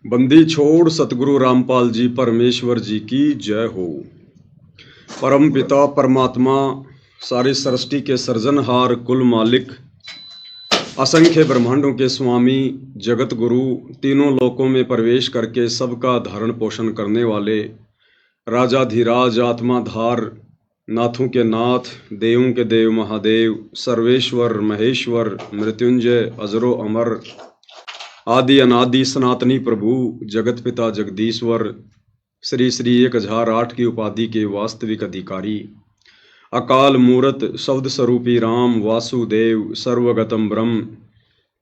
बंदी छोड़ सतगुरु रामपाल जी परमेश्वर जी की जय हो। परम पिता परमात्मा सारी सृष्टि के सृजनहार कुल मालिक असंख्य ब्रह्मांडों के स्वामी जगत गुरु तीनों लोकों में प्रवेश करके सबका धारण पोषण करने वाले राजाधिराज आत्माधार नाथों के नाथ देवों के देव महादेव सर्वेश्वर महेश्वर मृत्युंजय अजरो अमर आदि अनादि सनातनी प्रभु जगत पिता जगदीश्वर श्री श्री 1008 की उपाधि के वास्तविक अधिकारी अकाल मूरत शब्द स्वरूपी राम वासुदेव सर्वगतम ब्रह्म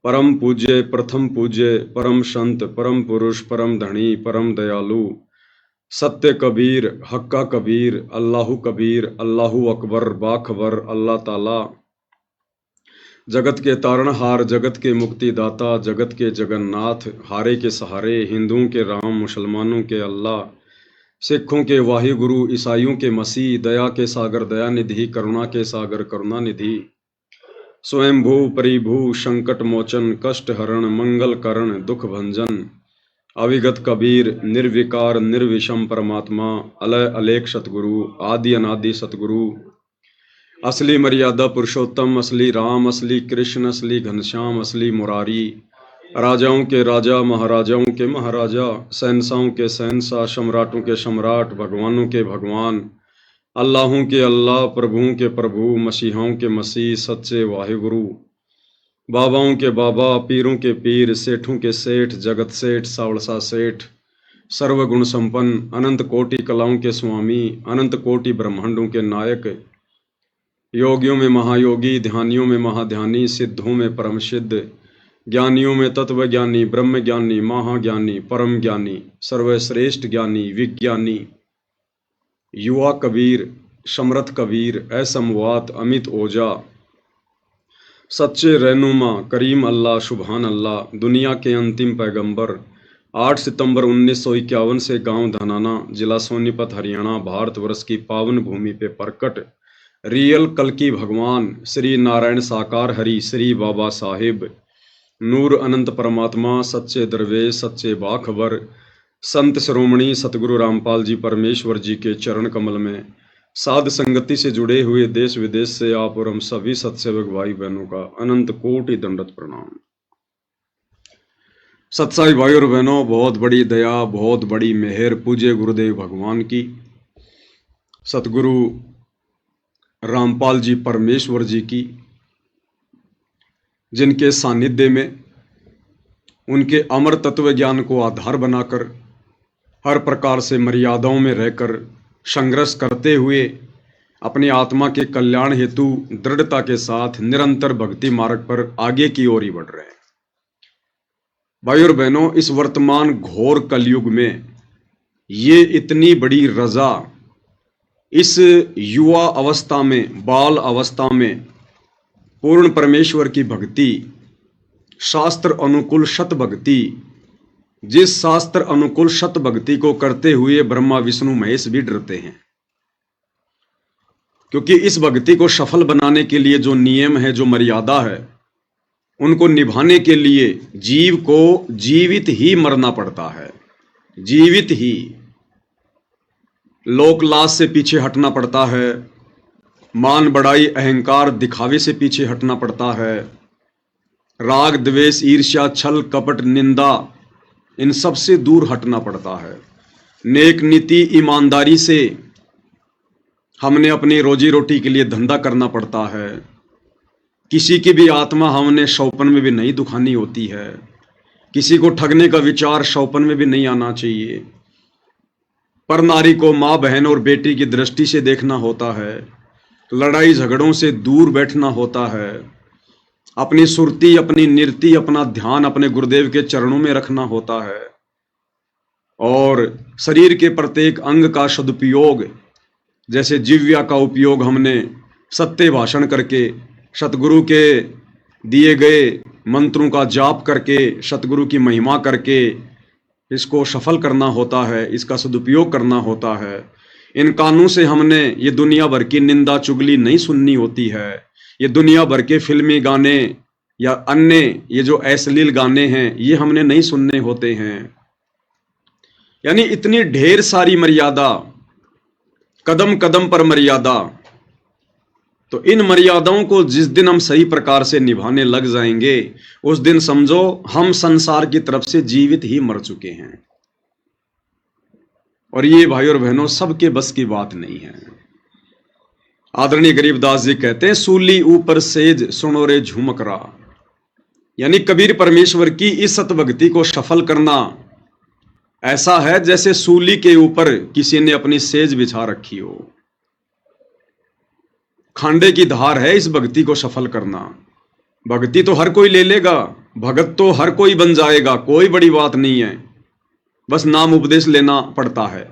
परम पूज्य प्रथम पूज्य परम संत परम पुरुष परम धनी परम दयालु सत्य कबीर हक्का कबीर अल्लाहू अकबर बाखबर अल्लाह ताला जगत के तारणहार जगत के मुक्तिदाता जगत के जगन्नाथ हारे के सहारे हिंदुओं के राम मुसलमानों के अल्लाह सिखों के वाहिगुरु ईसाइयों के मसीह दया के सागर दया निधि करुणा के सागर करुणा निधि स्वयंभू परिभू संकट मोचन कष्ट हरण मंगल करण दुख भंजन अविगत कबीर निर्विकार निर्विषम परमात्मा अलय अलेख सतगुरु आदि अनादि सतगुरु असली मर्यादा पुरुषोत्तम असली राम असली कृष्ण असली घनश्याम असली मुरारी राजाओं के राजा महाराजाओं के महाराजा शहंशाहों के शहंशाह सम्राटों के सम्राट भगवानों के भगवान अल्लाहों के अल्लाह प्रभुओं के प्रभु मसीहाओं के मसीह सच्चे वाहिगुरु बाबाओं के बाबा पीरों के पीर सेठों के सेठ जगत सेठ सावड़सा सेठ सर्वगुण संपन्न अनंत कोटि कलाओं के स्वामी अनंत कोटि ब्रह्मांडों के नायक योगियों में महायोगी ध्यानियों में महाध्यानी सिद्धों में परम सिद्ध ज्ञानियों में तत्व ज्ञानी ब्रह्म ज्ञानी महाज्ञानी परम ज्ञानी सर्वश्रेष्ठ ज्ञानी विज्ञानी युवा कबीर समर्थ कबीर असमवात अमित ओजा सच्चे रहनुमा करीम अल्लाह सुभान अल्लाह दुनिया के अंतिम पैगंबर 8 सितंबर 1951 से गांव धनाना जिला सोनीपत हरियाणा भारतवर्ष की पावन भूमि पे प्रकट रियल कल्कि भगवान श्री नारायण साकार हरि श्री बाबा साहिब नूर अनंत परमात्मा सच्चे दरवेश सच्चे बाखबर संत शिरोमणि सतगुरु रामपाल जी परमेश्वर जी के चरण कमल में साध संगति से जुड़े हुए देश विदेश से आप और हम सभी सत्सेवक भाई बहनों का अनंत कोटि दंडवत प्रणाम। सत्साई भाई और बहनों, बहुत बड़ी दया बहुत बड़ी मेहर पूज्य गुरुदेव भगवान की सतगुरु रामपाल जी परमेश्वर जी की, जिनके सानिध्य में उनके अमर तत्व ज्ञान को आधार बनाकर हर प्रकार से मर्यादाओं में रहकर संघर्ष करते हुए अपनी आत्मा के कल्याण हेतु दृढ़ता के साथ निरंतर भक्ति मार्ग पर आगे की ओर ही बढ़ रहे हैं। भाई और बहनों, इस वर्तमान घोर कलयुग में ये इतनी बड़ी रजा इस युवा अवस्था में बाल अवस्था में पूर्ण परमेश्वर की भक्ति शास्त्र अनुकूल शत भक्ति, जिस शास्त्र अनुकूल शत भक्ति को करते हुए ब्रह्मा विष्णु महेश भी डरते हैं, क्योंकि इस भक्ति को सफल बनाने के लिए जो नियम है जो मर्यादा है उनको निभाने के लिए जीव को जीवित ही मरना पड़ता है, जीवित ही लोक लाज से पीछे हटना पड़ता है, मान बड़ाई अहंकार दिखावे से पीछे हटना पड़ता है, राग द्वेष ईर्ष्या छल कपट निंदा इन सब से दूर हटना पड़ता है। नेक नीति ईमानदारी से हमने अपनी रोजी रोटी के लिए धंधा करना पड़ता है। किसी की भी आत्मा हमने शौपन में भी नहीं दुखानी होती है। किसी को ठगने का विचार शौपन में भी नहीं आना चाहिए। पर नारी को माँ बहन और बेटी की दृष्टि से देखना होता है। लड़ाई झगड़ों से दूर बैठना होता है। अपनी सुरती अपनी निरति अपना ध्यान अपने गुरुदेव के चरणों में रखना होता है और शरीर के प्रत्येक अंग का सदुपयोग, जैसे जिह्वा का उपयोग हमने सत्य भाषण करके सतगुरु के दिए गए मंत्रों का जाप करके सतगुरु की महिमा करके इसको सफल करना होता है, इसका सदुपयोग करना होता है। इन कानों से हमने ये दुनिया भर की निंदा चुगली नहीं सुननी होती है। ये दुनिया भर के फिल्मी गाने या अन्य ये जो अश्लील गाने हैं ये हमने नहीं सुनने होते हैं। यानी इतनी ढेर सारी मर्यादा, कदम कदम पर मर्यादा। तो इन मर्यादाओं को जिस दिन हम सही प्रकार से निभाने लग जाएंगे, उस दिन समझो हम संसार की तरफ से जीवित ही मर चुके हैं। और ये भाई और बहनों सबके बस की बात नहीं है। आदरणीय गरीबदास जी कहते हैं, सूली ऊपर सेज सुनो रे झुमकरा। यानी कबीर परमेश्वर की इस सत भक्ति को सफल करना ऐसा है जैसे सूली के ऊपर किसी ने अपनी सेज बिछा रखी हो। खांडे की धार है इस भक्ति को सफल करना। भक्ति तो हर कोई ले लेगा, भगत तो हर कोई बन जाएगा, कोई बड़ी बात नहीं है, बस नाम उपदेश लेना पड़ता है।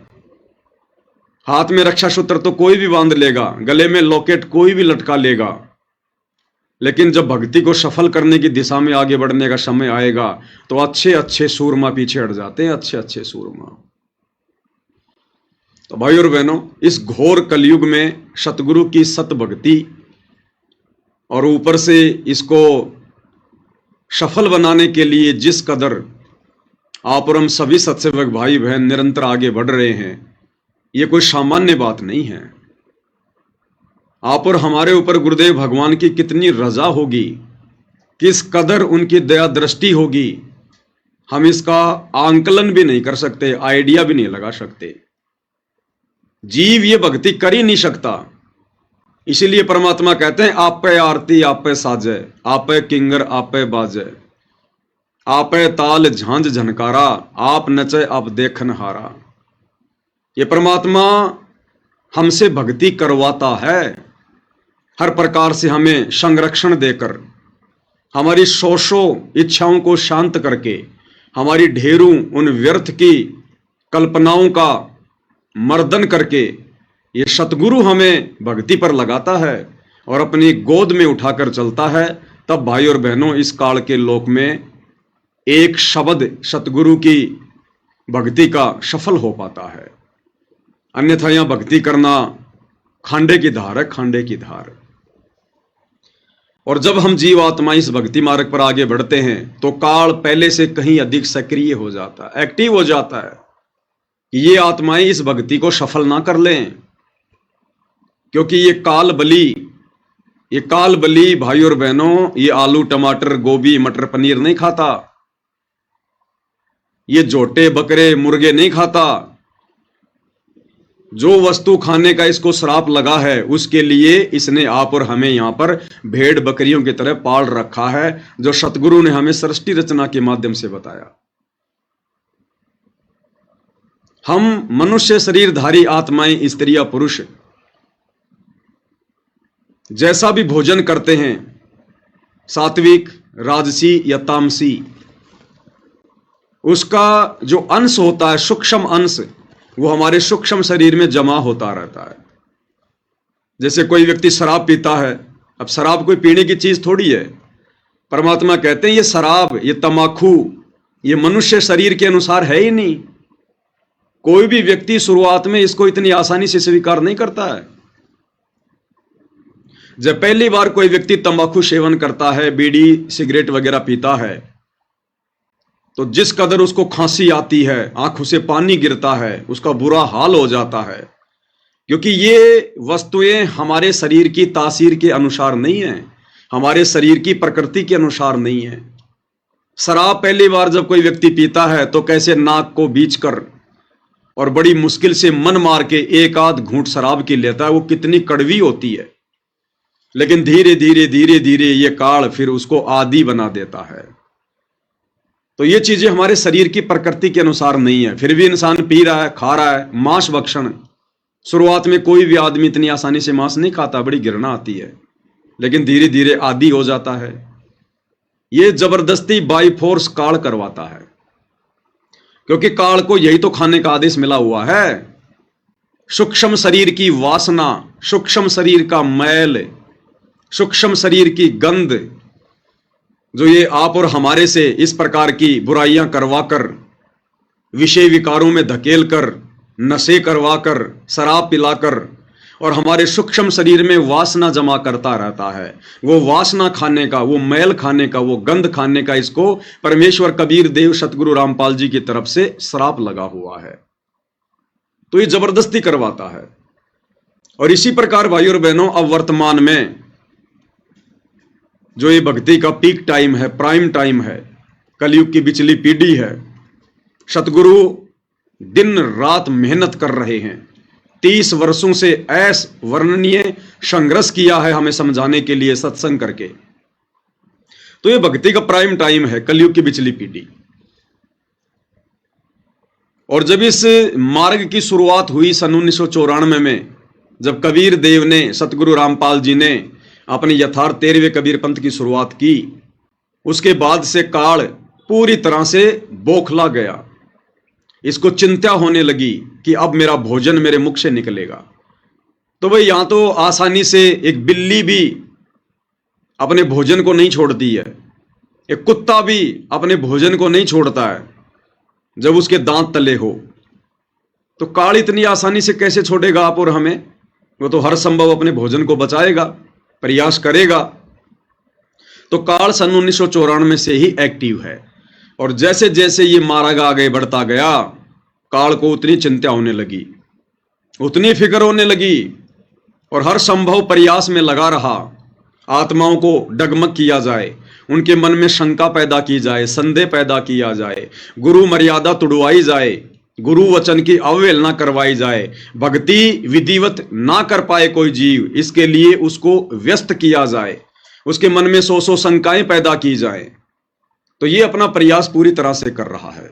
हाथ में रक्षा सूत्र तो कोई भी बांध लेगा, गले में लॉकेट कोई भी लटका लेगा, लेकिन जब भक्ति को सफल करने की दिशा में आगे बढ़ने का समय आएगा तो अच्छे अच्छे सूरमा पीछे हट जाते हैं, अच्छे अच्छे सूरमा। तो भाई और बहनों, इस घोर कलयुग में सतगुरु की सत भक्ति और ऊपर से इसको सफल बनाने के लिए जिस कदर आप और हम सभी सत्सेवक भाई बहन निरंतर आगे बढ़ रहे हैं, ये कोई सामान्य बात नहीं है। आप और हमारे ऊपर गुरुदेव भगवान की कितनी रजा होगी, किस कदर उनकी दया दृष्टि होगी, हम इसका आंकलन भी नहीं कर सकते, आइडिया भी नहीं लगा सकते। जीव ये भक्ति कर ही नहीं सकता। इसीलिए परमात्मा कहते हैं, आप पे आरती आप पे साजे, आप पे किंगर आप पे बाजे, आप पे ताल झांझ झनकारा, आप नचे आप देखन हारा। ये परमात्मा हमसे भक्ति करवाता है, हर प्रकार से हमें संरक्षण देकर, हमारी शोषों इच्छाओं को शांत करके, हमारी ढेरों उन व्यर्थ की कल्पनाओं का मर्दन करके ये सतगुरु हमें भक्ति पर लगाता है और अपनी गोद में उठाकर चलता है। तब भाई और बहनों, इस काल के लोक में एक शब्द सतगुरु की भक्ति का सफल हो पाता है। अन्यथा यहां भक्ति करना खांडे की धार है, खांडे की धार। और जब हम जीवात्मा इस भक्ति मार्ग पर आगे बढ़ते हैं तो काल पहले से कहीं अधिक सक्रिय हो जाता है, एक्टिव हो जाता है कि ये आत्माएं इस भक्ति को सफल ना कर लें, क्योंकि ये काल बली भाई और बहनों, ये आलू टमाटर गोभी मटर पनीर नहीं खाता, ये जोटे बकरे मुर्गे नहीं खाता। जो वस्तु खाने का इसको श्राप लगा है, उसके लिए इसने आप और हमें यहां पर भेड़ बकरियों की तरह पाल रखा है, जो सतगुरु ने हमें सृष्टि रचना के माध्यम से बताया। हम मनुष्य शरीरधारी आत्माएं, स्त्रियां पुरुष, जैसा भी भोजन करते हैं, सात्विक राजसी या तामसी, उसका जो अंश होता है, सूक्ष्म अंश, वो हमारे सूक्ष्म शरीर में जमा होता रहता है। जैसे कोई व्यक्ति शराब पीता है, अब शराब कोई पीने की चीज थोड़ी है। परमात्मा कहते हैं ये शराब, ये तमाकू, ये मनुष्य शरीर के अनुसार है ही नहीं। कोई भी व्यक्ति शुरुआत में इसको इतनी आसानी से स्वीकार नहीं करता है। जब पहली बार कोई व्यक्ति तंबाकू सेवन करता है, बीड़ी सिगरेट वगैरह पीता है, तो जिस कदर उसको खांसी आती है, आंखों से पानी गिरता है, उसका बुरा हाल हो जाता है, क्योंकि ये वस्तुएं हमारे शरीर की तासीर के अनुसार नहीं है, हमारे शरीर की प्रकृति के अनुसार नहीं है। शराब पहली बार जब कोई व्यक्ति पीता है तो कैसे नाक को बीच कर और बड़ी मुश्किल से मन मार के एक आध घूंट शराब की लेता है, वो कितनी कड़वी होती है। लेकिन धीरे धीरे धीरे धीरे ये काल फिर उसको आदी बना देता है। तो ये चीजें हमारे शरीर की प्रकृति के अनुसार नहीं है, फिर भी इंसान पी रहा है, खा रहा है। मांस भक्षण, शुरुआत में कोई भी आदमी इतनी आसानी से मांस नहीं खाता, बड़ी घृणा आती है, लेकिन धीरे धीरे आदी हो जाता है। ये जबरदस्ती बाई फोर्स काल करवाता है, क्योंकि काल को यही तो खाने का आदेश मिला हुआ है। सूक्ष्म शरीर की वासना, सूक्ष्म शरीर का मैल, सूक्ष्म शरीर की गंध, जो ये आप और हमारे से इस प्रकार की बुराइयां करवाकर, विषय विकारों में धकेल कर, नशे करवाकर, शराब पिलाकर और हमारे सूक्ष्म शरीर में वासना जमा करता रहता है। वो वासना खाने का, वो मैल खाने का, वो गंध खाने का इसको परमेश्वर कबीर देव सतगुरु रामपाल जी की तरफ से श्राप लगा हुआ है। तो ये जबरदस्ती करवाता है। और इसी प्रकार भाइयों और बहनों, अब वर्तमान में जो ये भक्ति का पीक टाइम है, प्राइम टाइम है, कलयुग की बिचली पीढ़ी है, सतगुरु दिन रात मेहनत कर रहे हैं। 30 वर्षों से वर्णनीय संघर्ष किया है हमें समझाने के लिए सत्संग करके। तो ये भक्ति का प्राइम टाइम है, कलयुग की बिचली पीढ़ी। और जब इस मार्ग की शुरुआत हुई सन 1994 में, जब कबीर देव ने, सतगुरु रामपाल जी ने अपने यथार्थ 13वें कबीर पंथ की शुरुआत की, उसके बाद से काल पूरी तरह से बौखला गया। इसको चिंता होने लगी कि अब मेरा भोजन मेरे मुख से निकलेगा। तो भाई यहां तो आसानी से एक बिल्ली भी अपने भोजन को नहीं छोड़ती है, एक कुत्ता भी अपने भोजन को नहीं छोड़ता है जब उसके दांत तले हो। तो काल इतनी आसानी से कैसे छोड़ेगा आप और हमें? वो तो हर संभव अपने भोजन को बचाएगा, प्रयास करेगा। तो काल सन 1994 से ही एक्टिव है। और जैसे जैसे ये मार्ग आगे बढ़ता गया, काल को उतनी चिंता होने लगी, उतनी फिक्र होने लगी, और हर संभव प्रयास में लगा रहा। आत्माओं को डगमग किया जाए, उनके मन में शंका पैदा की जाए, संदेह पैदा किया जाए, गुरु मर्यादा तुड़वाई जाए, गुरु वचन की अवहेलना करवाई जाए, भक्ति विधिवत ना कर पाए कोई जीव, इसके लिए उसको व्यस्त किया जाए, उसके मन में सौ शंकाएं पैदा की जाए। तो ये अपना प्रयास पूरी तरह से कर रहा है।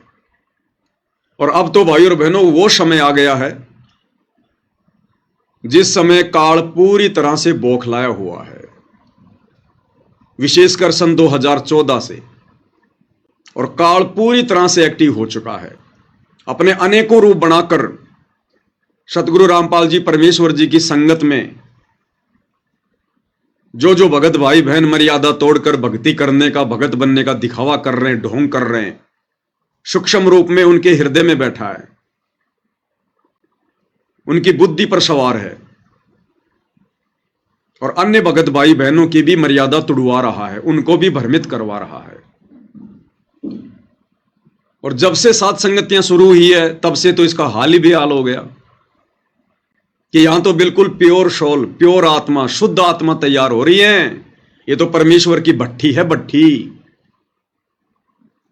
और अब तो भाइयों और बहनों, वो समय आ गया है जिस समय काल पूरी तरह से बौखलाया हुआ है, विशेषकर सन 2014 से। और काल पूरी तरह से एक्टिव हो चुका है, अपने अनेकों रूप बनाकर सतगुरु रामपाल जी परमेश्वर जी की संगत में जो भगत भाई बहन मर्यादा तोड़कर भक्ति करने का, भगत बनने का दिखावा कर रहे हैं, ढोंग कर रहे हैं, सूक्ष्म रूप में उनके हृदय में बैठा है, उनकी बुद्धि पर सवार है, और अन्य भगत भाई बहनों की भी मर्यादा तुड़वा रहा है, उनको भी भ्रमित करवा रहा है। और जब से सात संगतियां शुरू हुई है, तब से तो इसका हाल ही बेहाल हो गया कि यहां तो बिल्कुल प्योर सोल, प्योर आत्मा, शुद्ध आत्मा तैयार हो रही है। ये तो परमेश्वर की भट्ठी है, भट्ठी।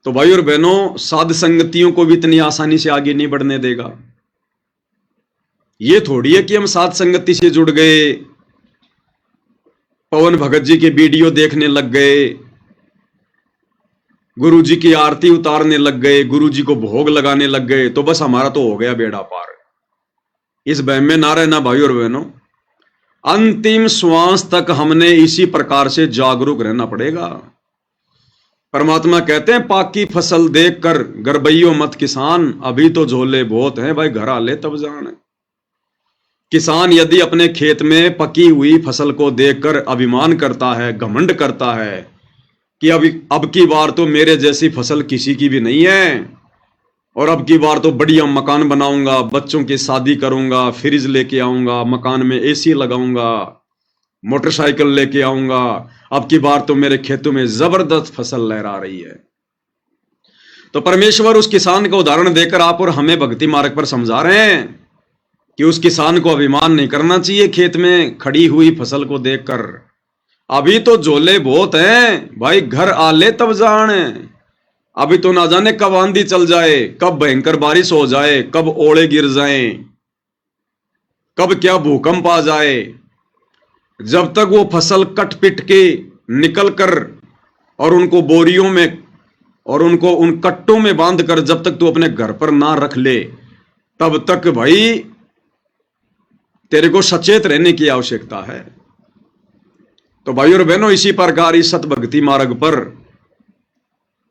तो भाई और बहनों, साध संगतियों को भी इतनी आसानी से आगे नहीं बढ़ने देगा। ये थोड़ी है कि हम साध संगति से जुड़ गए, पवन भगत जी के वीडियो देखने लग गए, गुरु जी की आरती उतारने लग गए, गुरु जी को भोग लगाने लग गए, तो बस हमारा तो हो गया बेड़ा पार। इस वहम में ना रहना भाई और बहनों। अंतिम श्वास तक हमने इसी प्रकार से जागरूक रहना पड़ेगा। परमात्मा कहते हैं, पाकी फसल देखकर गरबैयो मत किसान, अभी तो झोले बहुत हैं भाई, घर आ ले तब जान। किसान यदि अपने खेत में पकी हुई फसल को देखकर अभिमान करता है, घमंड करता है कि अब की बार तो मेरे जैसी फसल किसी की भी नहीं है, और अब की बार तो बढ़िया मकान बनाऊंगा, बच्चों की शादी करूंगा, फ्रिज लेके आऊंगा, मकान में एसी लगाऊंगा, मोटरसाइकिल लेके आऊंगा, अब की बार तो मेरे खेतों में जबरदस्त फसल लहरा रही है। तो परमेश्वर उस किसान का उदाहरण देकर आप और हमें भक्ति मार्ग पर समझा रहे हैं कि उस किसान को अभिमान नहीं करना चाहिए खेत में खड़ी हुई फसल को देखकर। अभी तो झोले बहुत हैं भाई, घर आ ले तब जान। अभी तो ना जाने कब आंधी चल जाए, कब भयंकर बारिश हो जाए, कब ओले गिर जाएं, कब क्या भूकंप आ जाए। जब तक वो फसल कट पिट के निकल कर और उनको बोरियों में और उनको उन कट्टों में बांध कर जब तक तू अपने घर पर ना रख ले, तब तक भाई तेरे को सचेत रहने की आवश्यकता है। तो भाई और बहनों, इसी प्रकार इस सत भक्ति मार्ग पर,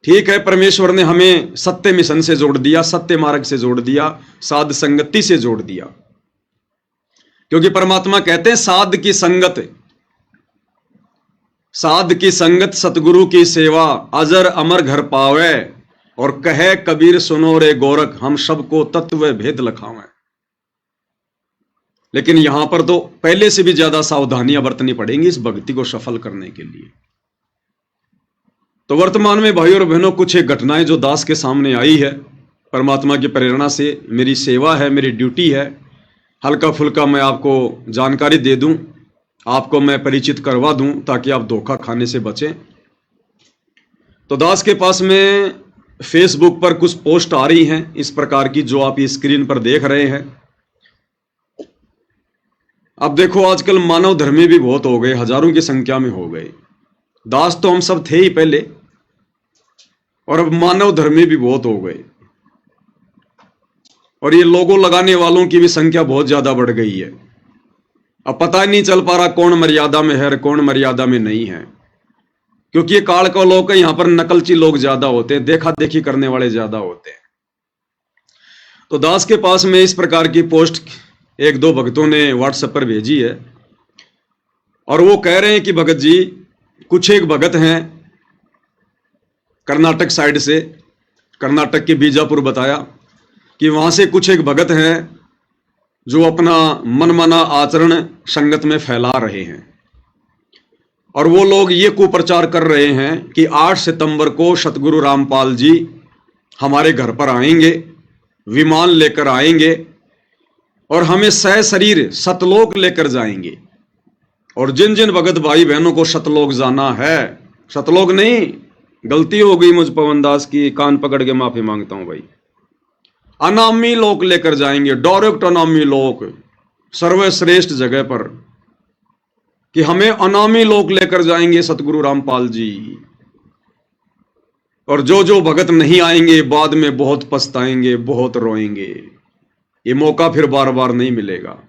ठीक है, परमेश्वर ने हमें सत्य मिशन से जोड़ दिया, सत्य मार्ग से जोड़ दिया, साध संगति से जोड़ दिया। क्योंकि परमात्मा कहते हैं, साध की संगत सतगुरु की सेवा, अजर अमर घर पावे, और कहे कबीर सुनो रे गोरख, हम सबको तत्व भेद लखावे। लेकिन यहां पर तो पहले से भी ज्यादा सावधानियां बरतनी पड़ेंगी इस भक्ति को सफल करने के लिए। तो वर्तमान में भाइयों और बहनों कुछ एक घटनाएं जो दास के सामने आई है, परमात्मा की प्रेरणा से मेरी सेवा है, मेरी ड्यूटी है, हल्का फुल्का मैं आपको जानकारी दे दूं, आपको मैं परिचित करवा दूं ताकि आप धोखा खाने से बचें। तो दास के पास में फेसबुक पर कुछ पोस्ट आ रही हैं इस प्रकार की जो आप स्क्रीन पर देख रहे हैं। अब देखो आजकल मानव धर्मी भी बहुत हो गए, हजारों की संख्या में हो गए। दास तो हम सब थे ही पहले, और अब मानव धर्मी भी बहुत हो गए, और ये लोगो लगाने वालों की भी संख्या बहुत ज्यादा बढ़ गई है। अब पता ही नहीं चल पा रहा कौन मर्यादा में है और कौन मर्यादा में नहीं है, क्योंकि ये काल का लोग है, यहां पर नकलची लोग ज्यादा होते हैं, देखा देखी करने वाले ज्यादा होते हैं। तो दास के पास में इस प्रकार की पोस्ट एक दो भक्तों ने व्हाट्सएप पर भेजी है, और वो कह रहे हैं कि भगत जी, कुछ एक भगत हैं कर्नाटक साइड से, कर्नाटक के बीजापुर बताया कि वहां से कुछ एक भगत हैं जो अपना मनमाना आचरण संगत में फैला रहे हैं, और वो लोग ये कुप्रचार कर रहे हैं कि 8 सितंबर को सतगुरु रामपाल जी हमारे घर पर आएंगे, विमान लेकर आएंगे और हमें सह शरीर सतलोक लेकर जाएंगे। और जिन जिन भगत भाई बहनों को सतलोक जाना है, सतलोक नहीं, गलती हो गई मुझ पवन दास की, कान पकड़ के माफी मांगता हूं भाई, अनामी लोक लेकर जाएंगे, डायरेक्ट अनामी लोक, सर्वश्रेष्ठ जगह पर, कि हमें अनामी लोक लेकर जाएंगे सतगुरु रामपाल जी। और जो जो भगत नहीं आएंगे बाद में बहुत पछताएंगे, बहुत रोएंगे, ये मौका फिर बार बार नहीं मिलेगा।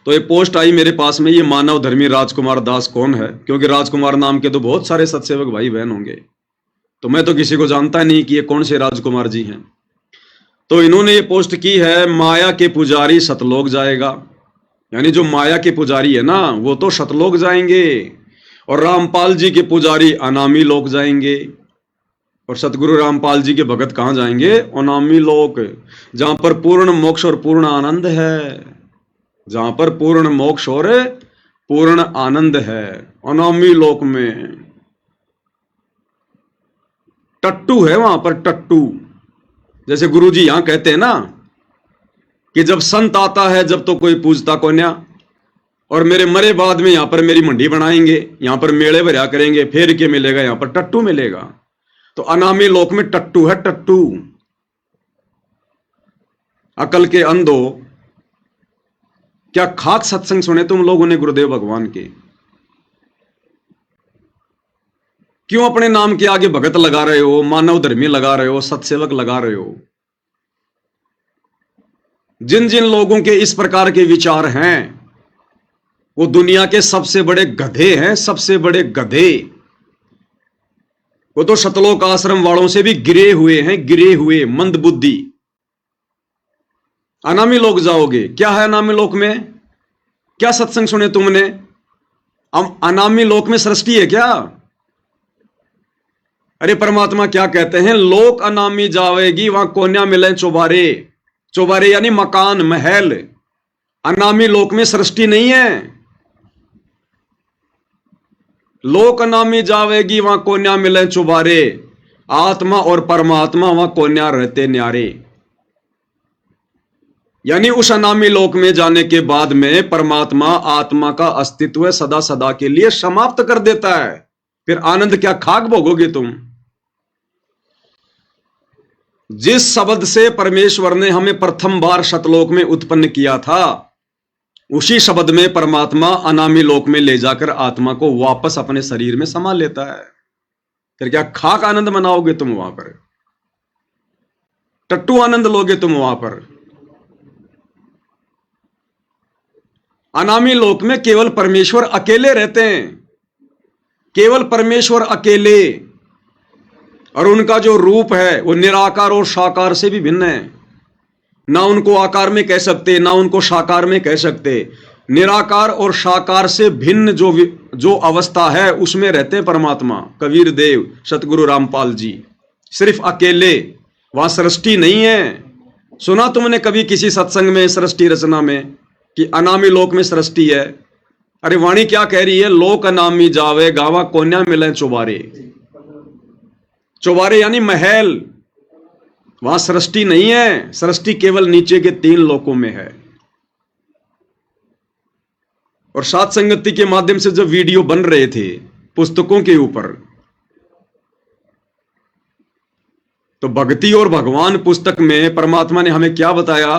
तो ये पोस्ट आई मेरे पास में, ये मानव धर्मी राजकुमार दास कौन है, क्योंकि राजकुमार नाम के तो बहुत सारे सत्सेवक भाई बहन होंगे, तो मैं तो किसी को जानता नहीं कि ये कौन से राजकुमार जी हैं। तो इन्होंने ये पोस्ट की है, माया के पुजारी सतलोक जाएगा, यानी जो माया के पुजारी है ना वो तो सतलोक जाएंगे, और रामपाल जी के पुजारी अनामी लोक जाएंगे, और सतगुरु रामपाल जी के भगत कहां जाएंगे, अनामी लोक, जहां पर पूर्ण मोक्ष और पूर्ण आनंद है, जहां पर पूर्ण मोक्ष और पूर्ण आनंद है, अनामी लोक में। टट्टू है वहां पर, टट्टू, जैसे गुरुजी यहां कहते हैं ना कि जब संत आता है जब तो कोई पूजता को न्या, और मेरे मरे बाद में यहां पर मेरी मंडी बनाएंगे, यहां पर मेले भरा करेंगे, फेर के मिलेगा, यहां पर टट्टू मिलेगा। तो अनामी लोक में टट्टू है, टट्टू। अकल के अंधो, क्या खाक सत्संग सुने तुम लोगों ने गुरुदेव भगवान के? क्यों अपने नाम के आगे भगत लगा रहे हो, मानव धर्मी लगा रहे हो, सत्सेवक लगा रहे हो? जिन जिन लोगों के इस प्रकार के विचार हैं वो दुनिया के सबसे बड़े गधे हैं, सबसे बड़े गधे। वो तो सतलोक आश्रम वालों से भी गिरे हुए हैं, गिरे हुए, मंदबुद्धि। अनामी लोक जाओगे, क्या है अनामी लोक में? क्या सत्संग सुने तुमने? अनामी लोक में सृष्टि है क्या? अरे परमात्मा क्या कहते हैं, लोक अनामी जावेगी वहां कोन्या मिले चौबारे, चौबारे यानी मकान, महल। अनामी लोक में सृष्टि नहीं है। लोक अनामी जावेगी वहां कोन्या मिले चौबारे, आत्मा और परमात्मा वहां कोन्या रहते न्यारे। यानी उस अनामी लोक में जाने के बाद में परमात्मा आत्मा का अस्तित्व सदा सदा के लिए समाप्त कर देता है। फिर आनंद क्या खाक भोगोगे तुम? जिस शब्द से परमेश्वर ने हमें प्रथम बार सतलोक में उत्पन्न किया था, उसी शब्द में परमात्मा अनामी लोक में ले जाकर आत्मा को वापस अपने शरीर में समा लेता है। फिर क्या खाक आनंद मनाओगे तुम वहां पर? टट्टू आनंद लोगे तुम वहां पर? अनामी लोक में केवल परमेश्वर अकेले रहते हैं, केवल परमेश्वर अकेले, और उनका जो रूप है वो निराकार और साकार से भी भिन्न है। ना उनको आकार में कह सकते, ना उनको साकार में कह सकते। निराकार और साकार से भिन्न जो अवस्था है उसमें रहते हैं परमात्मा, कबीर देव, सतगुरु रामपाल जी, सिर्फ अकेले। वहां सृष्टि नहीं है। सुना तुमने कभी किसी सत्संग में सृष्टि रचना में? कि अनामी लोक में सृष्टि है। अरे वाणी क्या कह रही है? लोक अनामी जावे गावा कोन्या मिले चौबारे। चौबारे यानी महल, वहां सृष्टि नहीं है। सृष्टि केवल नीचे के 3 लोकों में है। और सात संगति के माध्यम से जब वीडियो बन रहे थे पुस्तकों के ऊपर, तो भक्ति और भगवान पुस्तक में परमात्मा ने हमें क्या बताया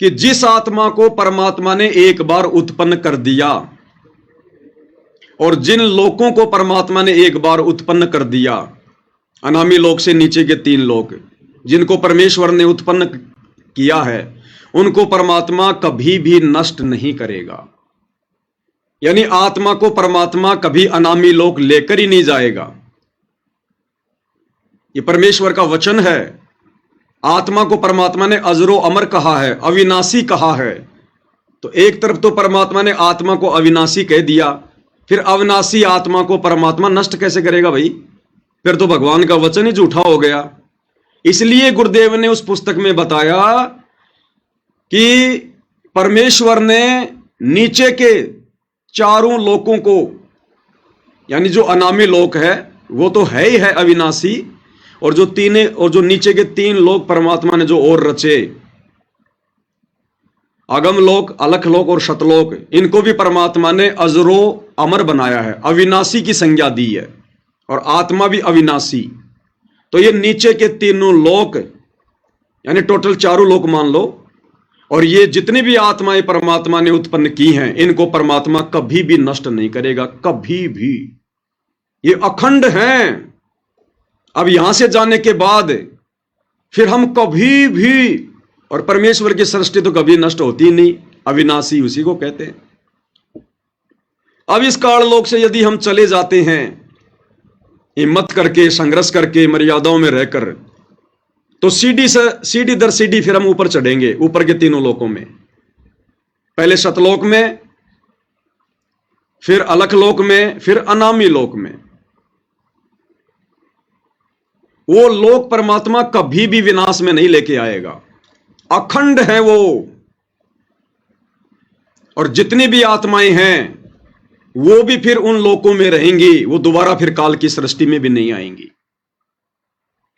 कि जिस आत्मा को परमात्मा ने एक बार उत्पन्न कर दिया, और जिन लोकों को परमात्मा ने एक बार उत्पन्न कर दिया, अनामी लोक से नीचे के 3 लोक जिनको परमेश्वर ने उत्पन्न किया है, उनको परमात्मा कभी भी नष्ट नहीं करेगा। यानी आत्मा को परमात्मा कभी अनामी लोक लेकर ही नहीं जाएगा। ये परमेश्वर का वचन है। आत्मा को परमात्मा ने अजरो अमर कहा है, अविनाशी कहा है। तो एक तरफ तो परमात्मा ने आत्मा को अविनाशी कह दिया, फिर अविनाशी आत्मा को परमात्मा नष्ट कैसे करेगा भाई? फिर तो भगवान का वचन ही झूठा हो गया। इसलिए गुरुदेव ने उस पुस्तक में बताया कि परमेश्वर ने नीचे के 4 लोकों को, यानी जो अनामी लोक है वो तो है ही है अविनाशी, और जो नीचे के 3 लोक परमात्मा ने जो और रचे, अगम लोक, अलख लोक और शतलोक, इनको भी परमात्मा ने अजरो अमर बनाया है, अविनाशी की संज्ञा दी है, और आत्मा भी अविनाशी। तो ये नीचे के 3 लोक यानी टोटल 4 लोक मान लो, और ये जितनी भी आत्माएं परमात्मा ने उत्पन्न की हैं, इनको परमात्मा कभी भी नष्ट नहीं करेगा, कभी भी। ये अखंड हैं। अब यहां से जाने के बाद फिर हम कभी भी, और परमेश्वर की सृष्टि तो कभी नष्ट होती नहीं, अविनाशी उसी को कहते हैं। अब इस काल लोक से यदि हम चले जाते हैं हिम्मत करके, संघर्ष करके, मर्यादाओं में रहकर, तो सीढ़ी दर सीढ़ी फिर हम ऊपर चढ़ेंगे, ऊपर के 3 लोकों में। पहले शतलोक में, फिर अलख लोक में, फिर अनामी लोक में। वो लोक परमात्मा कभी भी विनाश में नहीं लेके आएगा, अखंड है वो। और जितनी भी आत्माएं हैं वो भी फिर उन लोकों में रहेंगी, वो दोबारा फिर काल की सृष्टि में भी नहीं आएंगी।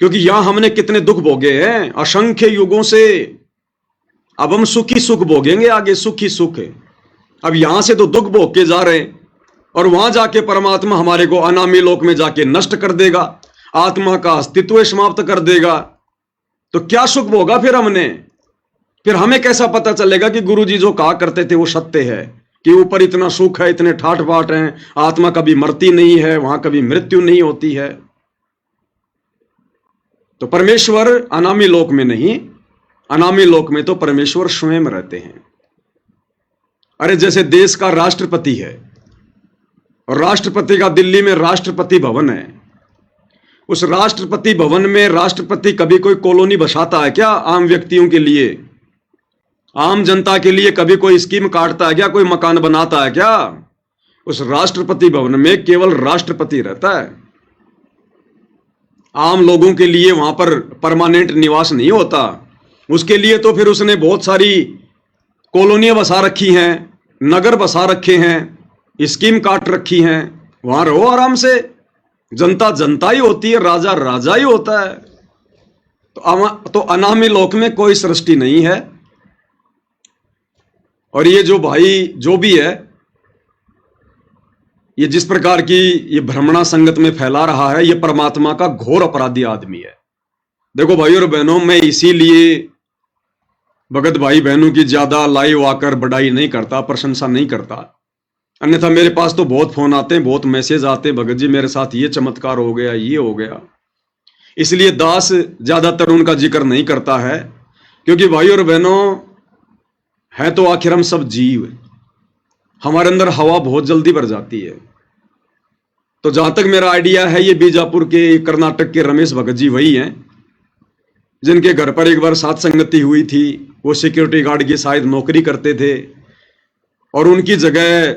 क्योंकि यहां हमने कितने दुख भोगे हैं असंख्य युगों से। अब हम सुखी सुख भोगेंगे, आगे सुखी सुख। अब यहां से तो दुख भोग के जा रहे हैं, और वहां जाके परमात्मा हमारे को अनामी लोक में जाके नष्ट कर देगा, आत्मा का अस्तित्व समाप्त कर देगा। तो क्या सुख भोगा फिर हमने? फिर हमें कैसा पता चलेगा कि गुरुजी जो कहा करते थे वो सत्य है, कि ऊपर इतना सुख है, इतने ठाठ बाट हैं, आत्मा कभी मरती नहीं है, वहां कभी मृत्यु नहीं होती है। तो परमेश्वर अनामी लोक में नहीं, अनामी लोक में तो परमेश्वर स्वयं रहते हैं। अरे जैसे देश का राष्ट्रपति है, और राष्ट्रपति का दिल्ली में राष्ट्रपति भवन है, उस राष्ट्रपति भवन में राष्ट्रपति कभी कोई कॉलोनी बसाता है क्या? आम व्यक्तियों के लिए, आम जनता के लिए कभी कोई स्कीम काटता है क्या? कोई मकान बनाता है क्या? उस राष्ट्रपति भवन में केवल राष्ट्रपति रहता है। आम लोगों के लिए वहां पर परमानेंट निवास नहीं होता। उसके लिए तो फिर उसने बहुत सारी कॉलोनियां बसा रखी हैं, नगर बसा रखे हैं, स्कीम काट रखी हैं। वहां रहो आराम से, जनता जनता ही होती है, राजा राजा ही होता है। तो अनामी लोक में कोई सृष्टि नहीं है। और ये जो भाई जो भी है, ये जिस प्रकार की ये भ्रमणा संगत में फैला रहा है, ये परमात्मा का घोर अपराधी आदमी है। देखो भाई और बहनों, मैं इसीलिए भगत भाई बहनों की ज्यादा लाइव आकर बढ़ाई नहीं करता, प्रशंसा नहीं करता। अन्यथा मेरे पास तो बहुत फोन आते हैं, बहुत मैसेज आते हैं, भगत जी मेरे साथ ये चमत्कार हो गया, ये हो गया। इसलिए दास ज्यादातर उनका जिक्र नहीं करता है, क्योंकि भाई और बहनों है तो आखिर हम सब जीव, हमारे अंदर हवा बहुत जल्दी भर जाती है। तो जहां तक मेरा आइडिया है, ये बीजापुर के, कर्नाटक के रमेश भगत जी वही हैं जिनके घर पर एक बार सात संगति हुई थी। वो सिक्योरिटी गार्ड की शायद नौकरी करते थे, और उनकी जगह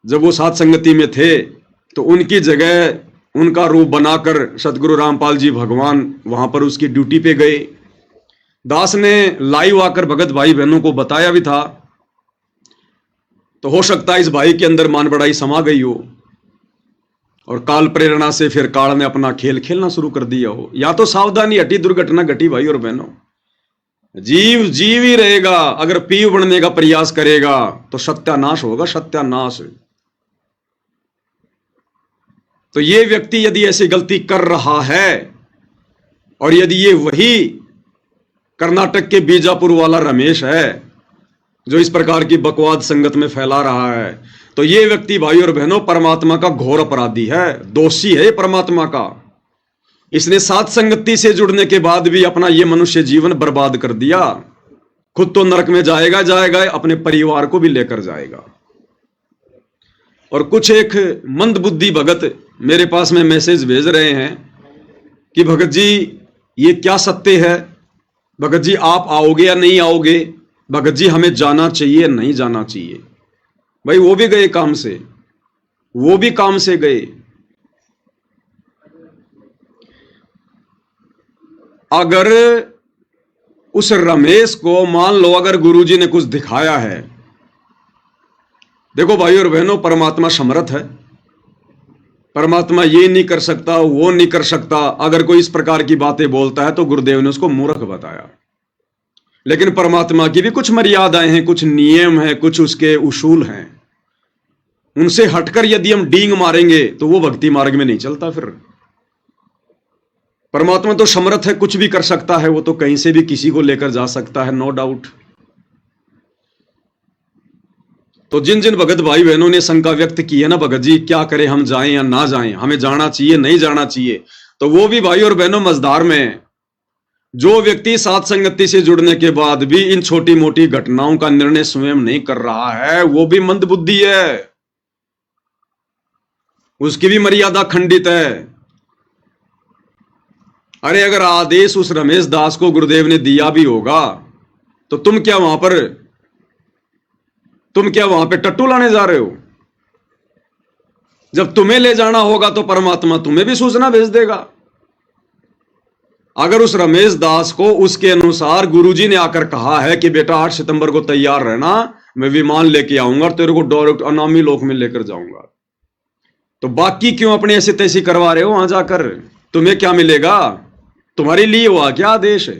जब वो सात संगति में थे तो उनकी जगह उनका रूप बनाकर सतगुरु रामपाल जी भगवान वहां पर उसकी ड्यूटी पे गए। दास ने लाइव आकर भगत भाई बहनों को बताया भी था, तो हो सकता है इस भाई के अंदर मान बढ़ाई समा गई हो और काल प्रेरणा से फिर काल ने अपना खेल खेलना शुरू कर दिया हो, या तो सावधानी हटी, दुर्घटना घटी भाई और बहनों। जीव जीव ही रहेगा, अगर पीव बनने का प्रयास करेगा तो सत्यानाश होगा, सत्यानाश। तो ये व्यक्ति यदि ऐसी गलती कर रहा है और यदि ये वही कर्नाटक के बीजापुर वाला रमेश है जो इस प्रकार की बकवाद संगत में फैला रहा है, तो ये व्यक्ति भाई और बहनों परमात्मा का घोर अपराधी है, दोषी है परमात्मा का। इसने सात संगति से जुड़ने के बाद भी अपना ये मनुष्य जीवन बर्बाद कर दिया। खुद तो नरक में जाएगा जाएगा, अपने परिवार को भी लेकर जाएगा। और कुछ एक मंदबुद्धि भगत मेरे पास में मैसेज भेज रहे हैं कि भगत जी ये क्या सत्य है, भगत जी आप आओगे या नहीं आओगे, भगत जी हमें जाना चाहिए नहीं जाना चाहिए। भाई वो भी गए काम से, वो भी काम से गए। अगर उस रमेश को मान लो अगर गुरुजी ने कुछ दिखाया है, देखो भाई और बहनों परमात्मा समर्थ है, परमात्मा ये नहीं कर सकता वो नहीं कर सकता। अगर कोई इस प्रकार की बातें बोलता है तो गुरुदेव ने उसको मूर्ख बताया। लेकिन परमात्मा की भी कुछ मर्यादाएं हैं, कुछ नियम हैं, कुछ उसके उसूल हैं। उनसे हटकर यदि हम डींग मारेंगे तो वो भक्ति मार्ग में नहीं चलता। फिर परमात्मा तो समर्थ है, कुछ भी कर सकता है, वो तो कहीं से भी किसी को लेकर जा सकता है, नो डाउट। तो जिन जिन भगत भाई बहनों ने शंका व्यक्त की है ना, भगत जी क्या करें, हम जाएं या ना जाएं, हमें जाना चाहिए नहीं जाना चाहिए, तो वो भी भाई और बहनों मजदार में। जो व्यक्ति सात संगति से जुड़ने के बाद भी इन छोटी मोटी घटनाओं का निर्णय स्वयं नहीं कर रहा है, वो भी मंदबुद्धि है, उसकी भी मर्यादा खंडित है। अरे अगर आदेश उस रमेश दास को गुरुदेव ने दिया भी होगा तो तुम क्या वहां पे टट्टू लाने जा रहे हो? जब तुम्हें ले जाना होगा तो परमात्मा तुम्हें भी सूचना भेज देगा। अगर उस रमेश दास को उसके अनुसार गुरुजी ने आकर कहा है कि बेटा 8 सितंबर को तैयार रहना, मैं विमान लेके आऊंगा और तेरे को डायरेक्ट अनामी लोक में लेकर जाऊंगा, तो बाकी क्यों अपने ऐसी तैसी करवा रहे हो? वहां जाकर तुम्हें क्या मिलेगा? तुम्हारे लिए हुआ क्या आदेश है?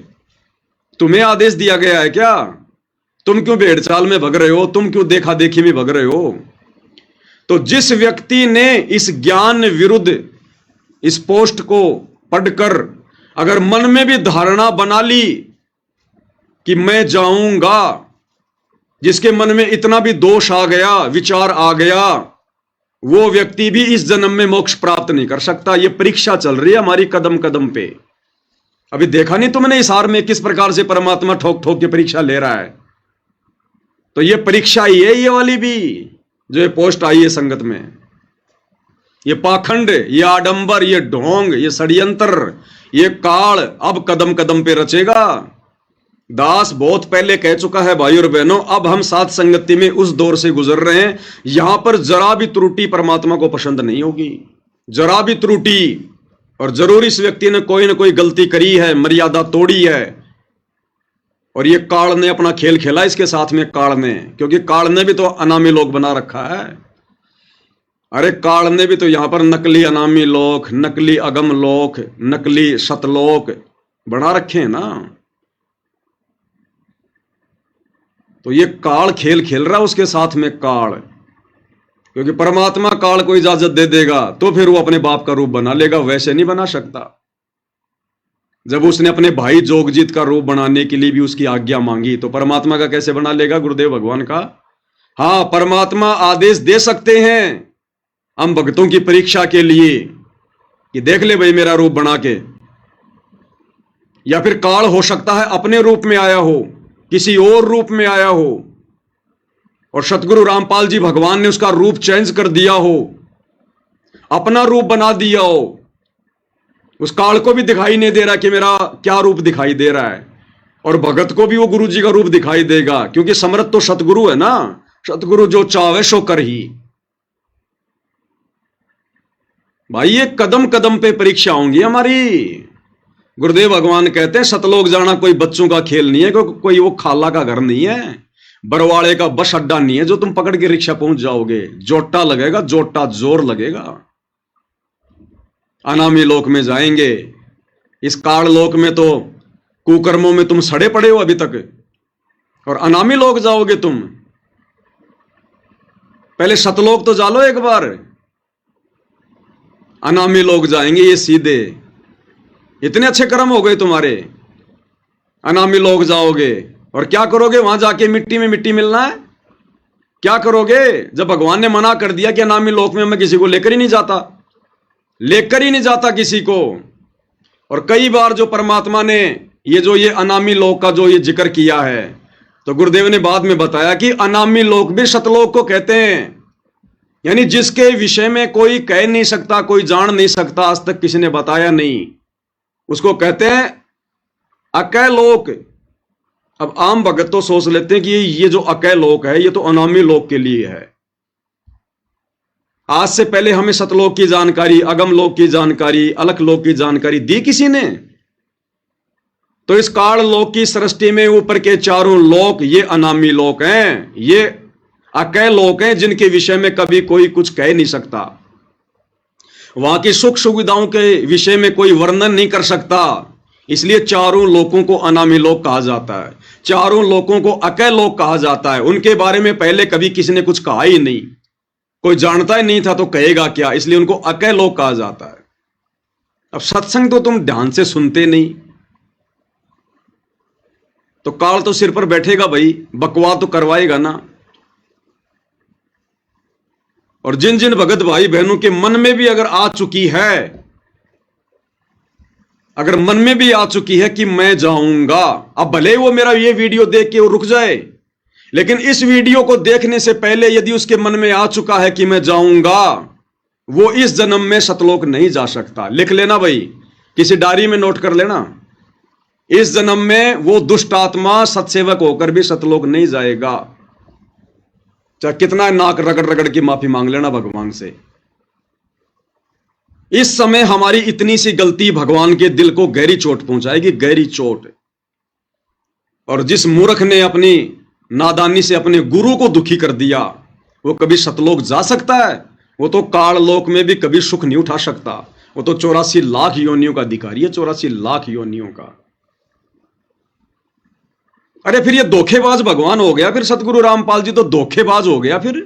तुम्हें आदेश दिया गया है क्या? तुम क्यों भेड़ चाल में भग रहे हो? तुम क्यों देखा देखी में भग रहे हो? तो जिस व्यक्ति ने इस ज्ञान विरुद्ध इस पोस्ट को पढ़कर अगर मन में भी धारणा बना ली कि मैं जाऊंगा, जिसके मन में इतना भी दोष आ गया, विचार आ गया, वो व्यक्ति भी इस जन्म में मोक्ष प्राप्त नहीं कर सकता। ये परीक्षा चल रही है हमारी कदम कदम पे। अभी देखा नहीं तुमने इस हार में किस प्रकार से परमात्मा ठोक ठोक के परीक्षा ले रहा है? तो ये परीक्षा ही है ये वाली भी, जो ये पोस्ट आई है संगत में। ये पाखंड, ये आडंबर, ये ढोंग, ये षड्यंत्र, ये काल अब कदम कदम पे रचेगा। दास बहुत पहले कह चुका है भाई और बहनों, अब हम साथ संगति में उस दौर से गुजर रहे हैं, यहां पर जरा भी त्रुटि परमात्मा को पसंद नहीं होगी, जरा भी त्रुटि। और जरूर इस व्यक्ति ने कोई ना कोई गलती करी है, मर्यादा तोड़ी है, और ये काल ने अपना खेल खेला इसके साथ में। काल ने, क्योंकि काल ने भी तो अनामी लोक बना रखा है। अरे काल ने भी तो यहां पर नकली अनामी लोक, नकली अगम लोक, नकली सतलोक बना रखे हैं ना। तो ये काल खेल खेल रहा है उसके साथ में काल, क्योंकि परमात्मा काल को इजाजत दे देगा तो फिर वो अपने बाप का रूप बना लेगा, वैसे नहीं बना सकता। जब उसने अपने भाई जोगजीत का रूप बनाने के लिए भी उसकी आज्ञा मांगी, तो परमात्मा का कैसे बना लेगा? गुरुदेव भगवान का। हाँ, परमात्मा आदेश दे सकते हैं हम भक्तों की परीक्षा के लिए कि देख ले भाई मेरा रूप बना के। या फिर काल हो सकता है अपने रूप में आया हो, किसी और रूप में आया हो, और सतगुरु रामपाल जी भगवान ने उसका रूप चेंज कर दिया हो, अपना रूप बना दिया हो। उस काल को भी दिखाई नहीं दे रहा कि मेरा क्या रूप दिखाई दे रहा है, और भगत को भी वो गुरु जी का रूप दिखाई देगा, क्योंकि समर्थ तो सतगुरु है ना। सतगुरु जो चाहे सो कर ही। भाई ये कदम कदम पे परीक्षा होंगी हमारी। गुरुदेव भगवान कहते हैं सतलोक जाना कोई बच्चों का खेल नहीं है, कोई वो खाला का घर नहीं है, बरवाड़े का बस अड्डा नहीं है जो तुम पकड़ के रिक्शा पहुंच जाओगे। जोटा लगेगा, जोटा जोर लगेगा। अनामी लोक में जाएंगे। इस काल लोक में तो कुकर्मों में तुम सड़े पड़े हो अभी तक, और अनामी लोक जाओगे तुम। पहले सतलोक तो जा लो एक बार, अनामी लोग जाएंगे ये सीधे। इतने अच्छे कर्म हो गए तुम्हारे, अनामी लोग जाओगे और क्या करोगे? वहां जाके मिट्टी में मिट्टी मिलना है? क्या करोगे जब भगवान ने मना कर दिया कि अनामी लोक में मैं किसी को लेकर ही नहीं जाता, लेकर ही नहीं जाता किसी को। और कई बार जो परमात्मा ने ये अनामी लोक का जो ये जिक्र किया है, तो गुरुदेव ने बाद में बताया कि अनामी लोक भी सतलोक को कहते हैं। यानी जिसके विषय में कोई कह नहीं सकता, कोई जान नहीं सकता, आज तक किसी ने बताया नहीं, उसको कहते हैं अकय लोक। अब आम भगत तो सोच लेते हैं कि ये जो अकय लोक है ये तो अनामी लोक के लिए है। आज से पहले हमें सतलोक की जानकारी, अगम लोक की जानकारी, अलख लोक की जानकारी दी किसी ने? तो इस काल लोक की सृष्टि में ऊपर के चारों लोक ये अनामी लोक हैं, ये अकय लोक हैं जिनके विषय में कभी कोई कुछ कह नहीं सकता। वहां की सुख सुविधाओं के विषय में कोई वर्णन नहीं कर सकता, इसलिए चारों लोकों को अनामी लोक कहा जाता है, चारों लोकों को अकय लोक कहा जाता है। उनके बारे में पहले कभी किसी ने कुछ कहा ही नहीं, कोई जानता ही नहीं था तो कहेगा क्या, इसलिए उनको अकय लोक कहा जाता है। अब सत्संग तो तुम ध्यान से सुनते नहीं, तो काल तो सिर पर बैठेगा भाई, बकवा तो करवाएगा ना। और जिन जिन भगत भाई बहनों के मन में भी अगर आ चुकी है, अगर मन में भी आ चुकी है कि मैं जाऊंगा, अब भले वो मेरा ये वीडियो देख के वो रुक जाए, लेकिन इस वीडियो को देखने से पहले यदि उसके मन में आ चुका है कि मैं जाऊंगा, वो इस जन्म में सतलोक नहीं जा सकता। लिख लेना भाई, किसी डायरी में नोट कर लेना, इस जन्म में वो दुष्ट आत्मा सत्सेवक होकर भी सतलोक नहीं जाएगा। चाहे कितना नाक रगड़ रगड़ की माफी मांग लेना भगवान से। इस समय हमारी इतनी सी गलती भगवान के दिल को गहरी चोट पहुंचाएगी, गहरी चोट। और जिस मूर्ख ने अपनी नादानी से अपने गुरु को दुखी कर दिया, वो कभी सतलोक जा सकता है? वो तो काल लोक में भी कभी सुख नहीं उठा सकता। वो तो 84 लाख योनियों का अधिकारी है, 84 लाख योनियों का। अरे फिर ये धोखेबाज भगवान हो गया, फिर सतगुरु रामपाल जी तो धोखेबाज हो गया। फिर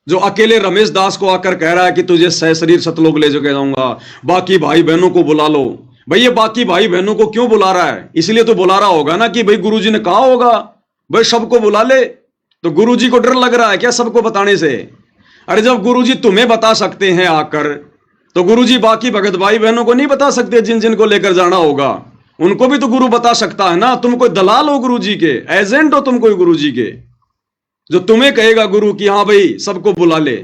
जो अकेले रमेश दास को आकर कह रहा है कि तुझे सहशरीर सतलोक ले जाके जाऊंगा, बाकी भाई बहनों को बुला लो। भाई ये बाकी भाई बहनों को क्यों बुला रहा है? इसलिए तो बुला रहा होगा ना कि भाई गुरुजी ने कहा होगा भाई सबको बुला ले। तो गुरुजी को डर लग रहा है क्या सबको बताने से? अरे जब गुरुजी तुम्हें बता सकते हैं आकर, तो गुरुजी बाकी भगत भाई बहनों को नहीं बता सकते? जिन जिन को लेकर जाना होगा उनको भी तो गुरु बता सकता है ना। तुम कोई दलाल हो गुरुजी के, एजेंट हो तुम कोई गुरुजी के, जो तुम्हें कहेगा गुरु कि हाँ भाई सबको बुला ले।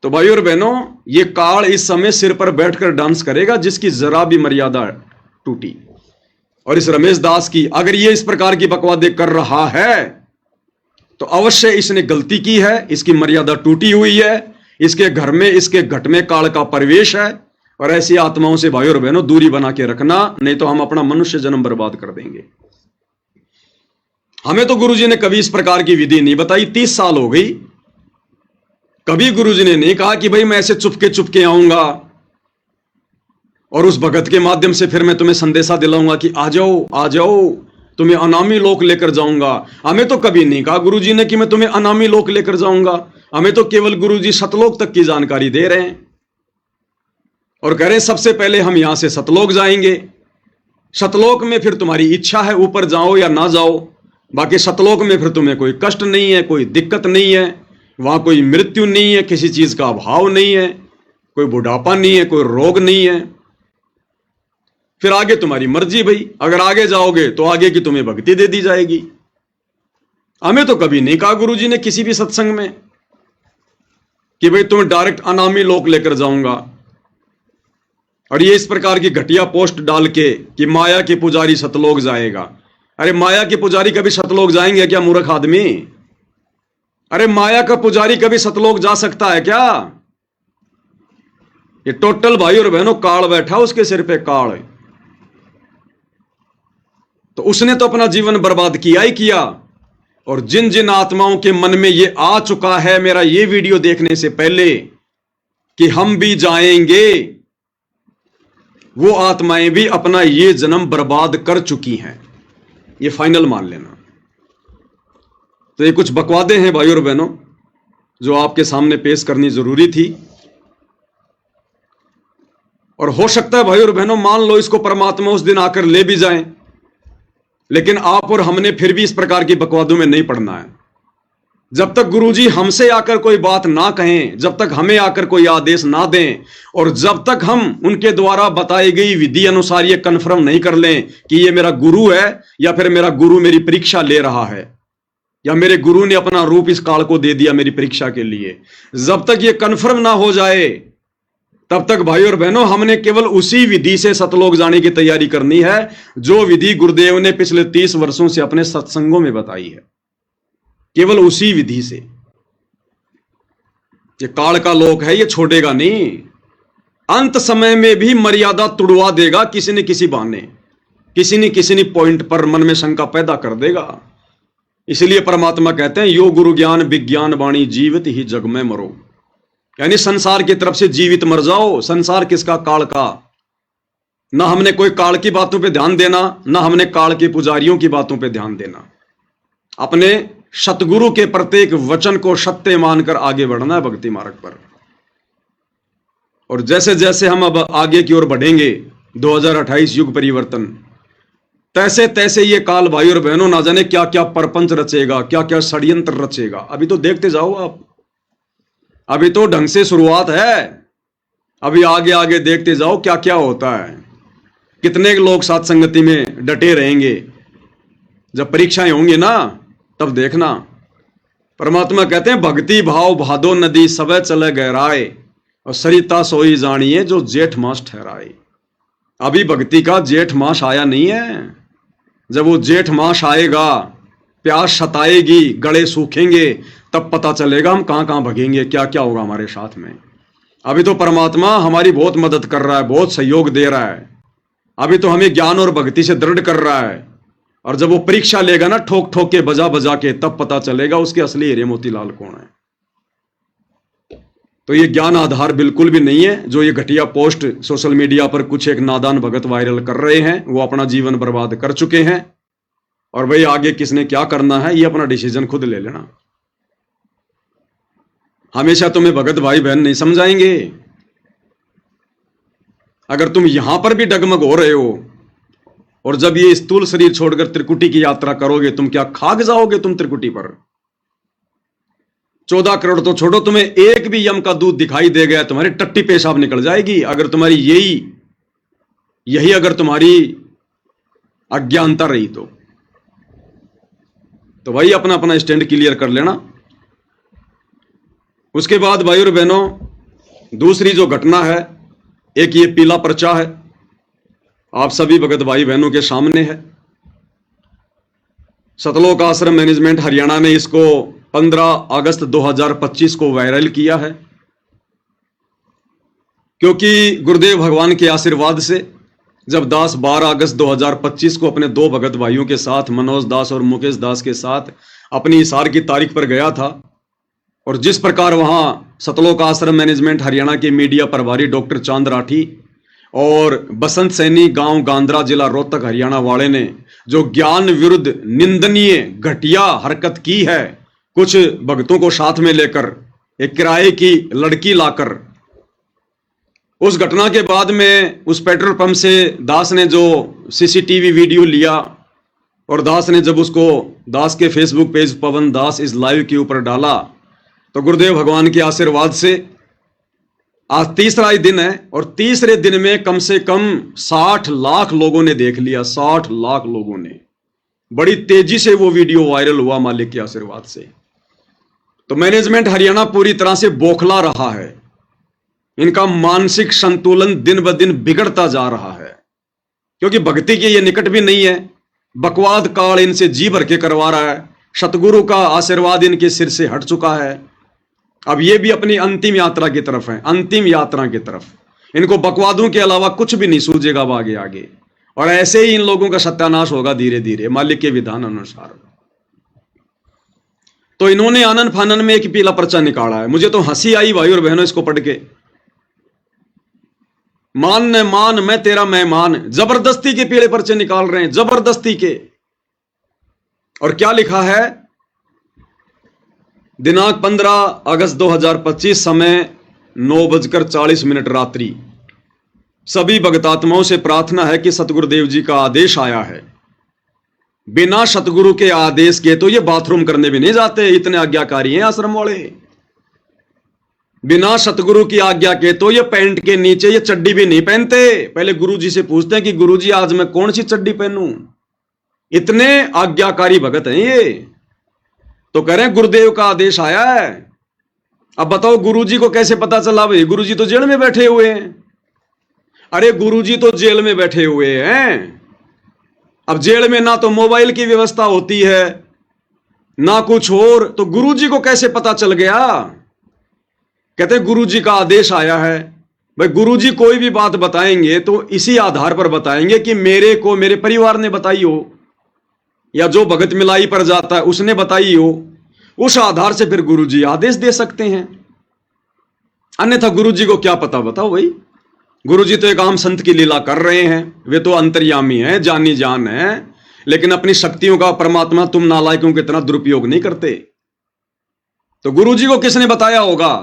तो भाई और बहनों, ये काल इस समय सिर पर बैठकर डांस करेगा जिसकी जरा भी मर्यादा टूटी। और इस रमेश दास की अगर ये इस प्रकार की बकवादे कर रहा है तो अवश्य इसने गलती की है, इसकी मर्यादा टूटी हुई है, इसके घर में, इसके घट में काल का प्रवेश है। और ऐसी आत्माओं से भाई और बहनों दूरी बना के रखना, नहीं तो हम अपना मनुष्य जन्म बर्बाद कर देंगे। हमें तो गुरुजी ने कभी इस प्रकार की विधि नहीं बताई, 30 साल हो गई, कभी गुरुजी ने नहीं कहा कि भाई मैं ऐसे चुपके चुपके आऊंगा और उस भगत के माध्यम से फिर मैं तुम्हें संदेशा दिलाऊंगा कि आ जाओ आ जाओ, तुम्हें अनामी लोक लेकर जाऊंगा। हमें तो कभी नहीं कहा गुरुजी ने कि मैं तुम्हें अनामी लोक लेकर जाऊंगा। हमें तो केवल गुरुजी सतलोक तक की जानकारी दे रहे हैं और कह रहे हैं सबसे पहले हम यहां से सतलोक जाएंगे। सतलोक में फिर तुम्हारी इच्छा है ऊपर जाओ या ना जाओ, बाकी सतलोक में फिर तुम्हें कोई कष्ट नहीं है, कोई दिक्कत नहीं है, वहां कोई मृत्यु नहीं है, किसी चीज का अभाव नहीं है, कोई बुढ़ापा नहीं है, कोई रोग नहीं है। फिर आगे तुम्हारी मर्जी भाई, अगर आगे जाओगे तो आगे की तुम्हें भक्ति दे दी जाएगी। हमें तो कभी नहीं कहा गुरुजी ने किसी भी सत्संग में कि भाई तुम्हें डायरेक्ट अनामी लोक लेकर जाऊंगा। और ये इस प्रकार की घटिया पोस्ट डाल के कि माया के पुजारी सतलोक जाएगा। अरे माया के पुजारी कभी सतलोक जाएंगे क्या मूर्ख आदमी? अरे माया का पुजारी कभी सतलोक जा सकता है क्या? ये टोटल भाई और बहनों काल बैठा उसके सिर पे काल है। तो उसने तो अपना जीवन बर्बाद किया ही किया। और जिन जिन आत्माओं के मन में ये आ चुका है मेरा ये वीडियो देखने से पहले कि हम भी जाएंगे, वो आत्माएं भी अपना ये जन्म बर्बाद कर चुकी हैं, ये फाइनल मान लेना। तो ये कुछ बकवादे हैं भाई और बहनों जो आपके सामने पेश करनी जरूरी थी। और हो सकता है भाई और बहनों मान लो इसको परमात्मा उस दिन आकर ले भी जाएं, लेकिन आप और हमने फिर भी इस प्रकार की बकवादों में नहीं पड़ना है। जब तक गुरुजी हमसे आकर कोई बात ना कहें, जब तक हमें आकर कोई आदेश ना दें, और जब तक हम उनके द्वारा बताई गई विधि अनुसार ये कन्फर्म नहीं कर लें कि ये मेरा गुरु है या फिर मेरा गुरु मेरी परीक्षा ले रहा है या मेरे गुरु ने अपना रूप इस काल को दे दिया मेरी परीक्षा के लिए, जब तक ये कन्फर्म ना हो जाए तब तक भाई और बहनों हमने केवल उसी विधि से सतलोक जाने की तैयारी करनी है जो विधि गुरुदेव ने पिछले 30 वर्षों से अपने सत्संगों में बताई है। केवल उसी विधि से। ये काल का लोक है, ये छोड़ेगा नहीं। अंत समय में भी मर्यादा तुड़वा देगा किसी न किसी बहाने, किसी न पॉइंट पर मन में शंका पैदा कर देगा। इसलिए परमात्मा कहते हैं यो गुरु ज्ञान विज्ञान वाणी जीवित ही जग में मरो, यानी संसार की तरफ से जीवित मर जाओ। संसार किसका? काल का। ना हमने कोई काल की बातों पे ध्यान देना, ना हमने काल के पुजारियों की बातों पे ध्यान देना। अपने सतगुरु के प्रत्येक वचन को सत्य मानकर आगे बढ़ना है भक्ति मार्ग पर। और जैसे जैसे हम अब आगे की ओर बढ़ेंगे 2028 युग परिवर्तन, तैसे तैसे ये काल भाई और बहनों ना जाने क्या क्या परपंच रचेगा, क्या क्या षड्यंत्र रचेगा। अभी तो देखते जाओ आप, अभी तो ढंग से शुरुआत है। अभी आगे आगे देखते जाओ क्या क्या होता है। कितने लोग साथ संगति में डटे रहेंगे। जब परीक्षाएं होंगी ना तब देखना। परमात्मा कहते हैं भक्ति भाव भादो नदी सबे चले गहराए और सरिता सोई जानिए जो जेठ मास ठहराए। अभी भक्ति का जेठ मास आया नहीं है। जब वो जेठ मास आएगा, प्यास सताएगी, गले सूखेंगे, तब पता चलेगा हम कहां कहां भगेंगे, क्या क्या होगा हमारे साथ में। अभी तो परमात्मा हमारी बहुत मदद कर रहा है, बहुत सहयोग दे रहा है। अभी तो हमें ज्ञान और भक्ति से दृढ़ कर रहा है। और जब वो परीक्षा लेगा ना ठोक ठोक के बजा बजा के, तब पता चलेगा उसके असली हीरे मोतीलाल कौन है। तो ये ज्ञान आधार बिल्कुल भी नहीं है। जो ये घटिया पोस्ट सोशल मीडिया पर कुछ एक नादान भगत वायरल कर रहे हैं, वो अपना जीवन बर्बाद कर चुके हैं। और भाई आगे किसने क्या करना है ये अपना डिसीजन खुद ले लेना। हमेशा तुम्हें भगत भाई बहन नहीं समझाएंगे। अगर तुम यहां पर भी डगमग हो रहे हो और जब ये स्थूल शरीर छोड़कर त्रिकुटी की यात्रा करोगे, तुम क्या खाक जाओगे तुम त्रिकुटी पर। 14 करोड़ तो छोड़ो, तुम्हें एक भी यम का दूध दिखाई दे गया तुम्हारी टट्टी पेशाब निकल जाएगी। अगर तुम्हारी यही अगर तुम्हारी अज्ञानता रही तो भाई अपना अपना स्टैंड क्लियर कर लेना। उसके बाद भाई और बहनों दूसरी जो घटना है, एक ये पीला पर्चा है, आप सभी भगत भाई बहनों के सामने है। सतलोक आश्रम मैनेजमेंट हरियाणा ने इसको 15 अगस्त 2025 को वायरल किया है, क्योंकि गुरुदेव भगवान के आशीर्वाद से जब दास 12 अगस्त 2025 को अपने 2 भगत भाइयों के साथ मनोज दास और मुकेश दास के साथ अपनी इशार की तारीख पर गया था, और जिस प्रकार वहां सतलोक आश्रम मैनेजमेंट हरियाणा के मीडिया प्रभारी डॉक्टर चांद राठी और बसंत सैनी गांव गांद्रा जिला रोहतक हरियाणा वाले ने जो ज्ञान विरुद्ध निंदनीय घटिया हरकत की है, कुछ भक्तों को साथ में लेकर एक किराए की लड़की लाकर, उस घटना के बाद में उस पेट्रोल पंप से दास ने जो सीसीटीवी वीडियो लिया और दास ने जब उसको दास के फेसबुक पेज पवन दास इस लाइव के ऊपर डाला, तो गुरुदेव भगवान के आशीर्वाद से आज तीसरा ही दिन है और तीसरे दिन में कम से कम 60 लाख लोगों ने देख लिया। 60 लाख लोगों ने, बड़ी तेजी से वो वीडियो वायरल हुआ मालिक के आशीर्वाद से। तो मैनेजमेंट हरियाणा पूरी तरह से बौखला रहा है। इनका मानसिक संतुलन दिन ब दिन बिगड़ता जा रहा है, क्योंकि भक्ति के ये निकट भी नहीं है। बकवाद काल इनसे जी भर के करवा रहा है। सतगुरु का आशीर्वाद इनके सिर से हट चुका है। अब ये भी अपनी अंतिम यात्रा की तरफ है, अंतिम यात्रा की तरफ। इनको बकवादों के अलावा कुछ भी नहीं सूझेगा अब आगे आगे, और ऐसे ही इन लोगों का सत्यानाश होगा धीरे धीरे मालिक के विधान अनुसार। तो इन्होंने आनन फानन में एक पीला पर्चा निकाला है। मुझे तो हंसी आई भाई और बहनों इसको पढ़ के। मान न मान मैं तेरा मेहमान, जबरदस्ती के पीले पर्चे निकाल रहे हैं, जबरदस्ती के। और क्या लिखा है, दिनांक 15 अगस्त 2025, समय 9:40 रात्रि। सभी भगतात्माओं से प्रार्थना है कि सतगुरुदेव जी का आदेश आया है। बिना सतगुरु के आदेश के तो ये बाथरूम करने भी नहीं जाते, इतने आज्ञाकारी हैं आश्रम वाले। बिना सतगुरु की आज्ञा के तो ये पैंट के नीचे ये चड्डी भी नहीं पहनते। पहले गुरुजी से पूछते हैं कि गुरुजी आज मैं कौन सी चड्डी पहनूं। इतने आज्ञाकारी भगत हैं ये। तो कह रहे हैं गुरुदेव का आदेश आया है। अब बताओ गुरुजी को कैसे पता चला? भाई गुरुजी तो जेल में बैठे हुए हैं। अरे गुरुजी तो जेल में बैठे हुए हैं। अब जेल में ना तो मोबाइल की व्यवस्था होती है ना कुछ और, तो गुरुजी को कैसे पता चल गया? कहते गुरुजी का आदेश आया है। भाई गुरुजी कोई भी बात बताएंगे तो इसी आधार पर बताएंगे कि मेरे को मेरे परिवार ने बताई हो, या जो भगत मिलाई पर जाता है उसने बताई हो। उस आधार से फिर गुरुजी आदेश दे सकते हैं, अन्यथा गुरुजी को क्या पता? बताओ भाई। गुरुजी तो एक आम संत की लीला कर रहे हैं, वे तो अंतर्यामी हैं, जानी जान है, लेकिन अपनी शक्तियों का परमात्मा तुम नालायकों की तरह दुरुपयोग नहीं करते। तो गुरुजी को किसने बताया होगा?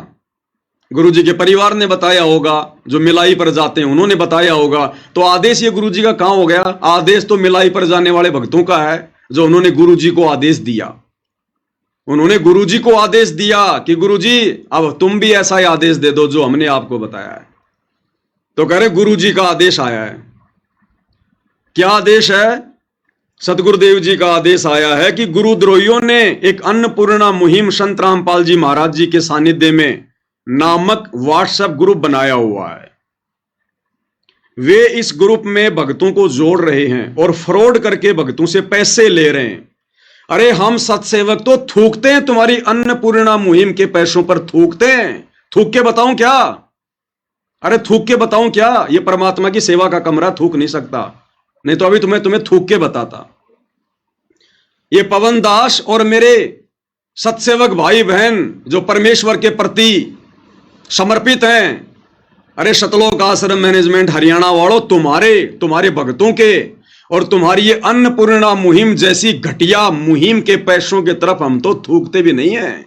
गुरुजी के परिवार ने बताया होगा, जो मिलाई पर जाते हैं उन्होंने बताया होगा। तो आदेश ये गुरुजी का कहां हो गया? आदेश तो मिलाई पर जाने वाले भक्तों का है, जो उन्होंने गुरुजी को आदेश दिया। उन्होंने गुरुजी को आदेश दिया कि गुरुजी अब तुम भी ऐसा ही आदेश दे दो जो हमने आपको बताया है। तो कह रहे गुरुजी का आदेश आया है। क्या आदेश है? सतगुरुदेव जी का आदेश आया है कि गुरुद्रोहियों ने एक अन्नपूर्णा मुहिम संत रामपाल जी महाराज जी के सानिध्य में नामक व्हाट्सएप ग्रुप बनाया हुआ है। वे इस ग्रुप में भक्तों को जोड़ रहे हैं और फ्रॉड करके भक्तों से पैसे ले रहे हैं। अरे हम सत्सेवक तो थूकते हैं तुम्हारी अन्नपूर्णा मुहिम के पैसों पर, थूकते हैं। थूक के बताऊं क्या? अरे थूक के बताऊं क्या? ये परमात्मा की सेवा का कमरा, थूक नहीं सकता, नहीं तो अभी तुम्हें थूक के बताता। ये पवन दास और मेरे सत्सेवक भाई बहन जो परमेश्वर के प्रति समर्पित हैं, अरे सतलोक आश्रम मैनेजमेंट हरियाणा वालों, तुम्हारे भक्तों के और तुम्हारी ये अन्नपूर्णा मुहिम जैसी घटिया मुहिम के पैसों की तरफ हम तो थूकते भी नहीं है।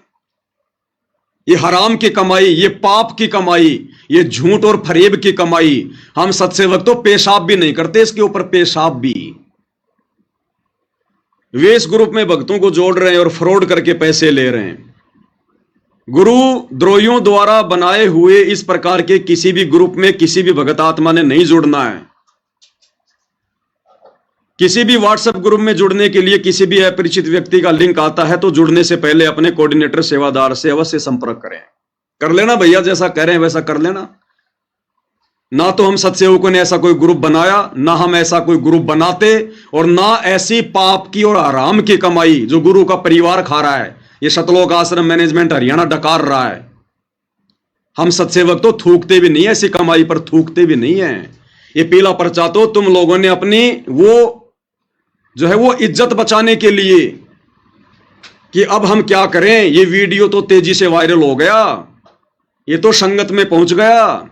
ये हराम की कमाई, ये पाप की कमाई, ये झूठ और फरेब की कमाई, हम सत्सेवक तो पेशाब भी नहीं करते इसके ऊपर, पेशाब भी। वे इस ग्रुप में भक्तों को जोड़ रहे हैं और फ्रॉड करके पैसे ले रहे हैं। गुरु द्रोहियों द्वारा बनाए हुए इस प्रकार के किसी भी ग्रुप में किसी भी भगत आत्मा ने नहीं जुड़ना है। किसी भी व्हाट्सएप ग्रुप में जुड़ने के लिए किसी भी अपरिचित व्यक्ति का लिंक आता है तो जुड़ने से पहले अपने कोऑर्डिनेटर सेवादार से अवश्य संपर्क करें। कर लेना भैया, जैसा कह रहे हैं वैसा कर लेना। ना तो हम सत्सेवकों ने ऐसा कोई ग्रुप बनाया, ना हम ऐसा कोई ग्रुप बनाते, और ना ऐसी पाप की और आराम की कमाई जो गुरु का परिवार खा रहा है, ये सतलोक आश्रम मैनेजमेंट हरियाणा डकार रहा है। हम सत्सेवक तो थूकते भी नहीं है, ऐसी कमाई पर थूकते भी नहीं है। ये पीला पर्चा तो तुम लोगों ने अपनी वो जो है वो इज्जत बचाने के लिए कि अब हम क्या करें, ये वीडियो तो तेजी से वायरल हो गया, ये तो संगत में पहुंच गया,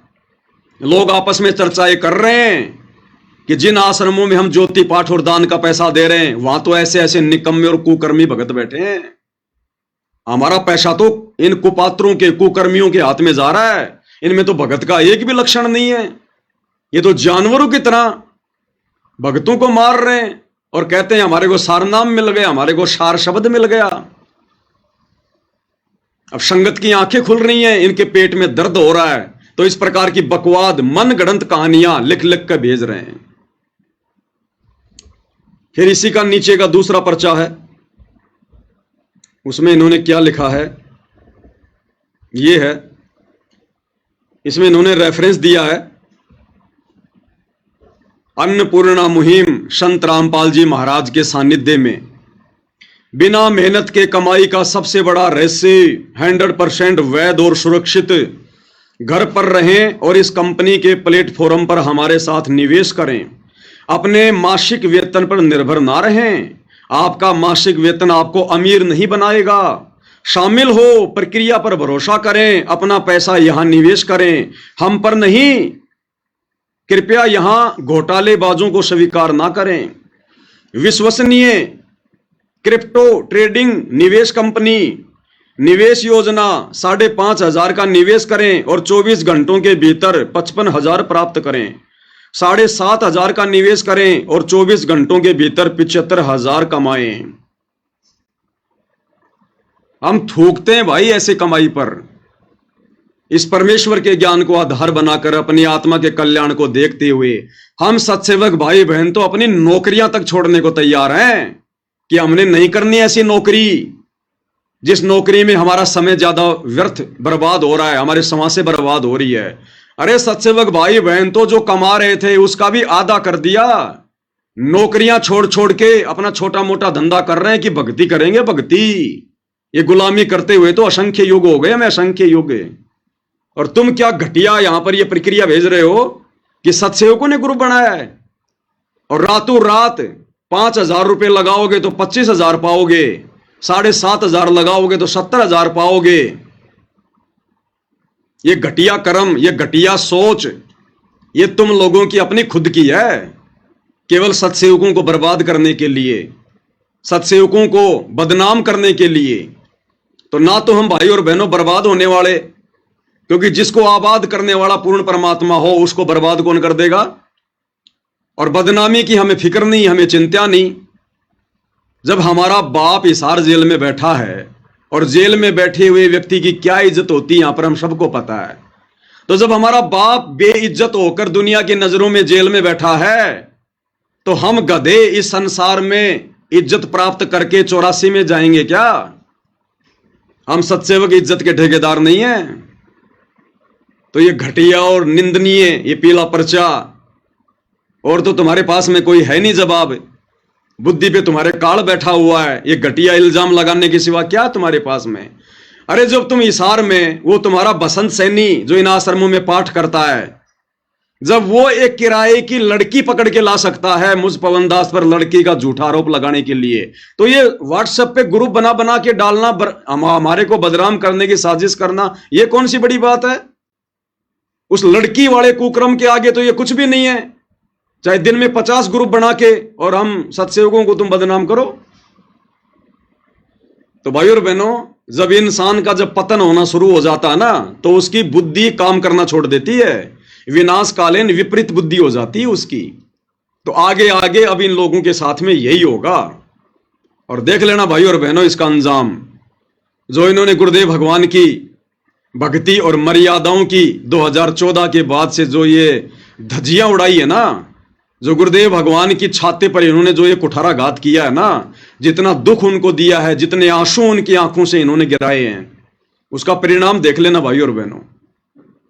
लोग आपस में चर्चाएं कर रहे हैं कि जिन आश्रमों में हम ज्योति पाठ और दान का पैसा दे रहे हैं वहां तो ऐसे ऐसे निकम्मे और कुकर्मी भगत बैठे हैं। हमारा पैसा तो इन कुपात्रों के कुकर्मियों के हाथ में जा रहा है, इनमें तो भगत का एक भी लक्षण नहीं है। ये तो जानवरों की तरह भगतों को मार रहे हैं और कहते हैं हमारे को सार नाम मिल गया, हमारे को सार शब्द मिल गया। अब संगत की आंखें खुल रही हैं, इनके पेट में दर्द हो रहा है, तो इस प्रकार की बकवाद मन गढ़ंत कहानियां लिख लिख कर भेज रहे हैं। फिर इसी का नीचे का दूसरा पर्चा है, उसमें इन्होंने क्या लिखा है, ये है, इसमें इन्होंने रेफरेंस दिया है अन्नपूर्णा मुहिम संत रामपाल जी महाराज के सानिध्य में बिना मेहनत के कमाई का सबसे बड़ा रहस्य 100% वैध और सुरक्षित घर पर रहें और इस कंपनी के प्लेटफॉर्म पर हमारे साथ निवेश करें। अपने मासिक वेतन पर निर्भर ना रहें। आपका मासिक वेतन आपको अमीर नहीं बनाएगा। शामिल हो, प्रक्रिया पर भरोसा करें, अपना पैसा यहां निवेश करें, हम पर नहीं। कृपया यहां घोटालेबाजों को स्वीकार ना करें। विश्वसनीय क्रिप्टो ट्रेडिंग निवेश कंपनी। निवेश योजना 5,500 का निवेश करें और 24 घंटों के भीतर 55,000 प्राप्त करें। 7,500 का निवेश करें और 24 घंटों के भीतर 75,000 कमाएं। हम थूकते हैं भाई ऐसे कमाई पर। इस परमेश्वर के ज्ञान को आधार बनाकर अपनी आत्मा के कल्याण को देखते हुए हम सत्सेवक भाई बहन तो अपनी नौकरियां तक छोड़ने को तैयार हैं कि हमने नहीं करनी ऐसी नौकरी जिस नौकरी में हमारा समय ज्यादा व्यर्थ बर्बाद हो रहा है, हमारे समाज से बर्बाद हो रही है। अरे सत्सेवक भाई बहन तो जो कमा रहे थे उसका भी आधा कर दिया। नौकरियां छोड़ छोड़ के अपना छोटा मोटा धंधा कर रहे हैं कि भक्ति करेंगे भक्ति। ये गुलामी करते हुए तो असंख्य युग हो गए, हमें असंख्य युग। और तुम क्या घटिया यहां पर ये प्रक्रिया भेज रहे हो कि सत्सेवकों ने ग्रुप बनाया है और रातों रात 5,000 रुपए लगाओगे तो 25,000 पाओगे, 7,500 लगाओगे तो 70,000 पाओगे। ये घटिया कर्म, ये घटिया सोच, ये तुम लोगों की अपनी खुद की है, केवल सत्सेवकों को बर्बाद करने के लिए, सत्सेवकों को बदनाम करने के लिए। तो ना तो हम भाई और बहनों बर्बाद होने वाले, क्योंकि जिसको आबाद करने वाला पूर्ण परमात्मा हो उसको बर्बाद कौन कर देगा। और बदनामी की हमें फिक्र नहीं, हमें चिंता नहीं। जब हमारा बाप हिसार जेल में बैठा है और जेल में बैठे हुए व्यक्ति की क्या इज्जत होती है यहां पर हम सबको पता है। तो जब हमारा बाप बेइज्जत होकर दुनिया की नजरों में जेल में बैठा है तो हम गधे इस संसार में इज्जत प्राप्त करके 84 में जाएंगे क्या? हम सत्सेवक इज्जत के ठेकेदार नहीं हैं। तो ये घटिया और निंदनीय ये पीला पर्चा, और तो तुम्हारे पास में कोई है नहीं जवाब। बुद्धि पे तुम्हारे काल बैठा हुआ है। ये घटिया इल्जाम लगाने के सिवा क्या तुम्हारे पास में? अरे जब तुम हिसार में, वो तुम्हारा बसंत सैनी जो इन आश्रमों में पाठ करता है, जब वो एक किराए की लड़की पकड़ के ला सकता है मुझ पवन दास पर लड़की का झूठा आरोप लगाने के लिए, तो ये व्हाट्सएप पे ग्रुप बना बना के डालना, हमारे को बदनाम करने की साजिश करना, ये कौन सी बड़ी बात है? उस लड़की वाले कुक्रम के आगे तो ये कुछ भी नहीं है। चाहे दिन में 50 ग्रुप बना के और हम सत्सेवकों को तुम बदनाम करो। तो भाई और बहनों, जब इंसान का जब पतन होना शुरू हो जाता है ना तो उसकी बुद्धि काम करना छोड़ देती है, विनाशकालीन विपरीत बुद्धि हो जाती है उसकी। तो आगे आगे अब इन लोगों के साथ में यही होगा। और देख लेना भाई और बहनों इसका अंजाम, जो इन्होंने गुरुदेव भगवान की भक्ति और मर्यादाओं की 2014 के बाद से जो ये धज्जियां उड़ाई है ना, जो गुरुदेव भगवान की छाती पर इन्होंने जो ये कुठाराघात किया है ना, जितना दुख उनको दिया है, जितने आंसू उनकी आंखों से इन्होंने गिराए हैं, उसका परिणाम देख लेना भाई और बहनों।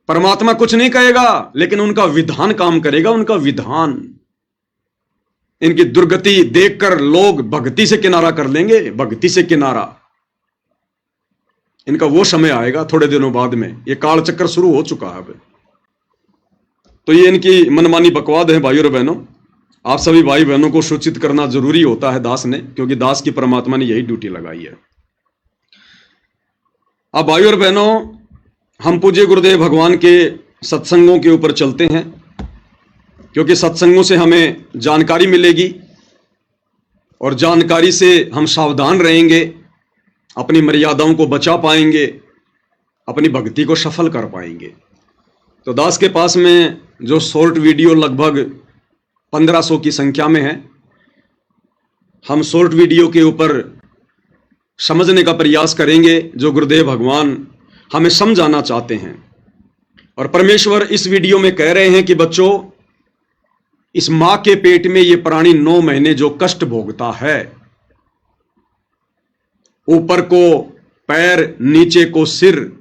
परमात्मा कुछ नहीं कहेगा लेकिन उनका विधान काम करेगा, उनका विधान। इनकी दुर्गति देखकर लोग भक्ति से किनारा कर लेंगे, भक्ति से किनारा। इनका वो समय आएगा थोड़े दिनों बाद में, ये काल चक्कर शुरू हो चुका है अब। तो ये इनकी मनमानी बकवाद है भाई और बहनों। आप सभी भाई बहनों को सूचित करना जरूरी होता है दास ने, क्योंकि दास की परमात्मा ने यही ड्यूटी लगाई है। अब भाई और बहनों, हम पूज्य गुरुदेव भगवान के सत्संगों के ऊपर चलते हैं, क्योंकि सत्संगों से हमें जानकारी मिलेगी और जानकारी से हम सावधान रहेंगे, अपनी मर्यादाओं को बचा पाएंगे, अपनी भक्ति को सफल कर पाएंगे। तो दास के पास में जो शॉर्ट वीडियो लगभग 1500 की संख्या में है, हम शॉर्ट वीडियो के ऊपर समझने का प्रयास करेंगे जो गुरुदेव भगवान हमें समझाना चाहते हैं। और परमेश्वर इस वीडियो में कह रहे हैं कि बच्चों, इस मां के पेट में ये प्राणी 9 महीने जो कष्ट भोगता है, ऊपर को पैर, नीचे को सिर,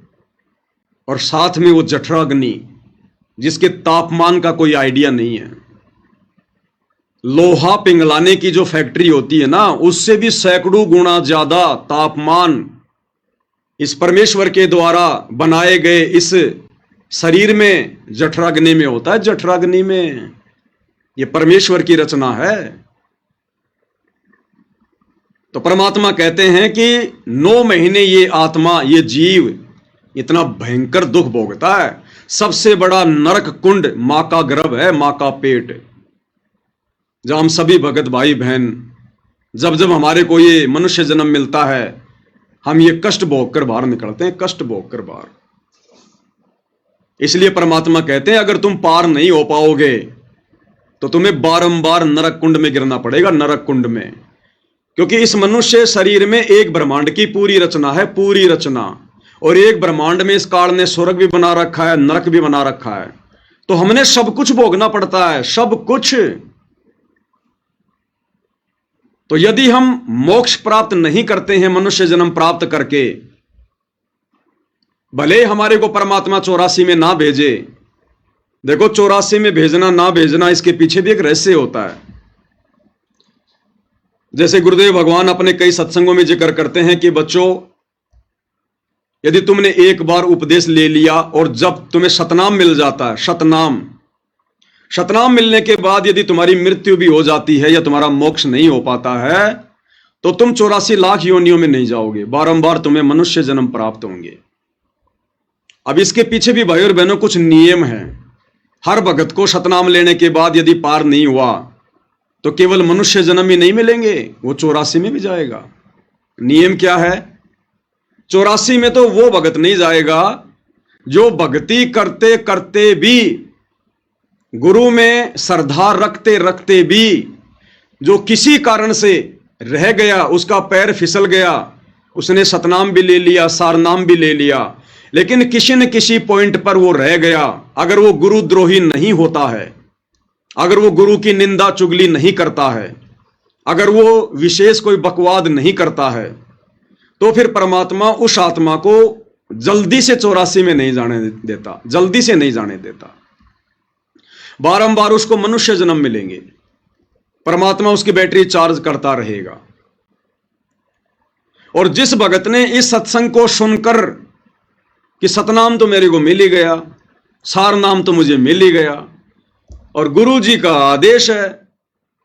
और साथ में वो जठराग्नि जिसके तापमान का कोई आइडिया नहीं है। लोहा पिघलाने की जो फैक्ट्री होती है ना, उससे भी सैकड़ों गुना ज्यादा तापमान इस परमेश्वर के द्वारा बनाए गए इस शरीर में जठराग्नि में होता है, जठराग्नि में। ये परमेश्वर की रचना है। तो परमात्मा कहते हैं कि 9 महीने ये आत्मा, ये जीव इतना भयंकर दुख भोगता है। सबसे बड़ा नरक कुंड मां का गर्भ है, मां का पेट, जहां हम सभी भगत भाई बहन, जब जब हमारे को ये मनुष्य जन्म मिलता है, हम ये कष्ट भोग कर बाहर निकलते हैं, कष्ट भोग कर बाहर। इसलिए परमात्मा कहते हैं अगर तुम पार नहीं हो पाओगे तो तुम्हें बारंबार नरक कुंड में गिरना पड़ेगा, नरक कुंड में। क्योंकि इस मनुष्य शरीर में एक ब्रह्मांड की पूरी रचना है, पूरी रचना। और एक ब्रह्मांड में इस काल ने स्वर्ग भी बना रखा है, नरक भी बना रखा है। तो हमने सब कुछ भोगना पड़ता है, सब कुछ। तो यदि हम मोक्ष प्राप्त नहीं करते हैं मनुष्य जन्म प्राप्त करके, भले हमारे को परमात्मा 84 में ना भेजे, देखो 84 में भेजना ना भेजना, इसके पीछे भी एक रहस्य होता है। जैसे गुरुदेव भगवान अपने कई सत्संगों में जिक्र करते हैं कि बच्चों, यदि तुमने एक बार उपदेश ले लिया और जब तुम्हें सतनाम मिल जाता है, सतनाम मिलने के बाद यदि तुम्हारी मृत्यु भी हो जाती है या तुम्हारा मोक्ष नहीं हो पाता है, तो तुम 84 लाख योनियों में नहीं जाओगे, बारंबार तुम्हें मनुष्य जन्म प्राप्त होंगे। अब इसके पीछे भी भाई और बहनों कुछ नियम हैं। हर भगत को सतनाम लेने के बाद यदि पार नहीं हुआ तो केवल मनुष्य जन्म ही नहीं मिलेंगे, वो 84 में भी जाएगा। नियम क्या है? 84 में तो वो भगत नहीं जाएगा जो भक्ति करते करते भी, गुरु में श्रद्धा रखते रखते भी, जो किसी कारण से रह गया, उसका पैर फिसल गया, उसने सतनाम भी ले लिया, सारनाम भी ले लिया, लेकिन किसी न किसी पॉइंट पर वो रह गया। अगर वो गुरुद्रोही नहीं होता है, अगर वो गुरु की निंदा चुगली नहीं करता है, अगर वो विशेष कोई बकवाद नहीं करता है, तो फिर परमात्मा उस आत्मा को जल्दी से 84 में नहीं जाने देता, जल्दी से नहीं जाने देता। बारंबार उसको मनुष्य जन्म मिलेंगे, परमात्मा उसकी बैटरी चार्ज करता रहेगा। और जिस भगत ने इस सत्संग को सुनकर कि सतनाम तो मेरे को मिल ही गया, सार नाम तो मुझे मिल ही गया, और गुरु जी का आदेश है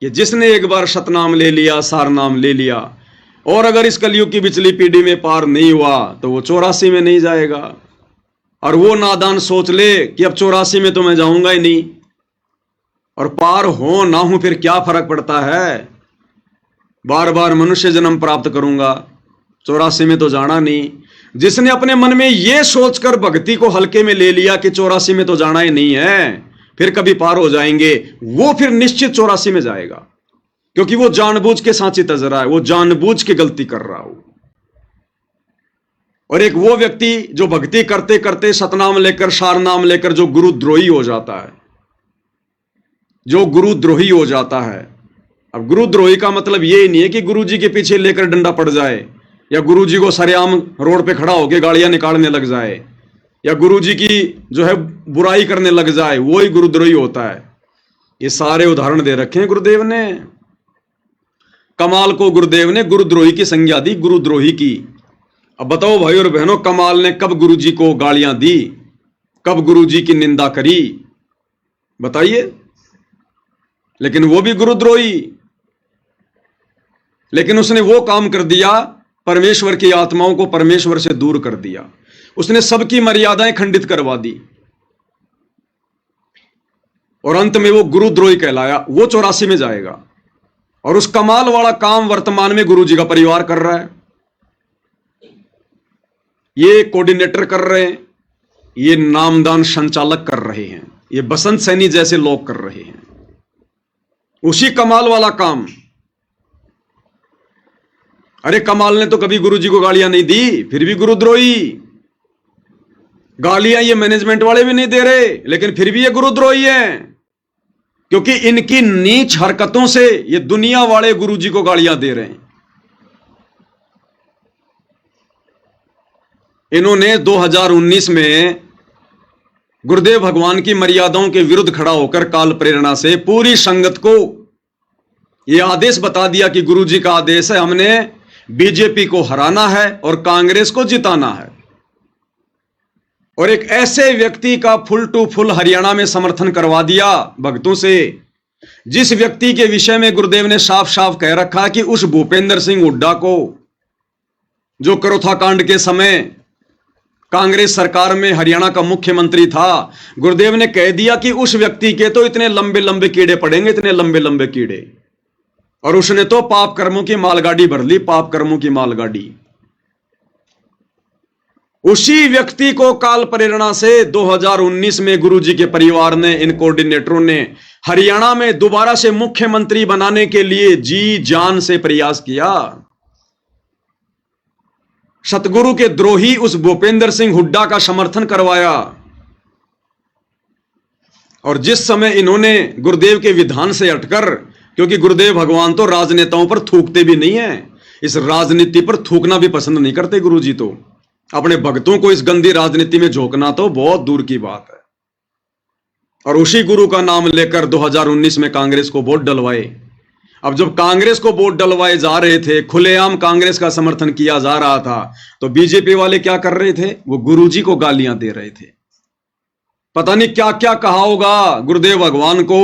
कि जिसने एक बार सतनाम ले लिया, सार नाम ले लिया, और अगर इस कलयुग की पिछली पीढ़ी में पार नहीं हुआ तो वो 84 में नहीं जाएगा। और वो नादान सोच ले कि अब 84 में तो मैं जाऊंगा ही नहीं, और पार हो ना हूं फिर क्या फर्क पड़ता है, बार बार मनुष्य जन्म प्राप्त करूंगा, 84 में तो जाना नहीं। जिसने अपने मन में यह सोचकर भक्ति को हल्के में ले लिया कि 84 में तो जाना ही नहीं है, फिर कभी पार हो जाएंगे, वो फिर निश्चित 84 में जाएगा। क्योंकि वो जानबूझ के सांची तज रहा है, वो जानबूझ के गलती कर रहा हो। और एक वो व्यक्ति जो भक्ति करते करते सतनाम लेकर, सारनाम लेकर जो गुरुद्रोही हो जाता है, जो गुरुद्रोही हो जाता है। अब गुरुद्रोही का मतलब ये नहीं है कि गुरु जी के पीछे लेकर डंडा पड़ जाए, या गुरु जी को सरेआम रोड पे खड़ा होकर गालियां निकालने लग जाए, या गुरु जी की जो है बुराई करने लग जाए, वो ही गुरुद्रोही होता है। ये सारे उदाहरण दे रखे हैं गुरुदेव ने। कमाल को गुरुदेव ने गुरुद्रोही की संज्ञा दी, गुरुद्रोही की। अब बताओ भाई और बहनों, कमाल ने कब गुरु जी को गालियां दी, कब गुरु जी की निंदा करी, बताइए? लेकिन वो भी गुरुद्रोही, लेकिन उसने वो काम कर दिया, परमेश्वर की आत्माओं को परमेश्वर से दूर कर दिया, उसने सबकी मर्यादाएं खंडित करवा दी, और अंत में वो गुरुद्रोही कहलाया। वो 84 में जाएगा। और उस कमाल वाला काम वर्तमान में गुरु जी का परिवार कर रहा है, ये कोऑर्डिनेटर कर रहे हैं, ये नामदान संचालक कर रहे हैं, ये बसंत सैनी जैसे लोग कर रहे हैं उसी कमाल वाला काम। अरे कमाल ने तो कभी गुरु जी को गालियां नहीं दी, फिर भी गुरुद्रोही। गालियां ये मैनेजमेंट वाले भी नहीं दे रहे, लेकिन फिर भी ये गुरुद्रोही हैं, क्योंकि इनकी नीच हरकतों से ये दुनिया वाले गुरु जी को गालियां दे रहे हैं। इन्होंने 2019 में गुरुदेव भगवान की मर्यादाओं के विरुद्ध खड़ा होकर काल प्रेरणा से पूरी संगत को यह आदेश बता दिया कि गुरु जी का आदेश है, हमने बीजेपी को हराना है और कांग्रेस को जिताना है। और एक ऐसे व्यक्ति का फुल टू फुल हरियाणा में समर्थन करवा दिया भक्तों से, जिस व्यक्ति के विषय में गुरुदेव ने साफ साफ कह रखा कि उस भूपेंद्र सिंह हुड्डा को, जो करोथा कांड के समय कांग्रेस सरकार में हरियाणा का मुख्यमंत्री था, गुरुदेव ने कह दिया कि उस व्यक्ति के तो इतने लंबे लंबे कीड़े पड़ेंगे, इतने लंबे लंबे कीड़े। और उसने तो पाप कर्मों की मालगाड़ी भर ली, पाप कर्मों की मालगाड़ी। उसी व्यक्ति को काल प्रेरणा से 2019 में गुरुजी के परिवार ने, इन कोऑर्डिनेटरों ने हरियाणा में दोबारा से मुख्यमंत्री बनाने के लिए जी जान से प्रयास किया। सतगुरु के द्रोही उस भूपेंद्र सिंह हुड्डा का समर्थन करवाया। और जिस समय इन्होंने गुरुदेव के विधान से हटकर, क्योंकि गुरुदेव भगवान तो राजनेताओं पर थूकते भी नहीं है, इस राजनीति पर थूकना भी पसंद नहीं करते गुरुजी, तो अपने भक्तों को इस गंदी राजनीति में झोंकना तो बहुत दूर की बात है। और उसी गुरु का नाम लेकर 2019 में कांग्रेस को वोट डलवाए। अब जब कांग्रेस को वोट डलवाए जा रहे थे, खुलेआम कांग्रेस का समर्थन किया जा रहा था, तो बीजेपी वाले क्या कर रहे थे? वो गुरुजी को गालियां दे रहे थे। पता नहीं क्या क्या कहा होगा गुरुदेव भगवान को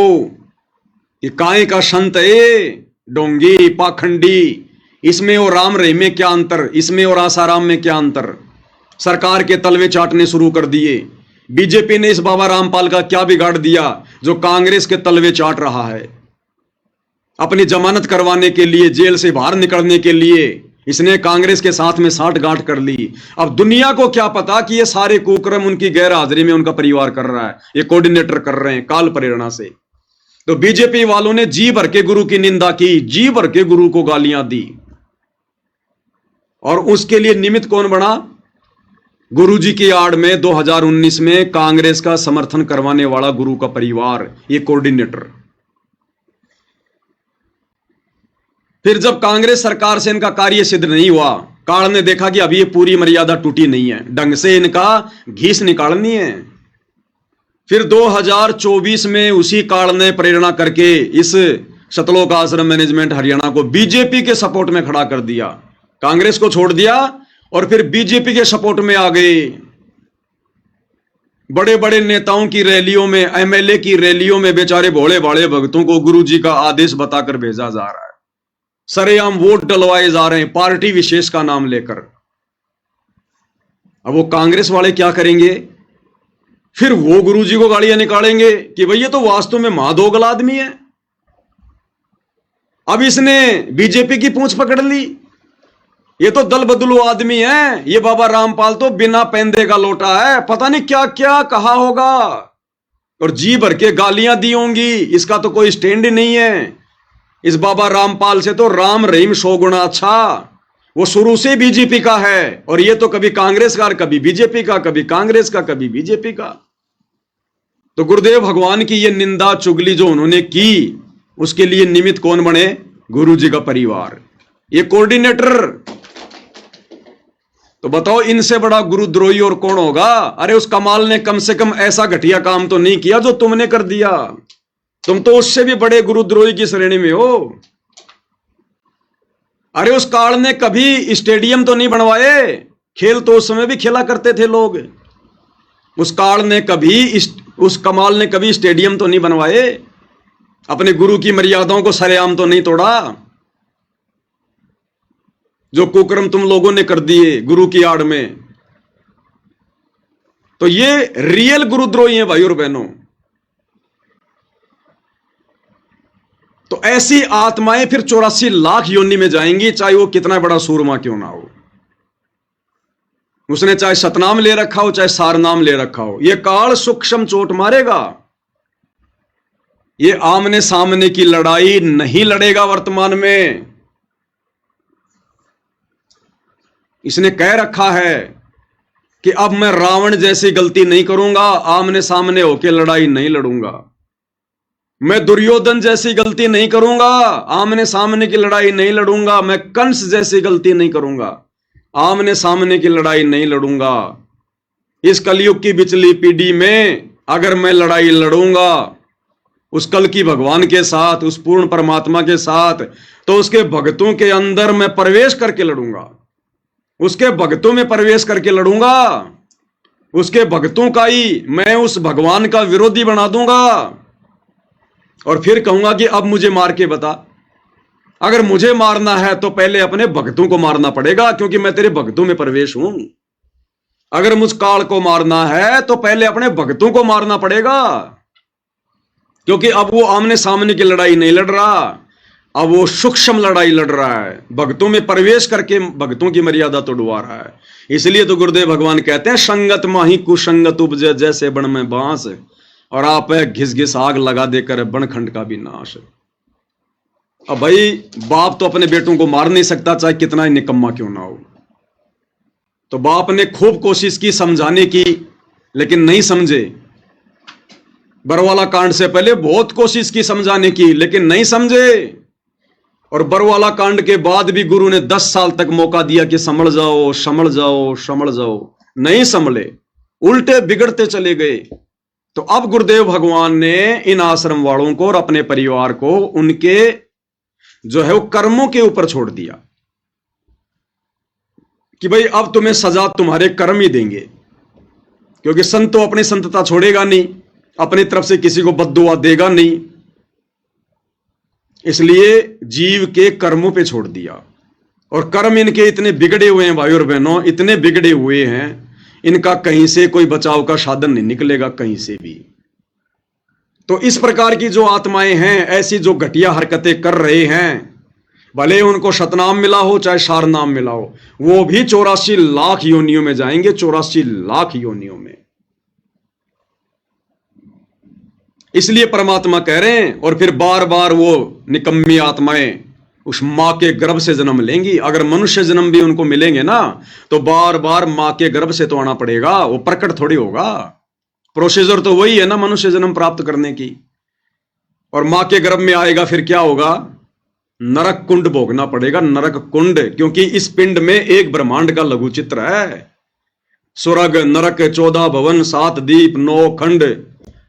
कि काय का संत ए, डोंगी, पाखंडी, इसमें और राम रहीम में क्या अंतर, इसमें और आसाराम में क्या अंतर। सरकार के तलवे चाटने शुरू कर दिए। बीजेपी ने इस बाबा रामपाल का क्या बिगाड़ दिया जो कांग्रेस के तलवे चाट रहा है। अपनी जमानत करवाने के लिए, जेल से बाहर निकलने के लिए इसने कांग्रेस के साथ में साठगांठ कर ली। अब दुनिया को क्या पता कि ये सारे कुकर्म उनकी गैर हाजिरी में उनका परिवार कर रहा है, ये कोऑर्डिनेटर कर रहे हैं काल प्रेरणा से। तो बीजेपी वालों ने जी भर के गुरु की निंदा की, जी भर के गुरु को गालियां दी। और उसके लिए निमित्त कौन बना? गुरुजी की आड़ में 2019 में कांग्रेस का समर्थन करवाने वाला गुरु का परिवार, ये कोऑर्डिनेटर। फिर जब कांग्रेस सरकार से इनका कार्य सिद्ध नहीं हुआ, काल ने देखा कि अभी ये पूरी मर्यादा टूटी नहीं है, ढंग से इनका घीस निकालनी है। फिर 2024 में उसी काल ने प्रेरणा करके इस सतलोक आश्रम मैनेजमेंट हरियाणा को बीजेपी के सपोर्ट में खड़ा कर दिया। कांग्रेस को छोड़ दिया और फिर बीजेपी के सपोर्ट में आ गए। बड़े बड़े नेताओं की रैलियों में, एमएलए की रैलियों में बेचारे भोले भाले भक्तों को गुरुजी का आदेश बताकर भेजा जा रहा है। सरेआम वोट डलवाए जा रहे हैं पार्टी विशेष का नाम लेकर। अब वो कांग्रेस वाले क्या करेंगे? फिर वो गुरुजी को गालियां निकालेंगे कि भाई ये तो वास्तव में महादोगल आदमी है। अब इसने बीजेपी की पूंछ पकड़ ली, ये तो दल बदलू आदमी है, ये बाबा रामपाल तो बिना पैंदे का लोटा है, पता नहीं क्या क्या कहा होगा और जी भर के गालियां दी होंगी। इसका तो कोई स्टैंड ही नहीं है। इस बाबा रामपाल से तो राम रहीम 100 गुना अच्छा। वो शुरू से बीजेपी का है और ये तो कभी कांग्रेस का, कभी बीजेपी का, कभी कांग्रेस का, कभी बीजेपी का। तो गुरुदेव भगवान की ये निंदा चुगली जो उन्होंने की, उसके लिए निमित्त कौन बने? गुरुजी का परिवार, ये कोऑर्डिनेटर। तो बताओ इनसे बड़ा गुरुद्रोही और कौन होगा? अरे उस कमाल ने कम से कम ऐसा घटिया काम तो नहीं किया जो तुमने कर दिया। तुम तो उससे भी बड़े गुरुद्रोही की श्रेणी में हो। अरे उस काल ने कभी स्टेडियम तो नहीं बनवाए, खेल तो उस समय भी खेला करते थे लोग। उस काल ने कभी, उस कमाल ने कभी स्टेडियम तो नहीं बनवाए, अपने गुरु की मर्यादाओं को सरेआम तो नहीं तोड़ा। जो कुकर्म तुम लोगों ने कर दिए गुरु की आड़ में, तो ये रियल गुरुद्रोही हैं भाई और बहनों। तो ऐसी आत्माएं फिर 84 लाख योनि में जाएंगी, चाहे वो कितना बड़ा सूरमा क्यों ना हो। उसने चाहे सतनाम ले रखा हो, चाहे सारनाम ले रखा हो, ये काल सूक्ष्म चोट मारेगा। ये आमने सामने की लड़ाई नहीं लड़ेगा वर्तमान में। इसने कह रखा है कि अब मैं रावण जैसी गलती नहीं करूंगा, आमने सामने होकर लड़ाई नहीं लड़ूंगा। मैं दुर्योधन जैसी गलती नहीं करूंगा, आमने सामने की लड़ाई नहीं लड़ूंगा। मैं कंस जैसी गलती नहीं करूंगा, आमने सामने की लड़ाई नहीं लड़ूंगा। इस कलयुग की बिचली पीढ़ी में अगर मैं लड़ाई लड़ूंगा उस कल की भगवान के साथ, उस पूर्ण परमात्मा के साथ, तो उसके भक्तों के अंदर मैं प्रवेश करके लड़ूंगा, उसके भक्तों में प्रवेश करके लड़ूंगा। उसके भक्तों का ही मैं उस भगवान का विरोधी बना दूंगा और फिर कहूंगा कि अब मुझे मार के बता। अगर मुझे मारना है तो पहले अपने भक्तों को मारना पड़ेगा, क्योंकि मैं तेरे भक्तों में प्रवेश हूं। अगर मुझ काल को मारना है तो पहले अपने भक्तों को मारना पड़ेगा, क्योंकि अब वो आमने सामने की लड़ाई नहीं लड़ रहा, अब वो सूक्ष्म लड़ाई लड़ रहा है, भक्तों में प्रवेश करके भक्तों की मर्यादा तोड़वा रहा है। इसलिए तो गुरुदेव भगवान कहते हैं, संगत माही कुसंगत उपजे जैसे बन में बांस, और आप घिस घिस आग लगा देकर बनखंड का भी नाश। अब भाई बाप तो अपने बेटों को मार नहीं सकता, चाहे कितना ही निकम्मा क्यों ना हो। तो बाप ने खूब कोशिश की समझाने की, लेकिन नहीं समझे। बरवाला कांड से पहले बहुत कोशिश की समझाने की, लेकिन नहीं समझे। और बरवाला कांड के बाद भी गुरु ने 10 साल तक मौका दिया कि समझ जाओ समझ जाओ समझ जाओ, नहीं संभले, उल्टे बिगड़ते चले गए। तो अब गुरुदेव भगवान ने इन आश्रम वालों को और अपने परिवार को उनके जो है वो कर्मों के ऊपर छोड़ दिया कि भाई अब तुम्हें सजा तुम्हारे कर्म ही देंगे, क्योंकि संत तो अपनी संतता छोड़ेगा नहीं, अपनी तरफ से किसी को बद्दुआ देगा नहीं, इसलिए जीव के कर्मों पे छोड़ दिया। और कर्म इनके इतने बिगड़े हुए हैं भाई और बहनों, इतने बिगड़े हुए हैं, इनका कहीं से कोई बचाव का साधन नहीं निकलेगा कहीं से भी। तो इस प्रकार की जो आत्माएं हैं, ऐसी जो घटिया हरकतें कर रहे हैं, भले उनको शतनाम मिला हो चाहे सारनाम मिला हो, वो भी 84 लाख योनियों में जाएंगे, 84 लाख योनियों में। इसलिए परमात्मा कह रहे हैं, और फिर बार बार वो निकम्मी आत्माएं उस मां के गर्भ से जन्म लेंगी। अगर मनुष्य जन्म भी उनको मिलेंगे ना, तो बार बार मां के गर्भ से तो आना पड़ेगा, वो प्रकट थोड़ी होगा। प्रोसीजर तो वही है ना मनुष्य जन्म प्राप्त करने की। और मां के गर्भ में आएगा, फिर क्या होगा? नरक कुंड भोगना पड़ेगा, नरक कुंड, क्योंकि इस पिंड में एक ब्रह्मांड का लघु चित्र है। स्वर्ग नरक 14 भवन 7 दीप 9 खंड,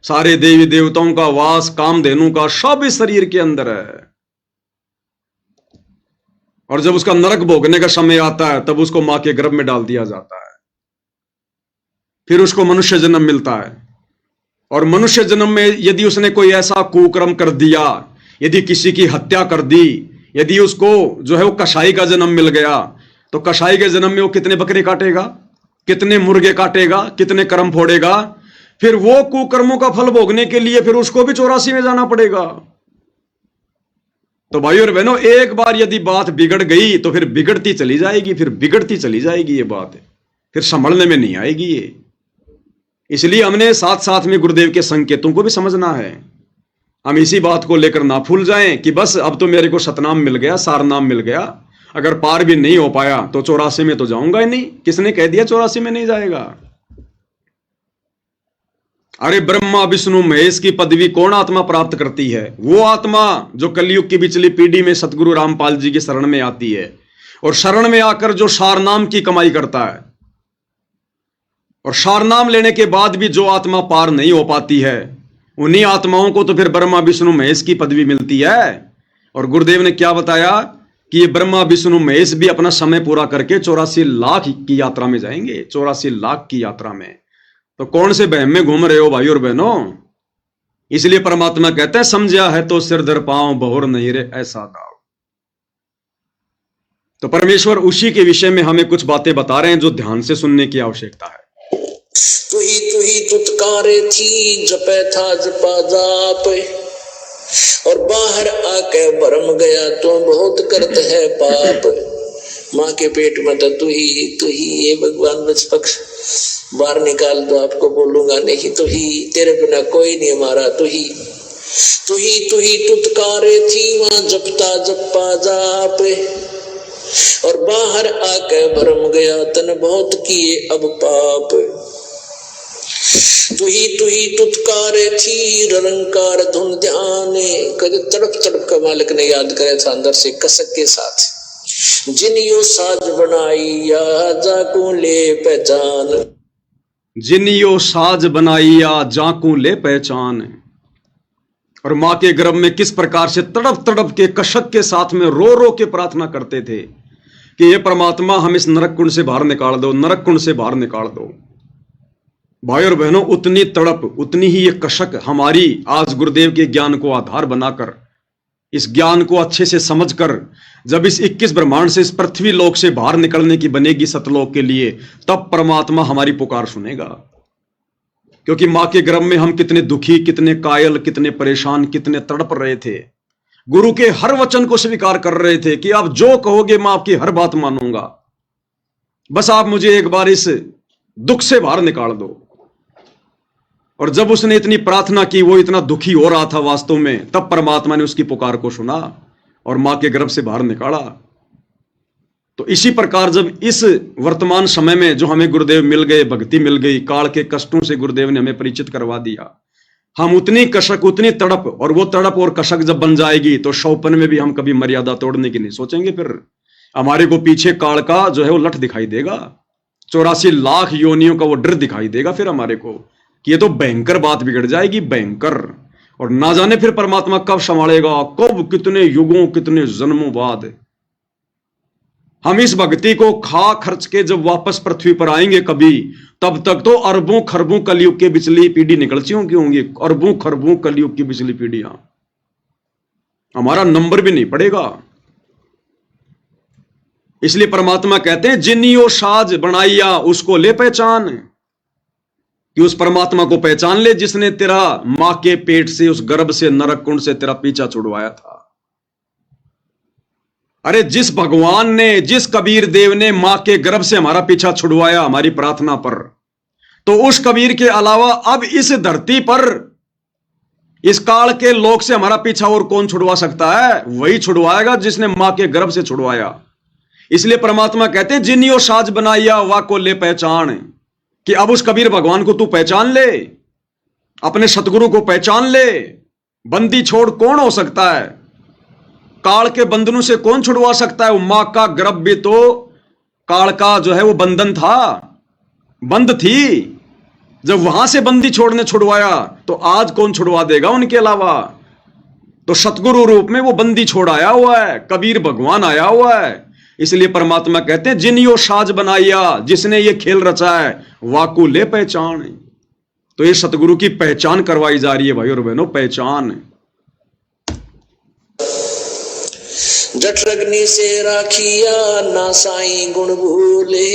सारे देवी देवताओं का वास, कामधेनु का, सब इस शरीर के अंदर है। और जब उसका नरक भोगने का समय आता है, तब उसको मां के गर्भ में डाल दिया जाता है। फिर उसको मनुष्य जन्म मिलता है। और मनुष्य जन्म में यदि उसने कोई ऐसा कुकर्म कर दिया, यदि किसी की हत्या कर दी, यदि उसको जो है वो कसाई का जन्म मिल गया, तो कसाई के जन्म में वो कितने बकरे काटेगा, कितने मुर्गे काटेगा, कितने कर्म फोड़ेगा। फिर वो कुकर्मों का फल भोगने के लिए फिर उसको भी 84 में जाना पड़ेगा। तो भाई और बहनों, एक बार यदि बात बिगड़ गई तो फिर बिगड़ती चली जाएगी, फिर बिगड़ती चली जाएगी। ये बात फिर संभलने में नहीं आएगी ये। इसलिए हमने साथ साथ में गुरुदेव के संकेतों को भी समझना है। हम इसी बात को लेकर ना भूल जाएं कि बस अब तो मेरे को सतनाम मिल गया, सारनाम मिल गया, अगर पार भी नहीं हो पाया तो 84 में तो जाऊंगा ही नहीं। किसने कह दिया 84 में नहीं जाएगा? अरे ब्रह्मा विष्णु महेश की पदवी कौन आत्मा प्राप्त करती है? वो आत्मा जो कलयुग की पिछली पीढ़ी में सतगुरु रामपाल जी की शरण में आती है, और शरण में आकर जो सारनाम की कमाई करता है, और सारनाम लेने के बाद भी जो आत्मा पार नहीं हो पाती है, उन्हीं आत्माओं को तो फिर ब्रह्मा विष्णु महेश की पदवी मिलती है। और गुरुदेव ने क्या बताया कि ये ब्रह्मा विष्णु महेश भी अपना समय पूरा करके 84 लाख की यात्रा में जाएंगे, 84 लाख की यात्रा में। तो कौन से बहम में घूम रहे हो भाई और बहनों? इसलिए परमात्मा कहते हैं, समझा है तो सिर धर पांव, बहुर नहीं रे ऐसा दाव। तो परमेश्वर उसी के विषय में हमें कुछ बातें बता रहे हैं जो ध्यान से सुनने की आवश्यकता है। तू ही तुतकारे थी, जपे था जपा जाप, और बाहर आके भरम गया तो बहुत करते है पाप। माँ के पेट में तो तू ही ये भगवान निष्पक्ष, बाहर निकाल दो आपको बोलूंगा नहीं, तू ही, तेरे बिना कोई नहीं हमारा, तू ही तुतकारे थी, वहां जपता जपा जाप, और बाहर आके भरम गया तन बहुत किए अब पाप। तू ही तुतकारे थी, रंकार धुन ध्यान, कभी तड़प तड़प का मालिक ने याद करे था अंदर से कसक के साथ। जिन यो साज बनाई या जाकू ले पहचान, जिन यो साज बनाइया जाकू ले पहचान। और मां के गर्भ में किस प्रकार से तड़प तड़प के कशक के साथ में रो रो के प्रार्थना करते थे कि ये परमात्मा हम इस नरक कुंड से बाहर निकाल दो, नरक कुंड से बाहर निकाल दो। भाई और बहनों, उतनी तड़प, उतनी ही ये कशक हमारी आज गुरुदेव के ज्ञान को आधार बनाकर, इस ज्ञान को अच्छे से समझकर जब इस 21 ब्रह्मांड से, इस पृथ्वी लोक से बाहर निकलने की बनेगी सतलोक के लिए, तब परमात्मा हमारी पुकार सुनेगा। क्योंकि मां के गर्भ में हम कितने दुखी, कितने कायल, कितने परेशान, कितने तड़प रहे थे। गुरु के हर वचन को स्वीकार कर रहे थे कि आप जो कहोगे मैं आपकी हर बात मानूंगा, बस आप मुझे एक बार इस दुख से बाहर निकाल दो। और जब उसने इतनी प्रार्थना की, वो इतना दुखी हो रहा था वास्तव में, तब परमात्मा ने उसकी पुकार को सुना और मां के गर्भ से बाहर निकाला। तो इसी प्रकार जब इस वर्तमान समय में जो हमें गुरुदेव मिल गए, भक्ति मिल गई, काल के कष्टों से गुरुदेव ने हमें परिचित करवा दिया, हम उतनी कशक, उतनी तड़प, और वो तड़प और कशक जब बन जाएगी तो शौपन में भी हम कभी मर्यादा तोड़ने की नहीं सोचेंगे। फिर हमारे को पीछे काल का जो है वो लठ दिखाई देगा, 84 लाख योनियों का वो डर दिखाई देगा फिर हमारे को कि ये तो भयंकर बात बिगड़ जाएगी, भयंकर। और ना जाने फिर परमात्मा कब संभालेगा, कब, कितने युगों, कितने जन्मों बाद हम इस भक्ति को खा खर्च के जब वापस पृथ्वी पर आएंगे कभी, तब तक तो अरबों खरबों कलयुग के बिचली पीढ़ी निकल चुकी होंगी, अरबों खरबों कलयुग की बिचली पीढ़ियां, हमारा नंबर भी नहीं पड़ेगा। इसलिए परमात्मा कहते हैं जिनियो साज बनाइया उसको ले पहचान, कि उस परमात्मा को पहचान ले जिसने तेरा मां के पेट से, उस गर्भ से, नरक कुंड से तेरा पीछा छुड़वाया था। अरे जिस भगवान ने, जिस कबीर देव ने मां के गर्भ से हमारा पीछा छुड़वाया हमारी प्रार्थना पर, तो उस कबीर के अलावा अब इस धरती पर, इस काल के लोक से हमारा पीछा और कौन छुड़वा सकता है? वही छुड़वाएगा जिसने मां के गर्भ से छुड़वाया। इसलिए परमात्मा कहते हैं जिनियो साज बनाइया वा को ले पहचान, कि अब उस कबीर भगवान को तू पहचान ले, अपने सतगुरु को पहचान ले। बंदी छोड़ कौन हो सकता है? काल के बंधनों से कौन छुड़वा सकता है? वो मां का गर्भ भी तो काल का जो है वो बंधन था, बंद थी। जब वहां से बंदी छोड़ने छुड़वाया तो आज कौन छुड़वा देगा उनके अलावा? तो सतगुरु रूप में वो बंदी छोड़ आया हुआ है, कबीर भगवान आया हुआ है। इसलिए परमात्मा कहते हैं जिनियो साज बनाइया, जिसने ये खेल रचा है वाकू ले पहचान। तो ये सतगुरु की पहचान करवाई जा रही है भाई और बहनों, पहचान। जठरग्नि से राखिया ना साईं गुण भूले,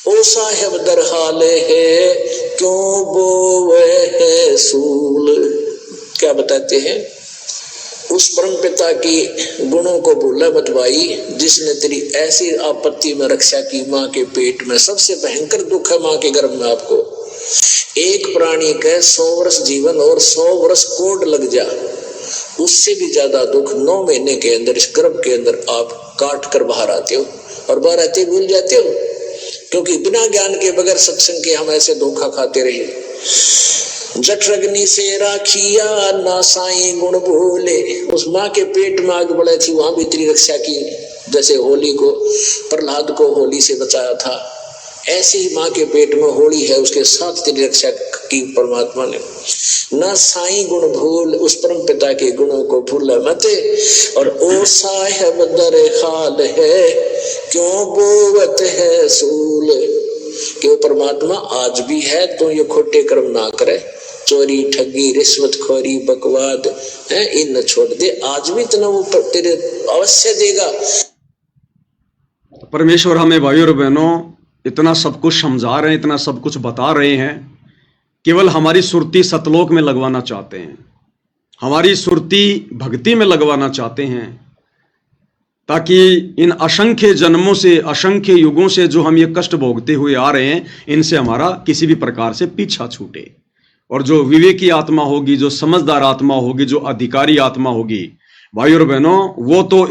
ओ साहेब दर हाले है क्यों बोवे है सूल। क्या बताते हैं? उस परम पिता की गुणों को भूला मत भाई, जिसने तेरी ऐसी आपत्ति में रक्षा की। मां के पेट में सबसे भयंकर दुख है मां के गर्भ में। आपको एक प्राणी का 100 वर्ष जीवन और 100 वर्ष कोड लग जा, उससे भी ज्यादा दुख 9 महीने के अंदर इस गर्भ के अंदर आप काट कर बाहर आते हो, और बाहर आते भूल जाते हो, क्योंकि बिना ज्ञान के, बगैर सत्संग के हम ऐसे धोखा खाते रहे। जठरग्नि से राखिया ना साईं गुण भूले, उस माँ के पेट में आग बढ़े थी, वहां भी तेरी रक्षा की। जैसे होली को, प्रहलाद को होली से बचाया था, ऐसे ही माँ के पेट में होली है, उसके साथ तेरी रक्षा की परमात्मा ने। ना साईं गुण भूल, उस परम पिता के गुणों को भूल मत। और ओ साहेब दर हाल है क्यों बोवत है सूल, कि वो परमात्मा आज भी है, तो ये खोटे कर्म ना करे, चोरी ठगी रिश्वतखोरी बकवाद है, इन न छोड़ दे, आज भी इतना वो तेरे अवश्य देगा। परमेश्वर हमें भाई और बहनों इतना सब कुछ समझा रहे हैं, इतना सब कुछ बता रहे हैं, केवल हमारी सुरती सतलोक में लगवाना चाहते हैं, हमारी सुरती भक्ति में लगवाना चाहते हैं, ताकि इन असंख्य जन्मों से, असंख्य युगों से जो हम ये कष्ट भोगते हुए आ रहे हैं, इनसे हमारा किसी भी प्रकार से पीछा छूटे। और जो विवेकी आत्मा होगी, जो समझदार आत्मा होगी, जो अधिकारी आत्मा होगी भाई और बहनों, वो तो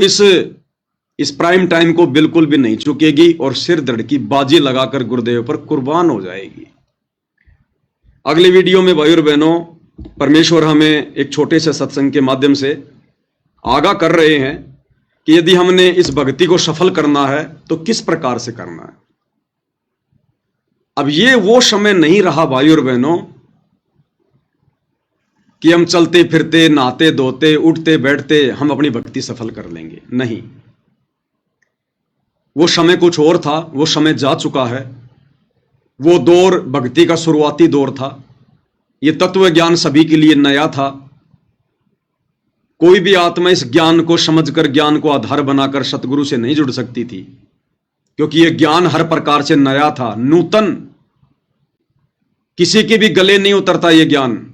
इस प्राइम टाइम को बिल्कुल भी नहीं चुकेगी और सिर धड़ की बाजी लगाकर गुरुदेव पर कुर्बान हो जाएगी। अगली वीडियो में भाई और बहनों परमेश्वर हमें एक छोटे से सत्संग के माध्यम से आगाह कर रहे हैं कि यदि हमने इस भक्ति को सफल करना है तो किस प्रकार से करना है। अब ये वो समय नहीं रहा भाई और बहनों कि हम चलते फिरते, नहाते धोते, उठते बैठते हम अपनी भक्ति सफल कर लेंगे। नहीं, वो समय कुछ और था, वो समय जा चुका है। वो दौर भक्ति का शुरुआती दौर था। ये तत्व ज्ञान सभी के लिए नया था। कोई भी आत्मा इस ज्ञान को समझकर, ज्ञान को आधार बनाकर सतगुरु से नहीं जुड़ सकती थी, क्योंकि यह ज्ञान हर प्रकार से नया था, नूतन। किसी के भी गले नहीं उतरता यह ज्ञान।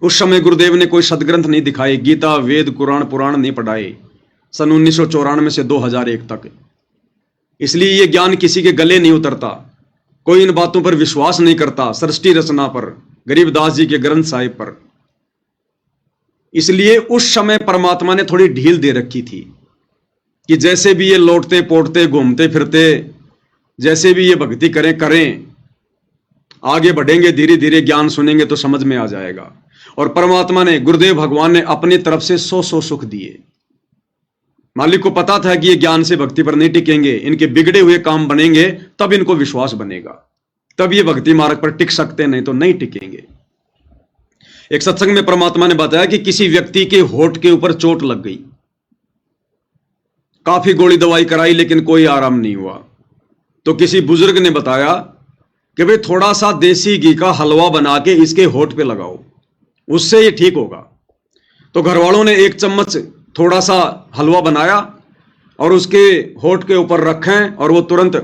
उस समय गुरुदेव ने कोई सदग्रंथ नहीं दिखाए, गीता, वेद, कुरान, पुराण नहीं पढ़ाए, सन 1994 से 2001 तक। इसलिए यह ज्ञान किसी के गले नहीं उतरता। कोई इन बातों पर विश्वास नहीं करता, सृष्टि रचना पर, गरीबदास जी के ग्रंथ साहिब पर। इसलिए उस समय परमात्मा ने थोड़ी ढील दे रखी थी कि जैसे भी ये लौटते पोटते घूमते फिरते, जैसे भी ये भक्ति करें, आगे बढ़ेंगे, धीरे धीरे ज्ञान सुनेंगे तो समझ में आ जाएगा। और परमात्मा ने, गुरुदेव भगवान ने अपनी तरफ से 100 सुख दिए। मालिक को पता था कि ये ज्ञान से भक्ति पर नहीं टिकेंगे, इनके बिगड़े हुए काम बनेंगे, तब इनको विश्वास बनेगा, तब ये भक्ति मार्ग पर टिक सकते, नहीं तो नहीं टिकेंगे। एक सत्संग में परमात्मा ने बताया कि किसी व्यक्ति के होठ के ऊपर चोट लग गई, काफी गोली दवाई कराई लेकिन कोई आराम नहीं हुआ। तो किसी बुजुर्ग ने बताया कि भाई थोड़ा सा देसी घी का हलवा बना के इसके होठ पे लगाओ, उससे ये ठीक होगा। तो घर वालों ने 1 चम्मच थोड़ा सा हलवा बनाया और उसके होठ के ऊपर रखें और वो तुरंत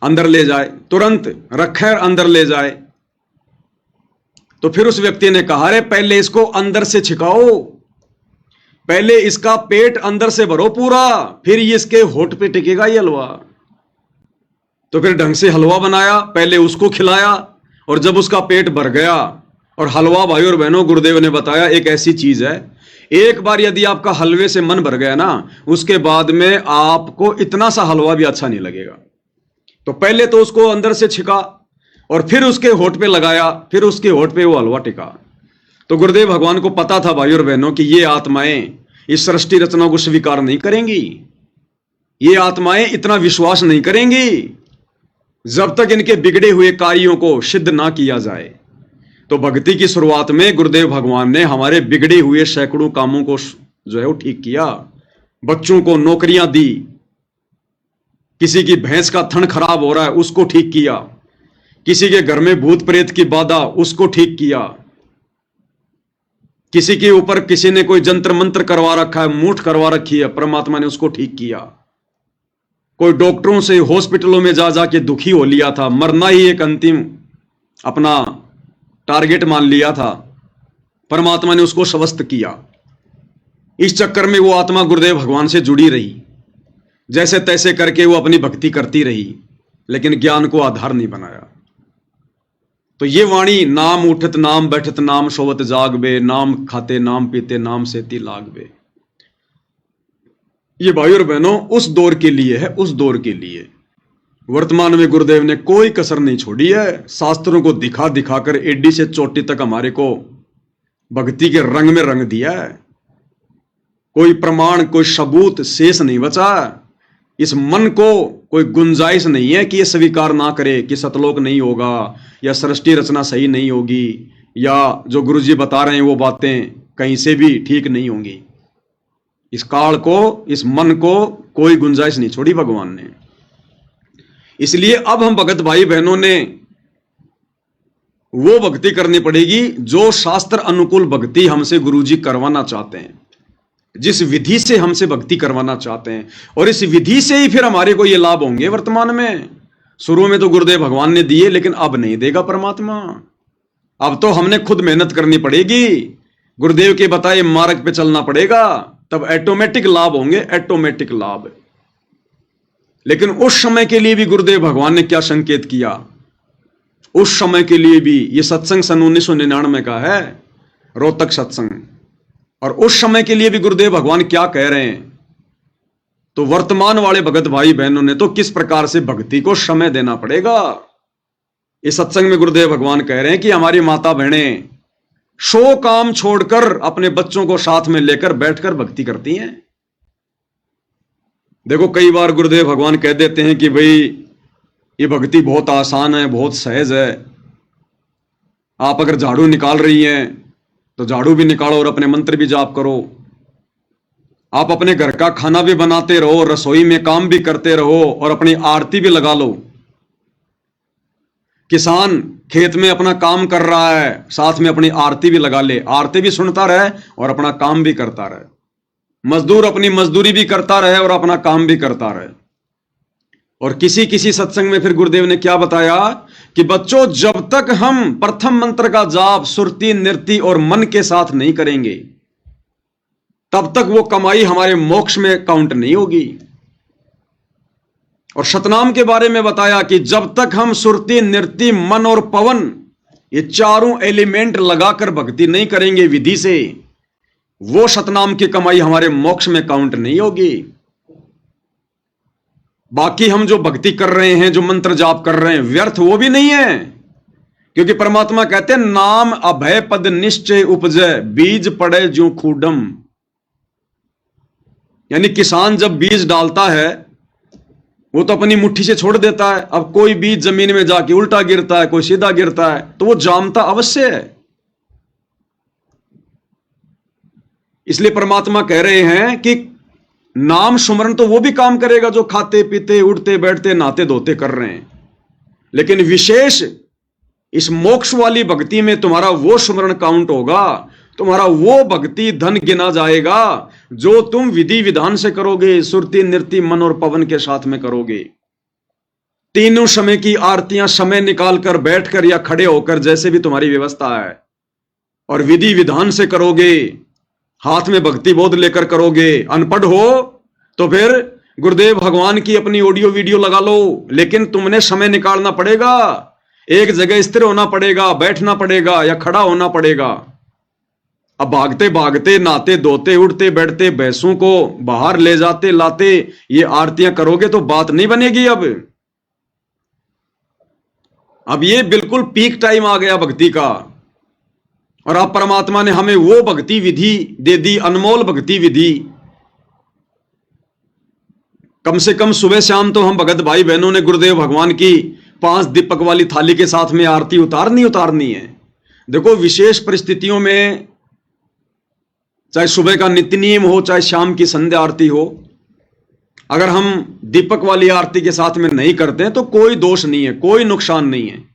अंदर ले जाए, तुरंत रखें और अंदर ले जाए। तो फिर उस व्यक्ति ने कहा, अरे पहले इसको अंदर से छिकाओ, पहले इसका पेट अंदर से भरो पूरा, फिर ये इसके होठ पे टिकेगा ये हलवा। तो फिर ढंग से हलवा बनाया, पहले उसको खिलाया, और जब उसका पेट भर गया, और हलवा भाई और बहनों गुरुदेव ने बताया एक ऐसी चीज है, एक बार यदि आपका हलवे से मन भर गया ना, उसके बाद में आपको इतना सा हलवा भी अच्छा नहीं लगेगा। तो पहले तो उसको अंदर से छिका और फिर उसके होठ पे लगाया, फिर उसके होठ पे वो हलवा टिका। तो गुरुदेव भगवान को पता था भाई और बहनों कि ये आत्माएं इस सृष्टि रचना को स्वीकार नहीं करेंगी, ये आत्माएं इतना विश्वास नहीं करेंगी जब तक इनके बिगड़े हुए कार्यों को सिद्ध ना किया जाए। तो भक्ति की शुरुआत में गुरुदेव भगवान ने हमारे बिगड़े हुए सैकड़ों कामों को जो है वो ठीक किया। बच्चों को नौकरियां दी, किसी की भैंस का थन खराब हो रहा है उसको ठीक किया, किसी के घर में भूत प्रेत की बाधा उसको ठीक किया, किसी के ऊपर किसी ने कोई जंत्र मंत्र करवा रखा है, मूठ करवा रखी है, परमात्मा ने उसको ठीक किया। कोई डॉक्टरों से हॉस्पिटलों में जा जाके दुखी हो लिया था, मरना ही एक अंतिम अपना टारगेट मान लिया था, परमात्मा ने उसको स्वस्थ किया। इस चक्कर में वो आत्मा गुरुदेव भगवान से जुड़ी रही, जैसे तैसे करके वो अपनी भक्ति करती रही, लेकिन ज्ञान को आधार नहीं बनाया। तो ये वाणी, नाम उठत नाम बैठत नाम सोवत जागबे, नाम खाते नाम पीते नाम सेती लागबे, ये भाई और बहनों उस दौर के लिए है, उस दौर के लिए। वर्तमान में गुरुदेव ने कोई कसर नहीं छोड़ी है, शास्त्रों को दिखा दिखाकर एडी से चोटी तक हमारे को भक्ति के रंग में रंग दिया है। कोई प्रमाण, कोई सबूत शेष नहीं बचा। इस मन को कोई गुंजाइश नहीं है कि ये स्वीकार ना करे कि सतलोक नहीं होगा, या सृष्टि रचना सही नहीं होगी, या जो गुरुजी बता रहे हैं वो बातें कहीं से भी ठीक नहीं होंगी। इस काल को, इस मन को कोई गुंजाइश नहीं छोड़ी भगवान ने। इसलिए अब हम भगत भाई बहनों ने वो भक्ति करनी पड़ेगी जो शास्त्र अनुकूल भक्ति हमसे गुरुजी करवाना चाहते हैं, जिस विधि से हमसे भक्ति करवाना चाहते हैं, और इस विधि से ही फिर हमारे को ये लाभ होंगे वर्तमान में। शुरू में तो गुरुदेव भगवान ने दिए, लेकिन अब नहीं देगा परमात्मा। अब तो हमने खुद मेहनत करनी पड़ेगी, गुरुदेव के बताए मार्ग पे चलना पड़ेगा, तब ऑटोमेटिक लाभ होंगे, ऑटोमेटिक लाभ। लेकिन उस समय के लिए भी गुरुदेव भगवान ने क्या संकेत किया, उस समय के लिए भी, ये सत्संग सन 1999 का है, रोहतक सत्संग, और उस समय के लिए भी गुरुदेव भगवान क्या कह रहे हैं। तो वर्तमान वाले भगत भाई बहनों ने तो किस प्रकार से भक्ति को समय देना पड़ेगा। इस सत्संग में गुरुदेव भगवान कह रहे हैं कि हमारी माता बहनें 100 काम छोड़कर अपने बच्चों को साथ में लेकर बैठकर भक्ति करती हैं। देखो कई बार गुरुदेव भगवान कह देते हैं कि भाई ये भक्ति बहुत आसान है, बहुत सहज है, आप अगर झाड़ू निकाल रही हैं तो झाड़ू भी निकालो और अपने मंत्र भी जाप करो, आप अपने घर का खाना भी बनाते रहो, रसोई में काम भी करते रहो और अपनी आरती भी लगा लो। किसान खेत में अपना काम कर रहा है, साथ में अपनी आरती भी लगा ले, आरती भी सुनता रहे और अपना काम भी करता रहे। मजदूर अपनी मजदूरी भी करता रहे और अपना काम भी करता रहे। और किसी किसी सत्संग में फिर गुरुदेव ने क्या बताया कि बच्चों, जब तक हम प्रथम मंत्र का जाप सुरति, नृत्य और मन के साथ नहीं करेंगे, तब तक वो कमाई हमारे मोक्ष में काउंट नहीं होगी। और सतनाम के बारे में बताया कि जब तक हम सुरति, नृत्य, मन और पवन, ये चारों एलिमेंट लगाकर भक्ति नहीं करेंगे विधि से, वो सतनाम की कमाई हमारे मोक्ष में काउंट नहीं होगी। बाकी हम जो भक्ति कर रहे हैं, जो मंत्र जाप कर रहे हैं, व्यर्थ वो भी नहीं है। क्योंकि परमात्मा कहते हैं, नाम अभय पद निश्चय उपजय, बीज पड़े ज्यों खूडम। यानी किसान जब बीज डालता है, वो तो अपनी मुट्ठी से छोड़ देता है। अब कोई बीज जमीन में जाके उल्टा गिरता है, कोई सीधा गिरता है, तो वो जामता अवश्य है। इसलिए परमात्मा कह रहे हैं कि नाम सुमरन तो वो भी काम करेगा जो खाते पीते, उठते बैठते, नहाते धोते कर रहे हैं। लेकिन विशेष इस मोक्ष वाली भक्ति में तुम्हारा वो सुमरन काउंट होगा, तुम्हारा वो भक्ति धन गिना जाएगा जो तुम विधि विधान से करोगे, सुरति, नृत्य, मन और पवन के साथ में करोगे। तीनों समय की आरतियां समय निकालकर, बैठकर या खड़े होकर, जैसे भी तुम्हारी व्यवस्था है, और विधि विधान से करोगे, हाथ में भक्ति बोध लेकर करोगे। अनपढ़ हो तो फिर गुरुदेव भगवान की अपनी ऑडियो वीडियो लगा लो, लेकिन तुमने समय निकालना पड़ेगा, एक जगह स्थिर होना पड़ेगा, बैठना पड़ेगा या खड़ा होना पड़ेगा। अब भागते भागते, नहाते धोते, उठते बैठते, भैंसों को बाहर ले जाते लाते ये आरतियां करोगे तो बात नहीं बनेगी। अब ये बिल्कुल पीक टाइम आ गया भक्ति का। और अब परमात्मा ने हमें वो भक्ति विधि दे दी, अनमोल भक्ति विधि। कम से कम सुबह शाम तो हम भगत भाई बहनों ने गुरुदेव भगवान की 5 दीपक वाली थाली के साथ में आरती उतारनी है। देखो, विशेष परिस्थितियों में, चाहे सुबह का नित्य नियम हो, चाहे शाम की संध्या आरती हो, अगर हम दीपक वाली आरती के साथ में नहीं करते हैं तो कोई दोष नहीं है, कोई नुकसान नहीं है।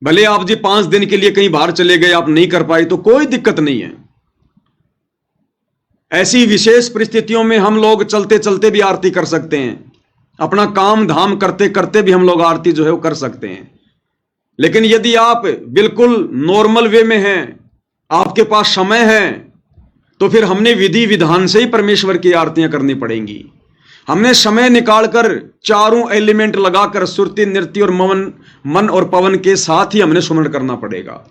भले आप जी 5 दिन के लिए कहीं बाहर चले गए, आप नहीं कर पाए, तो कोई दिक्कत नहीं है। ऐसी विशेष परिस्थितियों में हम लोग चलते चलते भी आरती कर सकते हैं, अपना काम धाम करते करते भी हम लोग आरती जो है वो कर सकते हैं। लेकिन यदि आप बिल्कुल नॉर्मल वे में हैं, आपके पास समय है, तो फिर हमने विधि विधान से ही परमेश्वर की आरतियां करनी पड़ेंगी। हमने समय निकालकर चारों एलिमेंट लगाकर सुरति, नृत्य और मन और पवन के साथ ही हमने सुमरण करना पड़ेगा।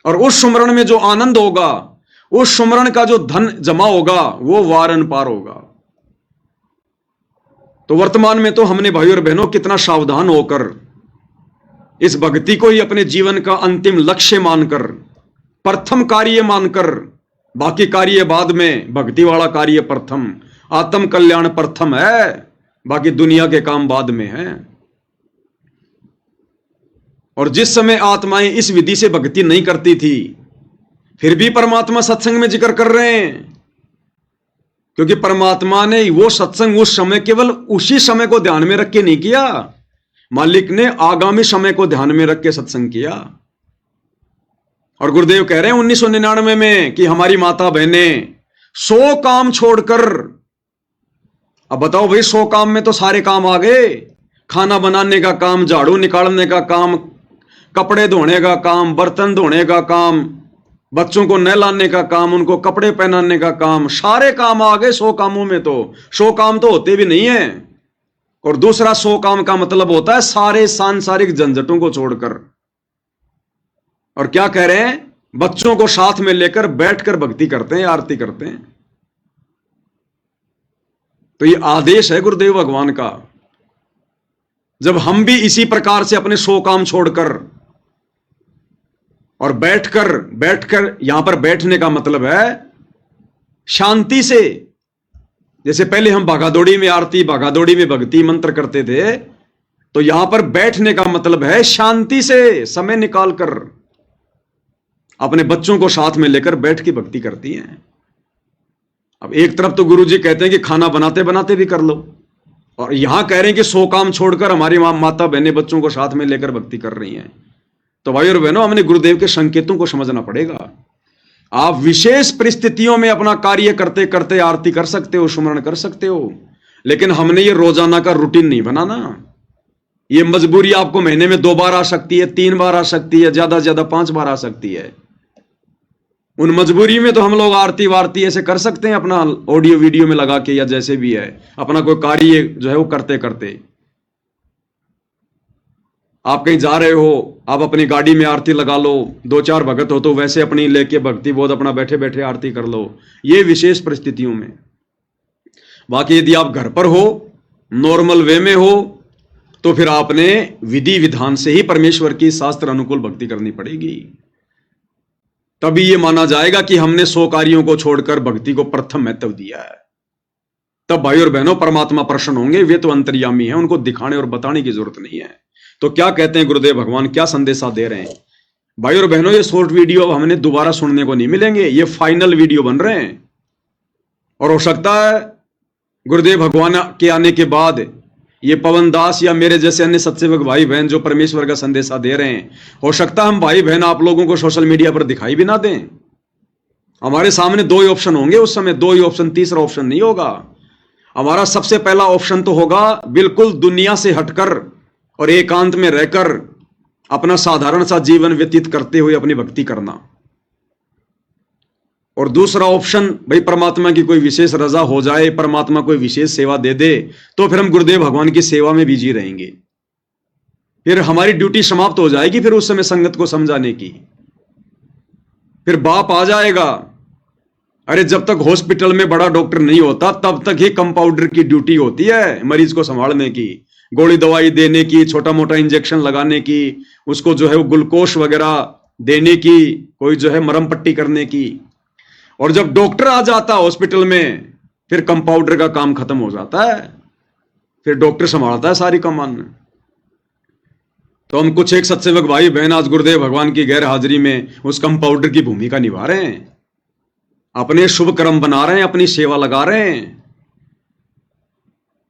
और उस सुमरण में जो आनंद होगा, उस सुमरण का जो धन जमा होगा, वो वारन पार होगा। तो वर्तमान में तो हमने भाई और बहनों कितना सावधान होकर इस भक्ति को ही अपने जीवन का अंतिम लक्ष्य मानकर, प्रथम कार्य मानकर, बाकी कार्य बाद में, भक्ति वाला कार्य प्रथम, आत्म कल्याण प्रथम है, बाकी दुनिया के काम बाद में है। और जिस समय आत्माएं इस विधि से भक्ति नहीं करती थी, फिर भी परमात्मा सत्संग में जिक्र कर रहे हैं, क्योंकि परमात्मा ने वो सत्संग उस समय केवल उसी समय को ध्यान में रख के नहीं किया, मालिक ने आगामी समय को ध्यान में रख के सत्संग किया। और गुरुदेव कह रहे हैं 1999 में कि हमारी माता बहनें 100 काम छोड़कर, अब बताओ भाई, 100 काम में तो सारे काम आ गए। खाना बनाने का काम, झाड़ू निकालने का काम, कपड़े धोने का काम, बर्तन धोने का काम, बच्चों को नहलाने का काम, उनको कपड़े पहनाने का काम, सारे काम आ गए 100 कामों में। तो 100 काम तो होते भी नहीं है। और दूसरा 100 काम का मतलब होता है सारे सांसारिक झंझटों को छोड़कर। और क्या कह रहे हैं, बच्चों को साथ में लेकर बैठकर भक्ति करते हैं, आरती करते हैं। तो ये आदेश है गुरुदेव भगवान का। जब हम भी इसी प्रकार से अपने 100 काम छोड़कर और बैठकर यहां पर बैठने का मतलब है शांति से, जैसे पहले हम भागादौड़ी में आरती, भागादौड़ी में भक्ति मंत्र करते थे, तो यहां पर बैठने का मतलब है शांति से समय निकालकर अपने बच्चों को साथ में लेकर बैठ के भक्ति करती हैं। अब एक तरफ तो गुरु जी कहते हैं कि खाना बनाते बनाते भी कर लो, और यहां कह रहे हैं कि 100 काम छोड़कर हमारी माता बहनें बच्चों को साथ में लेकर भक्ति कर रही हैं। तो भाई और बहनों, हमने गुरुदेव के संकेतों को समझना पड़ेगा। आप विशेष परिस्थितियों में अपना कार्य करते करते आरती कर सकते हो, सुमरण कर सकते हो, लेकिन हमने ये रोजाना का रूटीन नहीं बनाना। ये मजबूरी आपको महीने में 2 बार आ सकती है, 3 बार आ सकती है, ज्यादा से ज्यादा 5 बार आ सकती है। उन मजबूरी में तो हम लोग आरती वारती ऐसे कर सकते हैं, अपना ऑडियो वीडियो में लगा के या जैसे भी है, अपना कोई कार्य जो है वो करते करते। आप कहीं जा रहे हो, आप अपनी गाड़ी में आरती लगा लो, 2-4 भगत हो तो वैसे अपनी लेके भक्ति बोध अपना बैठे बैठे आरती कर लो, ये विशेष परिस्थितियों में। बाकी यदि आप घर पर हो, नॉर्मल वे में हो, तो फिर आपने विधि विधान से ही परमेश्वर की शास्त्र अनुकूल भक्ति करनी पड़ेगी। तभी ये माना जाएगा कि हमने 100 कार्यों को छोड़कर भक्ति को प्रथम महत्व दिया है। तब भाई और बहनों परमात्मा प्रसन्न होंगे। वे तो अंतर्यामी हैं, उनको दिखाने और बताने की जरूरत नहीं है। तो क्या कहते हैं गुरुदेव भगवान, क्या संदेशा दे रहे हैं? भाई और बहनों, ये शॉर्ट वीडियो अब हमने दोबारा सुनने को नहीं मिलेंगे, ये फाइनल वीडियो बन रहे हैं। और हो सकता है गुरुदेव भगवान के आने के बाद ये पवन दास या मेरे जैसे अन्य सत्सेवक भाई बहन जो परमेश्वर का संदेशा दे रहे हैं, हो सकता है हम भाई बहन आप लोगों को सोशल मीडिया पर दिखाई भी ना दें। हमारे सामने 2 ही ऑप्शन होंगे उस समय, 2 ही ऑप्शन, तीसरा ऑप्शन नहीं होगा। हमारा सबसे पहला ऑप्शन तो होगा बिल्कुल दुनिया से हटकर और एकांत में रहकर अपना साधारण सा जीवन व्यतीत करते हुए अपनी भक्ति करना। और दूसरा ऑप्शन, भाई परमात्मा की कोई विशेष रजा हो जाए, परमात्मा कोई विशेष सेवा दे दे, तो फिर हम गुरुदेव भगवान की सेवा में बिजी रहेंगे। फिर हमारी ड्यूटी समाप्त हो जाएगी, फिर उस समय संगत को समझाने की। फिर बाप आ जाएगा, अरे जब तक हॉस्पिटल में बड़ा डॉक्टर नहीं होता तब तक ही कंपाउंडर की ड्यूटी होती है मरीज को संभालने की, गोली दवाई देने की, छोटा मोटा इंजेक्शन लगाने की, उसको जो है वो ग्लूकोज वगैरह देने की, कोई जो है मरहम पट्टी करने की। और जब डॉक्टर आ जाता हॉस्पिटल में, फिर कंपाउंडर का काम खत्म हो जाता है, फिर डॉक्टर संभालता है सारी कमान। तो हम कुछ एक सत्सेवक भाई बहन आज गुरुदेव भगवान की गैर हाजिरी में उस कंपाउंडर की भूमिका निभा रहे हैं, अपने शुभ कर्म बना रहे हैं, अपनी सेवा लगा रहे हैं।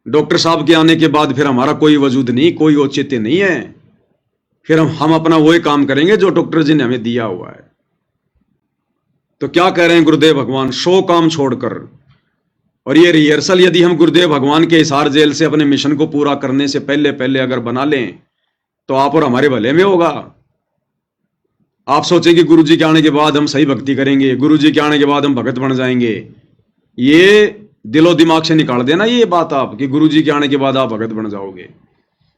डॉक्टर साहब के आने के बाद फिर हमारा कोई वजूद नहीं, कोई औचित्य नहीं है। फिर हम अपना वही काम करेंगे जो डॉक्टर जी ने हमें दिया हुआ है। तो क्या कह रहे हैं गुरुदेव भगवान, 100 काम छोड़कर। और ये रिहर्सल यदि हम गुरुदेव भगवान के हिसार जेल से अपने मिशन को पूरा करने से पहले पहले अगर बना लें तो आप और हमारे भले में होगा। आप सोचे कि गुरुजी के आने के बाद हम सही भक्ति करेंगे, गुरुजी के आने के बाद हम भगत बन जाएंगे। ये दिलो दिमाग से निकाल देना ये बात आप, कि गुरुजी के आने के बाद आप भगत बन जाओगे।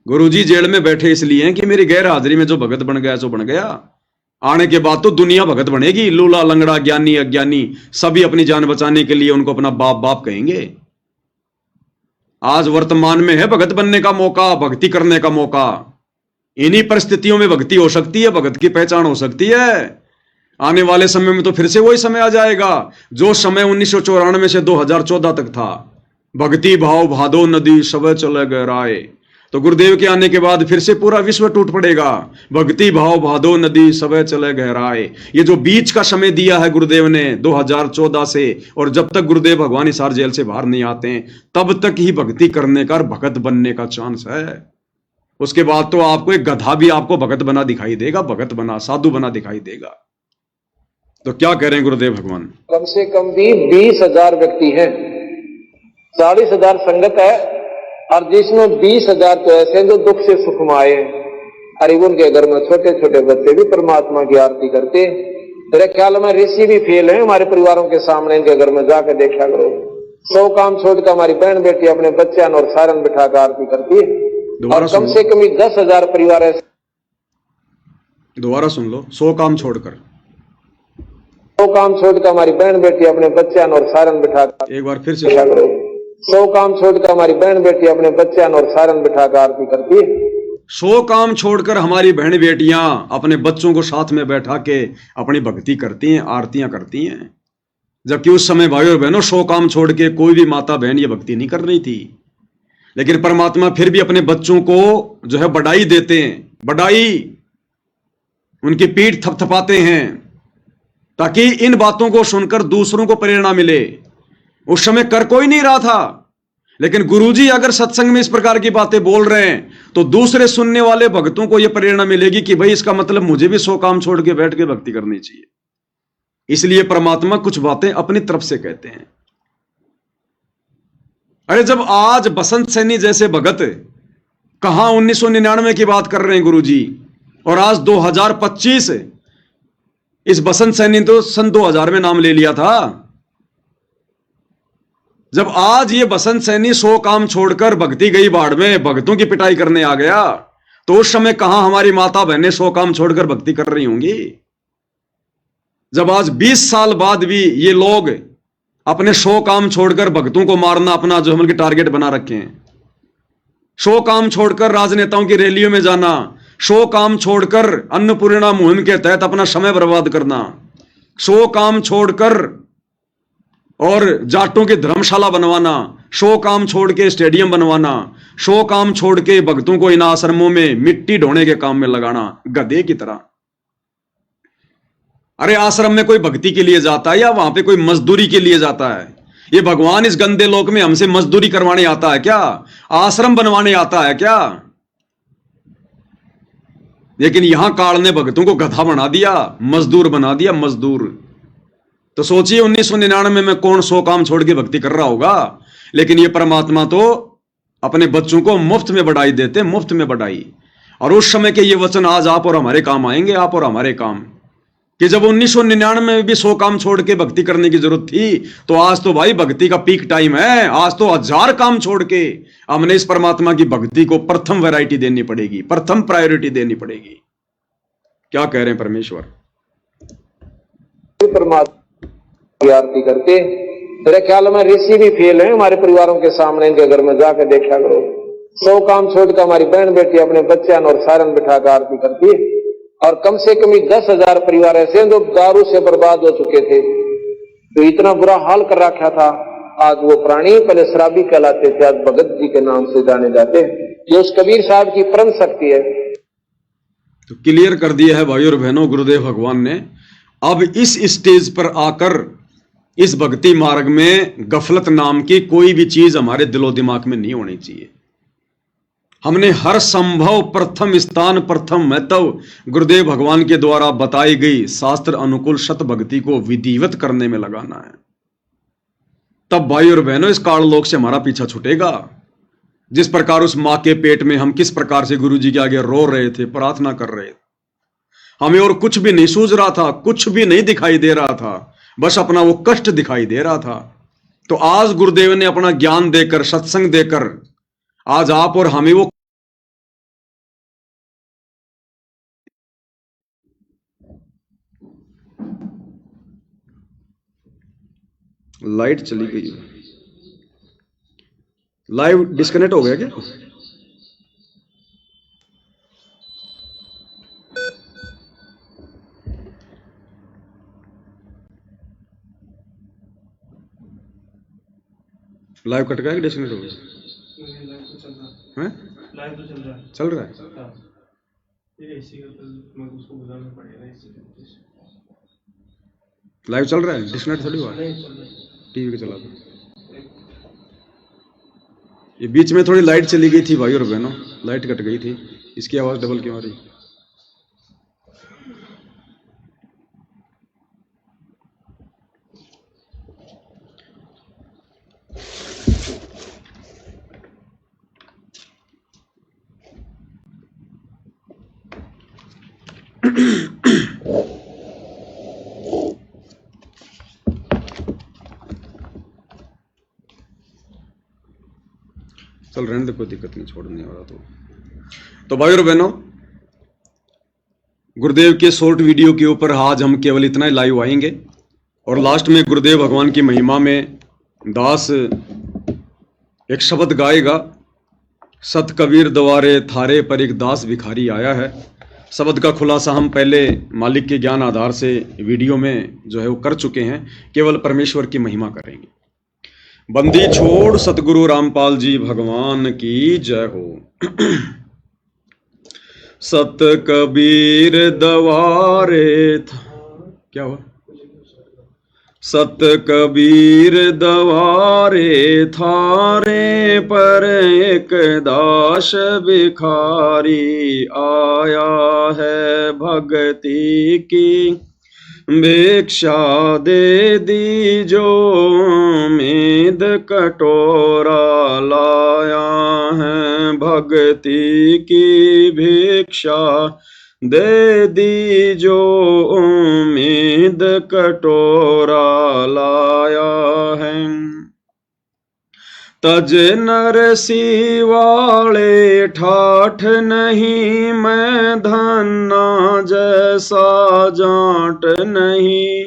गुरुजी जेल में बैठे इसलिए हैं कि मेरी गैर हाजिरी में जो भगत बन गया सो बन गया, आने के बाद तो दुनिया भगत बनेगी। लूला लंगड़ा ज्ञानी अज्ञानी सभी अपनी जान बचाने के लिए उनको अपना बाप बाप कहेंगे। आज वर्तमान में है भगत बनने का मौका, भक्ति करने का मौका। इन्हीं परिस्थितियों में भक्ति हो सकती है, भगत की पहचान हो सकती है। आने वाले समय में तो फिर से वही समय आ जाएगा जो समय 1994 से 2014 तक था। भक्ति भाव भादो नदी सब चले गहराए। तो गुरुदेव के आने के बाद फिर से पूरा विश्व टूट पड़ेगा। भक्ति भाव भादो नदी सब चले गहराए। ये जो बीच का समय दिया है गुरुदेव ने 2014 से, और जब तक गुरुदेव भगवान हिसार जेल से बाहर नहीं आते हैं तब तक ही भक्ति करने का, भगत बनने का चांस है। उसके बाद तो आपको एक गधा भी आपको भगत बना दिखाई देगा, भगत बना, साधु बना दिखाई देगा। तो क्या कह रहे हैं गुरुदेव भगवान? कम से कम भी 20,000 व्यक्ति हैं, 40,000 संगत है, और जिसमें 20,000 तो ऐसे हैं जो दुख से सुख में आए। अरे उनके घर में छोटे छोटे बच्चे भी परमात्मा की आरती करते। मेरे ख्याल में ऋषि भी फेल है हमारे परिवारों के सामने, इनके घर में जाकर देखा करो। 100 काम छोड़कर हमारी बहन बेटी अपने बच्चे और सारन बिठा कर आरती करती है। और कम से कम 10,000 परिवार ऐसे। दोबारा सुन लो, 100 काम छोड़कर 100 काम छोड़कर हमारी बहन बेटी अपने बच्चे और सारन बिठा कर, एक बार फिर से 100 काम छोड़कर हमारी बहन बेटी अपने बच्चे और सारन बिठा कर आरती करती है। 100 काम छोड़कर हमारी बहन बेटियां अपने बच्चों को साथ में बैठा के अपनी भक्ति करती हैं, आरतियां करती हैं। जबकि उस समय भाइयों और बहनों 100 काम छोड़ के कोई भी माता बहन ये भक्ति नहीं कर रही थी। लेकिन परमात्मा फिर भी अपने बच्चों को जो है बढ़ाई देते हैं, बढ़ाई, उनकी पीठ थपथपाते हैं ताकि इन बातों को सुनकर दूसरों को प्रेरणा मिले। उस समय कर कोई नहीं रहा था, लेकिन गुरुजी अगर सत्संग में इस प्रकार की बातें बोल रहे हैं तो दूसरे सुनने वाले भक्तों को यह प्रेरणा मिलेगी कि भाई इसका मतलब मुझे भी 100 काम छोड़ के बैठ के भक्ति करनी चाहिए। इसलिए परमात्मा कुछ बातें अपनी तरफ से कहते हैं। अरे जब आज बसंत सैनी जैसे भगत कहां 1999 की बात कर रहे हैं गुरुजी, और आज 2025, इस बसंत सैनी तो सन 2000 में नाम ले लिया था। जब आज ये बसंत सैनी 100 काम छोड़कर भक्ति गई बाढ़ में भक्तों की पिटाई करने आ गया, तो उस समय कहां हमारी माता बहनें 100 काम छोड़कर भक्ति कर रही होंगी। जब आज 20 साल बाद भी ये लोग अपने 100 काम छोड़कर भक्तों को मारना अपना जो हम टारगेट बना रखे हैं, 100 काम छोड़कर राजनेताओं की रैलियों में जाना, 100 काम छोड़कर अन्नपूर्णा मुहिम के तहत अपना समय बर्बाद करना, 100 काम छोड़कर और जाटों की धर्मशाला बनवाना, 100 काम छोड़ के स्टेडियम बनवाना, 100 काम छोड़ के भक्तों को इन आश्रमों में मिट्टी ढोने के काम में लगाना गधे की तरह। अरे आश्रम में कोई भक्ति के लिए जाता है या वहां पे कोई मजदूरी के लिए जाता है? ये भगवान इस गंदे लोक में हमसे मजदूरी करवाने आता है क्या? आश्रम बनवाने आता है क्या? लेकिन यहां काल ने भक्तों को गधा बना दिया, मजदूर बना दिया, मजदूर। तो सोचिए 1999 में कौन 100 काम छोड़ के भक्ति कर रहा होगा। लेकिन ये परमात्मा तो अपने बच्चों को मुफ्त में बढ़ाई देते, मुफ्त में बढ़ाई। और उस समय के ये वचन आज आप और हमारे काम आएंगे, आप और हमारे काम, कि जब 1999 में भी 100 काम छोड़ के भक्ति करने की जरूरत थी, तो आज तो भाई भक्ति का पीक टाइम है। आज तो 1000 काम छोड़ के हमने इस परमात्मा की भक्ति को प्रथम वैरायटी देनी पड़ेगी, प्रथम प्रायोरिटी देनी पड़ेगी। क्या कह रहे हैं परमेश्वर? परमात्मा की आरती करके मेरे ख्याल में ऋषि भी फेल है हमारे परिवारों के सामने। इनके घर में जाकर देखा करो, 100 काम छोड़कर हमारी बहन बेटी अपने बच्चे और सारन बिठाकर आरती करती है। और कम से कम 10,000 परिवार ऐसे हैं जो दारू से बर्बाद हो चुके थे, तो इतना बुरा हाल कर रखा था। आज वो प्राणी पहले शराबी कहलाते थे, आज भगत जी के नाम से जाने जाते। ये उस कबीर साहब की परम शक्ति है। तो क्लियर कर दिया है भाई और बहनों गुरुदेव भगवान ने। अब इस स्टेज पर आकर इस भक्ति मार्ग में गफलत नाम की कोई भी चीज हमारे दिलो दिमाग में नहीं होनी चाहिए। हमने हर संभव प्रथम स्थान, प्रथम महत्व गुरुदेव भगवान के द्वारा बताई गई शास्त्र अनुकूल सत भक्ति को विधिवत करने में लगाना है। तब भाई और बहनों इस काल लोक से हमारा पीछा छूटेगा। जिस प्रकार उस मां के पेट में हम किस प्रकार से गुरु जी के आगे रो रहे थे, प्रार्थना कर रहे थे, हमें और कुछ भी नहीं सूझ रहा था, कुछ भी नहीं दिखाई दे रहा था, बस अपना वो कष्ट दिखाई दे रहा था। तो आज गुरुदेव ने अपना ज्ञान देकर, सत्संग देकर आज आप और हमें वो लाइट चली गई, लाइव डिस्कनेक्ट हो गया क्या? लाइव कट गया कि डिस्कनेक्ट हो गया? लाइव तो चल रहा है। चल रहा है। ये एसी का तो मैं उसको बुलाना पड़ेगा। लाइव चल रहा है, डिस्कनेक्ट थोड़ी हुआ। नहीं चल रहा है। टीवी के चला दो। ये बीच में थोड़ी लाइट चली गई थी भाई और बहनों, लाइट कट गई थी, इसकी आवाज डबल क्यों आ रही? चल रहने दे, कोई दिक्कत नहीं, छोड़ने वाला तो भाई और बहनों गुरुदेव के शॉर्ट वीडियो के ऊपर आज हम केवल इतना ही लाइव आएंगे। और लास्ट में गुरुदेव भगवान की महिमा में दास एक शब्द गाएगा, सत कबीर द्वारे थारे पर एक दास भिखारी आया है। शब्द का खुलासा हम पहले मालिक के ज्ञान आधार से वीडियो में जो है वो कर चुके हैं, केवल परमेश्वर की महिमा करेंगे। बंदी छोड़ सतगुरु रामपाल जी भगवान की जय हो। सत कबीर द्वारे क्या हुआ? सत कबीर दवारे थारे पर एक दास भिखारी आया है भगति की भिक्षा दे दीजो मेद कटोरा लाया है भगति की भिक्षा दे दीजो उम्मीद कटोरा लाया है। तज नरसी वाले ठाठ नहीं मैं धन्ना जैसा जाट नहीं।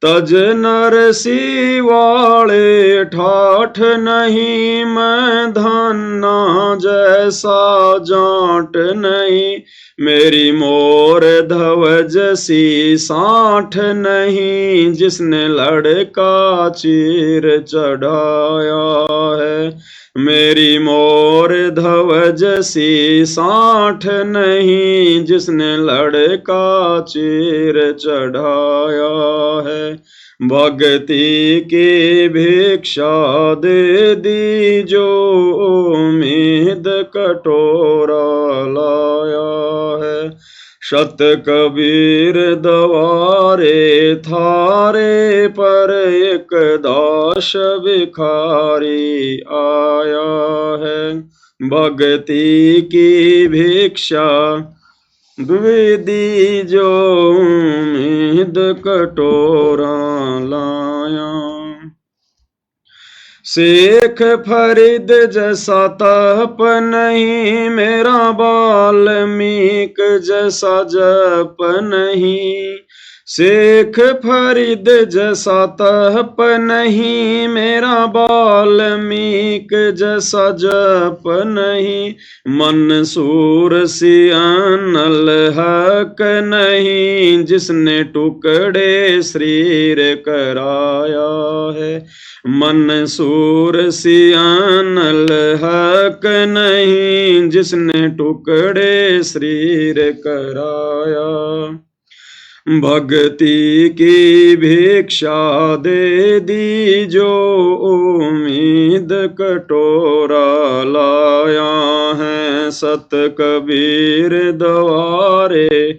तज नरसी वाले ठाठ नहीं मैं धन्ना जैसा जाट नहीं। मेरी मोर धवज सी साठ नहीं जिसने लड़का चीर चढ़ाया है। मेरी मोर धवज सी साठ नहीं जिसने लड़का चीर चढ़ाया है। भक्ति की भिक्षा दे दीजो उम्मीद कटोरा लाया है। शत कबीर दवारे थारे पर एक दास भिखारी आया है। भक्ति की भिक्षा दे दीजो उम्मीद कटोरा लाया। शेख फरीद जैसा तप नहीं मेरा वाल्मीक जैसा जप नहीं। शेख फरीद जैसा तप नहीं मेरा वाल्मीक जैसा जप नहीं। मंसूर सियानल हक नहीं जिसने टुकड़े शरीर कराया है। मंसूर सियानल हक नहीं जिसने टुकड़े शरीर कराया। भक्ति की भिक्षा दे दीजो उम्मीद कटोरा लाया है। सत कबीर दवारे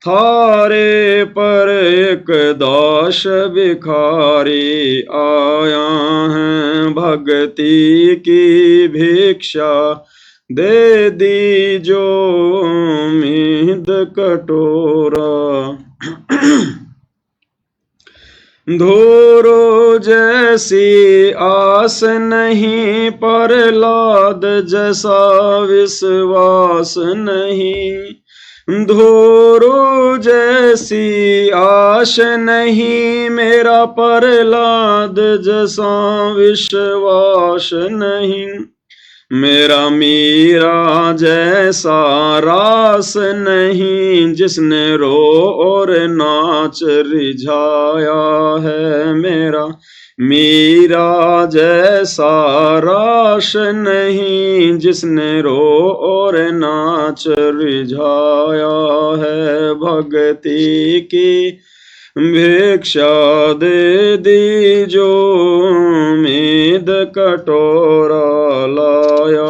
थारे पर एक दास भिखारी आया है। भक्ति की भिक्षा दे दीजो उम्मीद कटोरा। धोरो जैसी आस नहीं प्रहलाद जैसा विश्वास नहीं। धोरो जैसी आश नहीं मेरा प्रहलाद जैसा विश्वास नहीं। मेरा मीरा जैसा रास नहीं जिसने रो और नाच रिझाया है। मेरा मीरा जैसा रास नहीं जिसने रो और नाच रिझाया है। भक्ति की भिक्षा दे दीजो उम्मीद कटोरा लाया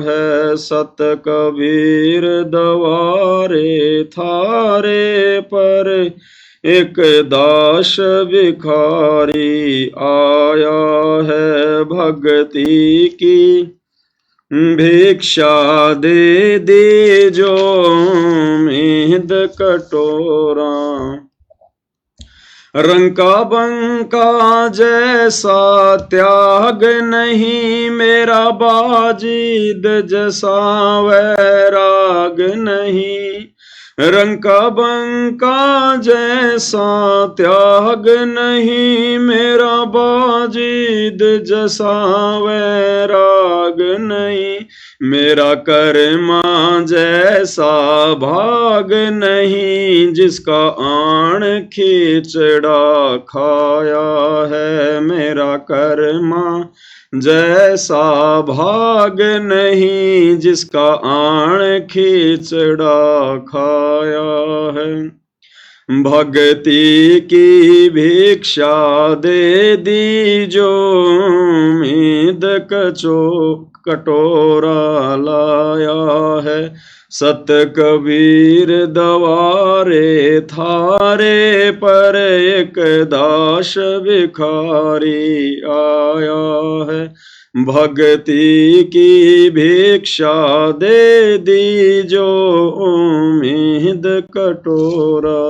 है। सत कबीर दवारे थारे पर एक दास भिखारी आया है। भक्ति की भिक्षा दे दीजो उम्मीद कटोरा। रंका बंका जैसा त्याग नहीं मेरा बाजीद जैसा वैराग नहीं। रंका बंका जैसा त्याग नहीं मेरा बाजीद जैसा वैराग नहीं। मेरा कर्मा जैसा भाग नहीं जिसका आण खींचड़ा खाया है। मेरा कर्मा जैसा भाग नहीं जिसका आण खींचड़ा खाया है। भक्ति की भिक्षा दे दी जो उम्मीद कटोरा लाया है। सत कबीर दवारे थारे पर एक दास भिखारी आया है। भक्ति की भिक्षा दे दी जो उम्मीद कटोरा।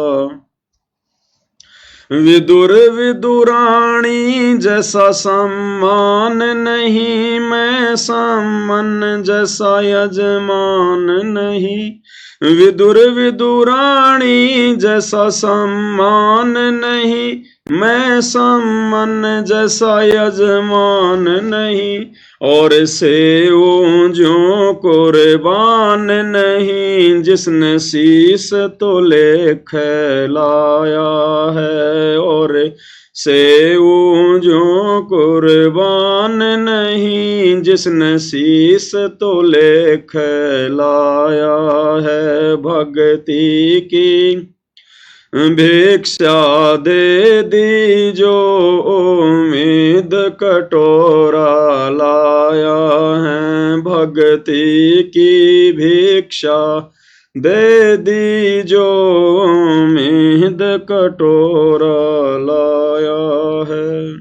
विदुर विदुराणी जैसा सम्मान नहीं, मैं सम्मान जैसा यजमान नहीं। विदुर विदुराणी जैसा सम्मान नहीं, मैं सम्मान जैसा यजमान नहीं। और से वो जो कुर्बान नहीं, जिसने शीस तो ले खैलाया है। और से वो जो कुर्बान नहीं, जिसने शीस तो ले खैलाया है। भक्ति की भिक्षा दे दी जो उम्मीद कटोरा लाया है। भक्ति की भिक्षा दे दी जो उम्मीद कटोरा लाया है।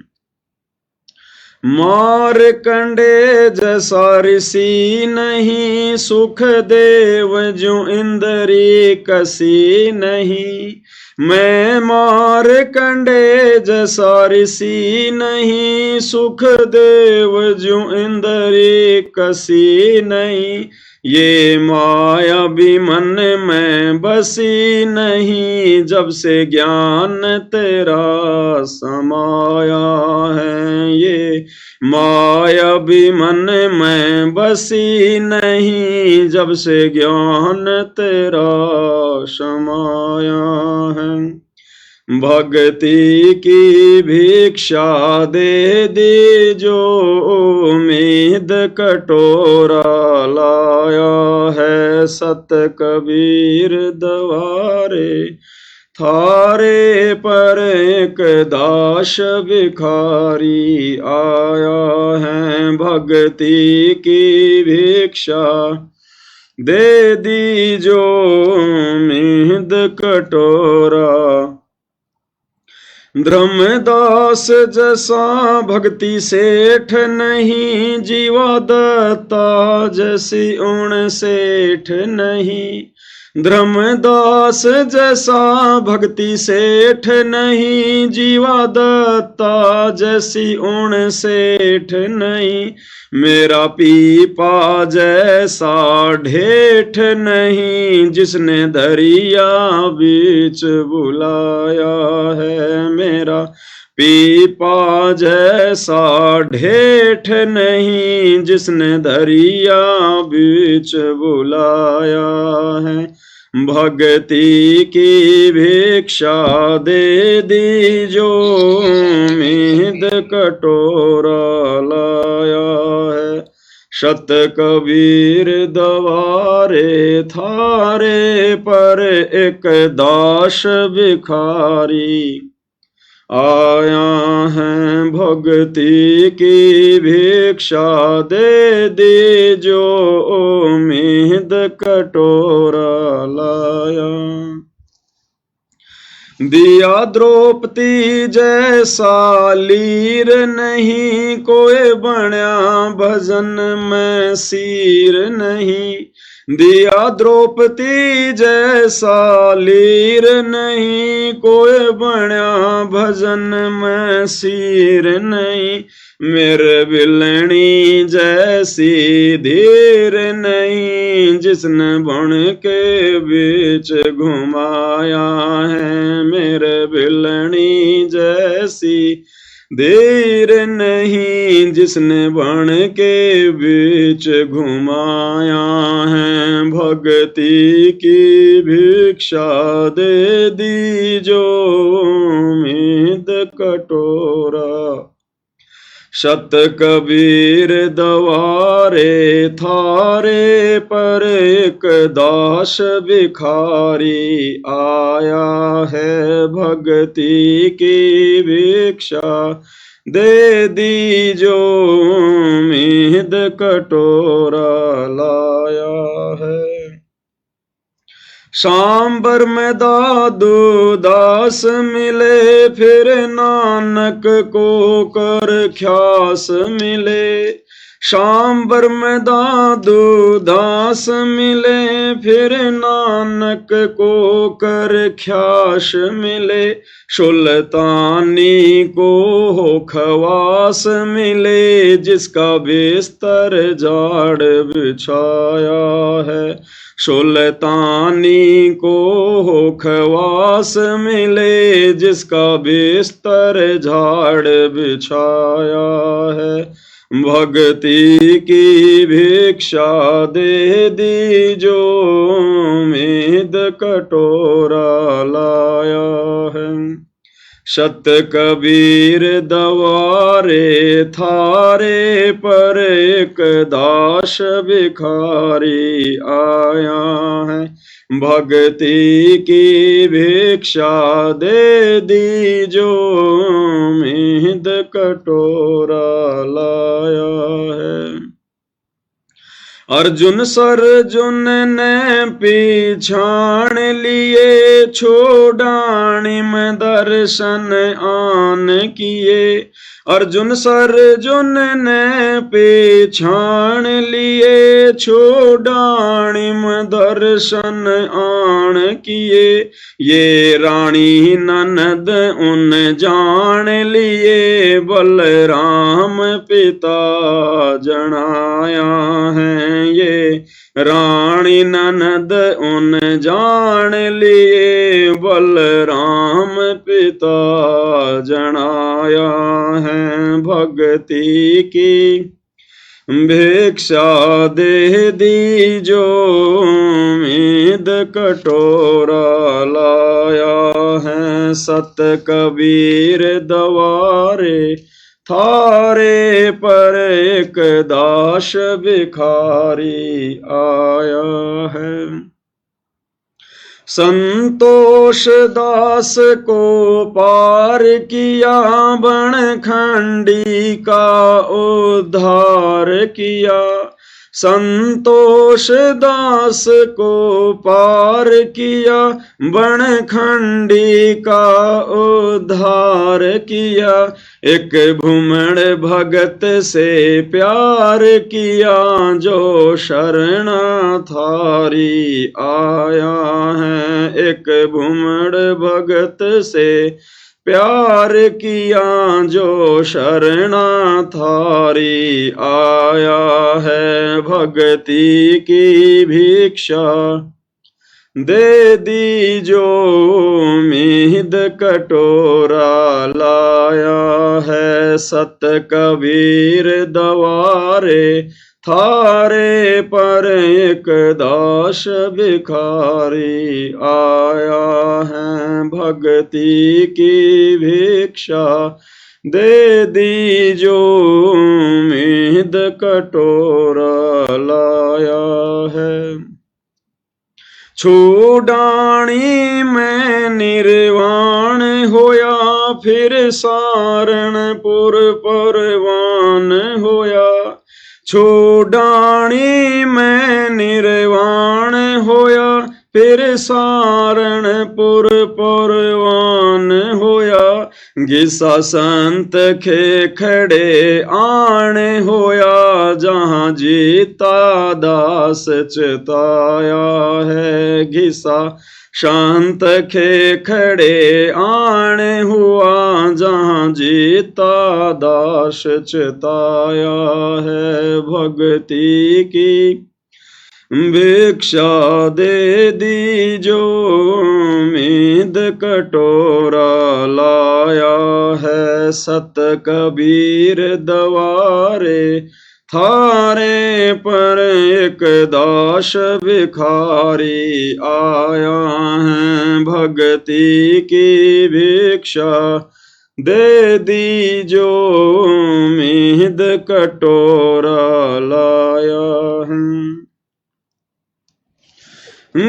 मारकंडे जैसा ऋषि नहीं, सुख देव जो इंद्री कसी नहीं। मैं मारकंडे जैसा ऋषि नहीं, सुख देव जो इंद्री कसी नहीं। ये माया भी मन में बसी नहीं, जब से ज्ञान तेरा समाया है। ये माया भी मन में बसी नहीं, जब से ज्ञान तेरा समाया है। भक्ति की भिक्षा दे दी जो उम्मीद कटोरा लाया है। सत कबीर दवारे थारे पर एक दास भिखारी आया है। भक्ति की भिक्षा दे दी जो उम्मीद कटोरा। धर्मदास जैसा भक्ति सेठ नहीं, जीवा दत्ता जैसी उण सेठ नहीं। धर्मदास जैसा भक्ति सेठ नहीं, जीवा दत्ता जैसी उण सेठ नहीं। मेरा पीपा जैसा ढेठ नहीं, जिसने दरिया बीच बुलाया है। मेरा पीपा जैसा ढेठ नहीं, जिसने दरिया बीच बुलाया है। भक्ति की भिक्षा दे दी जो उम्मीद कटोरा लाया है। शत कबीर दवारे थारे पर एक दास भिखारी आया है। भक्ति की भिक्षा दे दी जो उम्मीद कटोरा लाया। दिया द्रौपदी जैसा लीर नहीं, कोई बण्या भजन में सीर नहीं। दिया द्रौपदी जैसा लीर नहीं, कोई बण्या भजन में सीर नहीं। मेरे बिलनी जैसी धीर नहीं, जिसने बन के बीच घुमाया है। मेरे बिलनी जैसी धीर नहीं, जिसने बन के बीच घुमाया है। भक्ति की भिक्षा दे दी जो उम्मीद कटोरा। शत कबीर दवारे थारे पर एक दास भिखारी आया है भक्ति की भिक्षा दे दीजो उम्मीद कटोरा लाया है। सांबर में दादू दास मिले फिर नानक को कर ख्यास मिले। सांबर में दादू दास मिले फिर नानक को कर ख्यास मिले। सुल्तानी को हो खवास मिले जिसका बिस्तर झाड़ बिछाया है। सुल्तानी को हो खवास मिले जिसका बिस्तर झाड़ बिछाया है। भक्ति की भिक्षा दे दीजो उम्मीद कटोरा लाया है। शत कबीर दवारे थारे पर एक दास भिखारी आया है। भक्ति की भिक्षा दे दीजो उम्मीद कटोरा लाया है। अर्जुन सर्जुन ने पीछाण लिए छोड़ाणी में दर्शन आन किए। अर्जुन सर्जुन ने पीछाण लिए छोड़ाणी में दर्शन आन किए। ये रानी ननद उन जान लिए बलराम पिता जनाया है। ये रानी ननद उन जान लिए बलराम पिता जनाया है। भक्ति की भिक्षा दे दीजो उम्मीद कटोरा लाया है। सत कबीर दवारे थारे पर एक दास भिखारी आया है। संतोष दास को पार किया बनखंडी का उद्धार किया। संतोष दास को पार किया बनखंडी का उद्धार किया। एक भूमण भगत से प्यार किया जो शरणा थारी आया है। एक भूमण भगत से प्यार किया जो शरणा थारी आया है। भक्ति की भिक्षा दे दीजो उम्मीद कटोरा लाया है। सत कबीर दवारे थारे पर एक दास भिखारी आया है। भक्ति की भिक्षा दे दीजो उम्मीद कटोरा लाया है। छोड़ाणी में निर्वाण होया फिर सारणपुर परवान होया। छोड़ाणी में निर्वाण होया फिर सारणपुर परवान होया। घिसा संत खे खड़े आण होया जहाँ जीता दास चिताया है। घिसा शांत खे खड़े आण हुआ जहाँ जीता दास चिताया है। भक्ति की भिक्षा दे दीजो उम्मीद कटोरा लाया है। सत कबीर दवारे थारे पर एक दास भिखारी आया है। भक्ति की भिक्षा दे दीजो मीद कटोरा लाया है।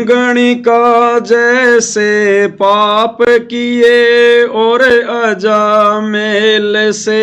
गणिका जैसे पाप किए और अजामेल से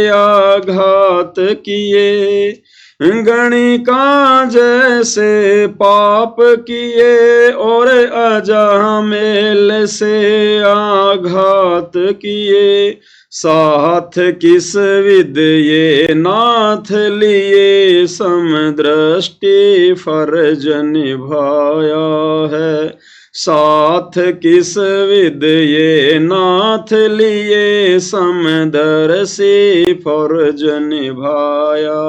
आघात किए। गणिका जैसे पाप किए और अजामेल से आघात किए। साथ किस विद ये नाथ लिए समदृष्टि फर्ज निभाया है। साथ किस विद ये नाथ लिए समदर्शी फर्ज निभाया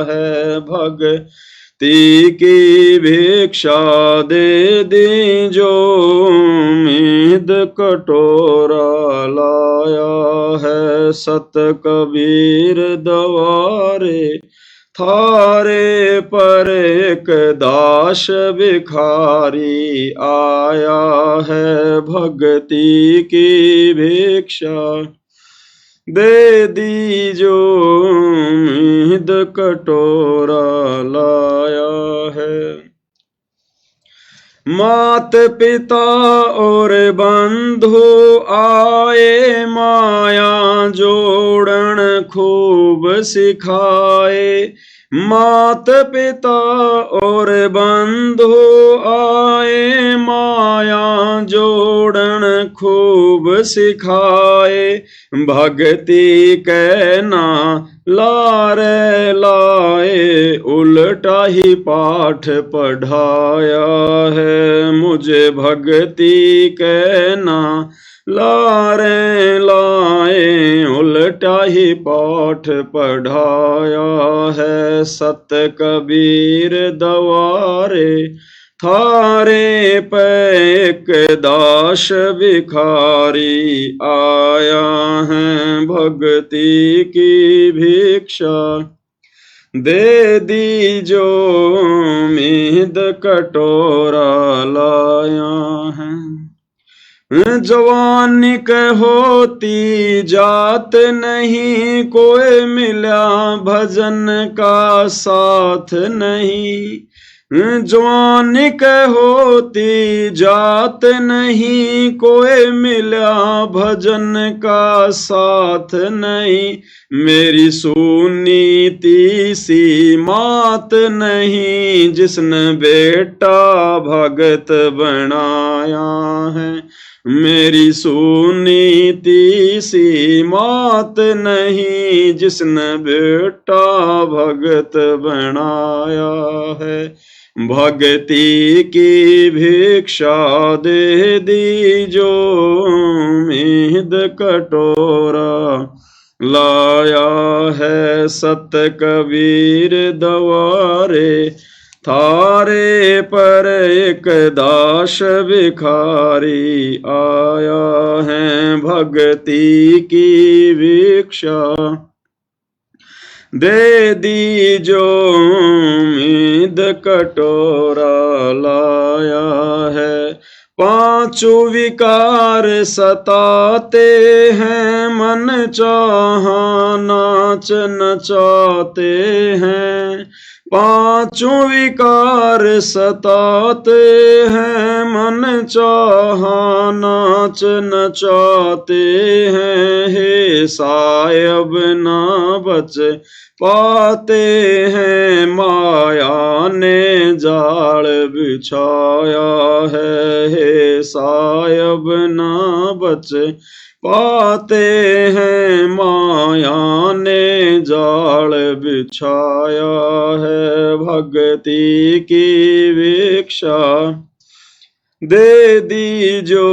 है। भक्ति की भिक्षा दे दीजो मीद कटोरा लाया है। सत कबीर दवारे थारे पर एक दास भिखारी आया है। भक्ति की भिक्षा दे दीजो मीद कटोरा लाया है। मात पिता और बंधु आए माया जोड़न खूब सिखाए। मात पिता और बंधु आए माया जोड़न खूब सिखाए। भक्ति कहना लारे लाए उल्टा ही पाठ पढ़ाया है। मुझे भक्ति कहना लारे लाए उल्टा ही पाठ पढ़ाया है। सत कबीर दवारे थारे पे एक दास भिखारी आया है। भक्ति की भिक्षा दे दीजो मीद कटोरा लाया है। जवानी होती जात नहीं कोई मिला भजन का साथ नहीं। जवानी होती जात नहीं कोई मिला भजन का साथ नहीं। मेरी सुनीति सी मात नहीं जिसने बेटा भगत बनाया है। मेरी सुनीति सी मात नहीं जिसने बेटा भगत बनाया है। भक्ति की भिक्षा दे दीजो मीद कटोरा लाया है। सत कबीर दवारे थारे पर एक दास भिखारी आया है। भक्ति की भिक्षा दे दीजो मीद कटोरा लाया है। पांचों विकार सताते हैं मन चाहा नाच नचाते हैं। पांचों विकार सताते हैं मन चाहा नाच नचाते हैं। हे सायब ना बच पाते हैं माया ने जाल बिछाया है। हे सायब ना बच पाते हैं माया ने जाल बिछाया है। भक्ति की भिक्षा दे दीजो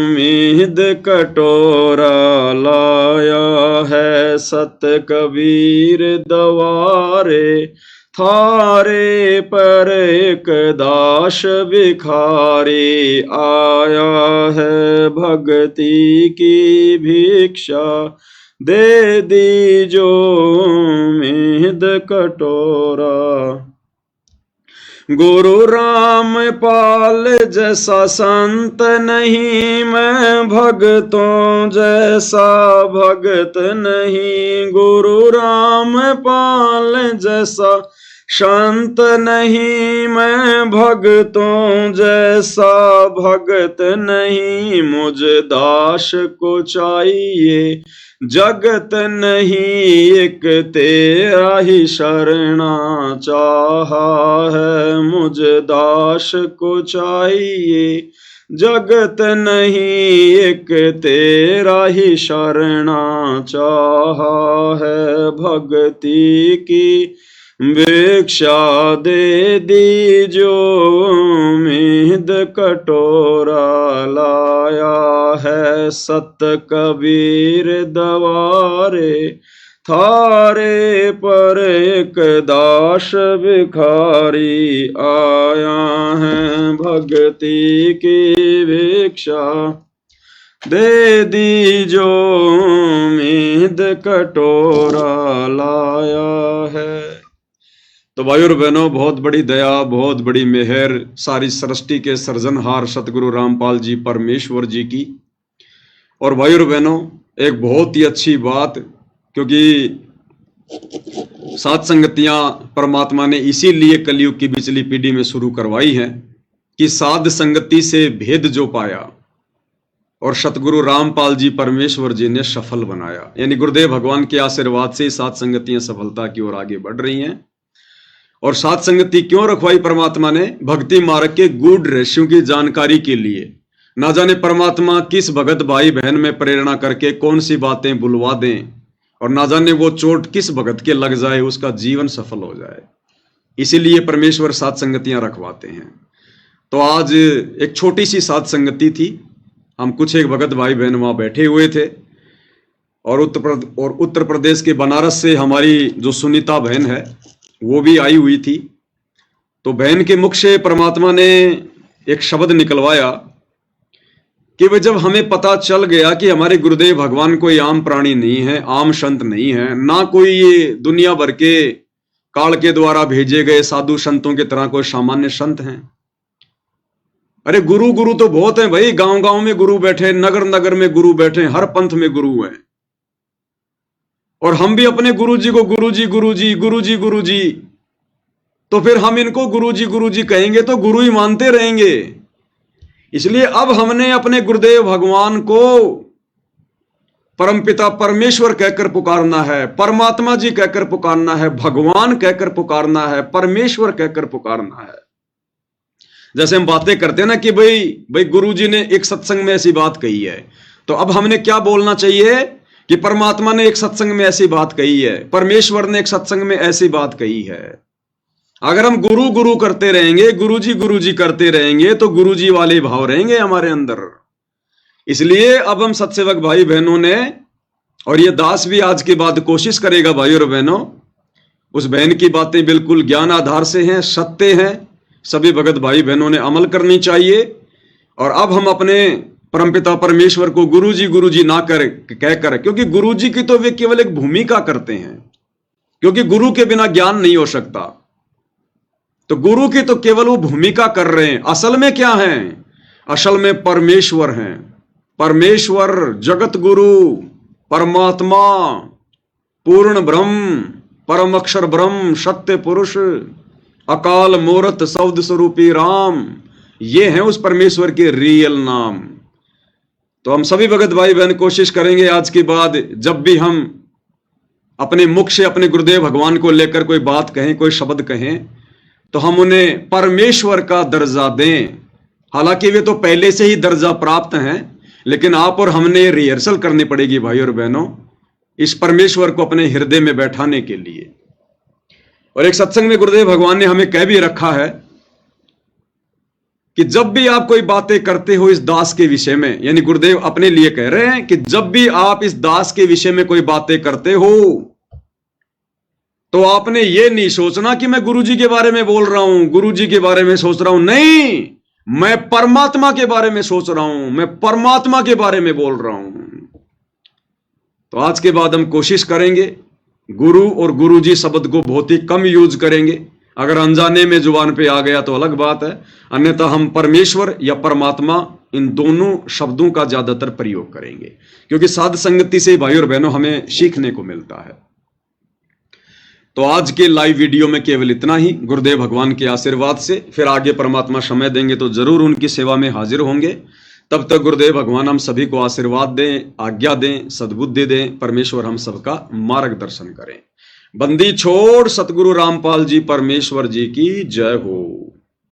मीद कटोरा लाया है। सत कबीर दवारे थारे पर एक दास भिखारी आया है। भक्ति की भिक्षा दे दीजो मीद कटोरा गुरु रामपाल जैसा संत नहीं, मैं भगतों जैसा भगत नहीं। गुरु रामपाल जैसा संत नहीं, मैं भगतों जैसा भगत नहीं। मुझ दास को चाहिए जगत नहीं, एक तेरा ही शरणा चाहा है। मुझ दास को चाहिए जगत नहीं, एक तेरा ही शरणा चाहा है। भक्ति की भिक्षा दे दीजो, उम्मीद कटोरा लाया है। सत कबीर दवारे थारे पर, एक दास भिखारी आया है। भक्ति की भिक्षा दे दीजो, उम्मीद कटोरा लाया है। तो भाई और बहनों, बहुत बड़ी दया, बहुत बड़ी मेहर सारी सृष्टि के सृजनहार सतगुरु रामपाल जी परमेश्वर जी की। और भाई और बहनों, एक बहुत ही अच्छी बात, क्योंकि सात संगतियां परमात्मा ने इसीलिए कलयुग की बिचली पीढ़ी में शुरू करवाई हैं कि साध संगति से भेद जो पाया और सतगुरु रामपाल जी परमेश्वर जी ने सफल बनाया। यानी गुरुदेव भगवान के आशीर्वाद से सात संगतियां सफलता की ओर आगे बढ़ रही हैं। और सात संगति क्यों रखवाई परमात्मा ने? भक्ति मार्ग के गूढ़ रहस्यों की जानकारी के लिए। ना जाने परमात्मा किस भगत भाई बहन में प्रेरणा करके कौन सी बातें बुलवा दें, और ना जाने वो चोट किस भगत के लग जाए, उसका जीवन सफल हो जाए। इसीलिए परमेश्वर सात संगतियां रखवाते हैं। तो आज एक छोटी सी सात संगति थी। हम कुछ एक भगत भाई बहन वहां बैठे हुए थे, और उत्तर प्रदेश के बनारस से हमारी जो सुनीता बहन है वो भी आई हुई थी। तो बहन के मुख से परमात्मा ने एक शब्द निकलवाया कि भाई, जब हमें पता चल गया कि हमारे गुरुदेव भगवान कोई आम प्राणी नहीं है, आम संत नहीं है, ना कोई ये दुनिया भर के काल के द्वारा भेजे गए साधु संतों की तरह कोई सामान्य संत हैं। अरे गुरु गुरु तो बहुत हैं भाई, गांव गांव में गुरु बैठे, नगर नगर में गुरु बैठे, हर पंथ में गुरु हैं। और हम भी अपने गुरुजी को गुरुजी गुरुजी गुरुजी गुरुजी, तो फिर हम इनको गुरुजी गुरुजी कहेंगे तो गुरु ही मानते रहेंगे। इसलिए अब हमने अपने गुरुदेव भगवान को परमपिता परमेश्वर कहकर पुकारना है, परमात्मा जी कहकर पुकारना है, भगवान कहकर पुकारना है, परमेश्वर कहकर पुकारना है। जैसे हम बातें करते हैं ना कि भाई गुरुजी ने एक सत्संग में ऐसी बात कही है, तो अब हमने क्या बोलना चाहिए कि परमात्मा ने एक सत्संग में ऐसी बात कही है, परमेश्वर ने एक सत्संग में ऐसी बात कही है। अगर हम गुरु गुरु करते रहेंगे, गुरुजी करते रहेंगे, तो गुरुजी वाले भाव रहेंगे हमारे अंदर। इसलिए अब हम सत्सेवक भाई बहनों ने, और ये दास भी आज के बाद कोशिश करेगा भाई और बहनों, उस बहन की बातें बिल्कुल ज्ञान आधार से हैं, सत्य हैं, सभी भगत भाई बहनों ने अमल करनी चाहिए। और अब हम अपने परमपिता परमेश्वर को गुरुजी ना कहकर, क्योंकि गुरुजी की तो वे केवल एक भूमिका करते हैं, क्योंकि गुरु के बिना ज्ञान नहीं हो सकता। तो गुरु की तो केवल वो भूमिका कर रहे हैं। असल में क्या है? असल में परमेश्वर हैं। परमेश्वर, जगत गुरु, परमात्मा, पूर्ण ब्रह्म, परम अक्षर ब्रह्म, सत्य पुरुष, अकाल मूर्त शब्द स्वरूपी राम, ये हैं उस परमेश्वर के रियल नाम। तो हम सभी भगत भाई बहन कोशिश करेंगे आज के बाद, जब भी हम अपने मुख से अपने गुरुदेव भगवान को लेकर कोई बात कहें, कोई शब्द कहें, तो हम उन्हें परमेश्वर का दर्जा दें। हालांकि वे तो पहले से ही दर्जा प्राप्त हैं, लेकिन आप और हमने रिहर्सल करनी पड़ेगी भाई और बहनों, इस परमेश्वर को अपने हृदय में बैठाने के लिए। और एक सत्संग में गुरुदेव भगवान ने हमें कह भी रखा है कि जब भी आप कोई बातें करते हो इस दास के विषय में, यानी गुरुदेव अपने लिए कह रहे हैं कि जब भी आप इस दास के विषय में कोई बातें करते हो, तो आपने ये नहीं सोचना कि मैं गुरुजी के बारे में बोल रहा हूं, गुरुजी के बारे में सोच रहा हूं। नहीं, मैं परमात्मा के बारे में सोच रहा हूं, मैं परमात्मा के बारे में बोल रहा हूं। तो आज के बाद हम कोशिश करेंगे गुरु और गुरुजी शब्द को बहुत ही कम यूज करेंगे। अगर अनजाने में जुबान पे आ गया तो अलग बात है, अन्यथा हम परमेश्वर या परमात्मा इन दोनों शब्दों का ज्यादातर प्रयोग करेंगे, क्योंकि साध संगति से भाई और बहनों हमें सीखने को मिलता है। तो आज के लाइव वीडियो में केवल इतना ही। गुरुदेव भगवान के आशीर्वाद से फिर आगे परमात्मा समय देंगे तो जरूर उनकी सेवा में हाजिर होंगे। तब तक गुरुदेव भगवान हम सभी को आशीर्वाद दें, आज्ञा दें, सद्बुद्धि दें। परमेश्वर हम सबका मार्गदर्शन करें। बंदी छोड़ सतगुरु रामपाल जी परमेश्वर जी की जय हो।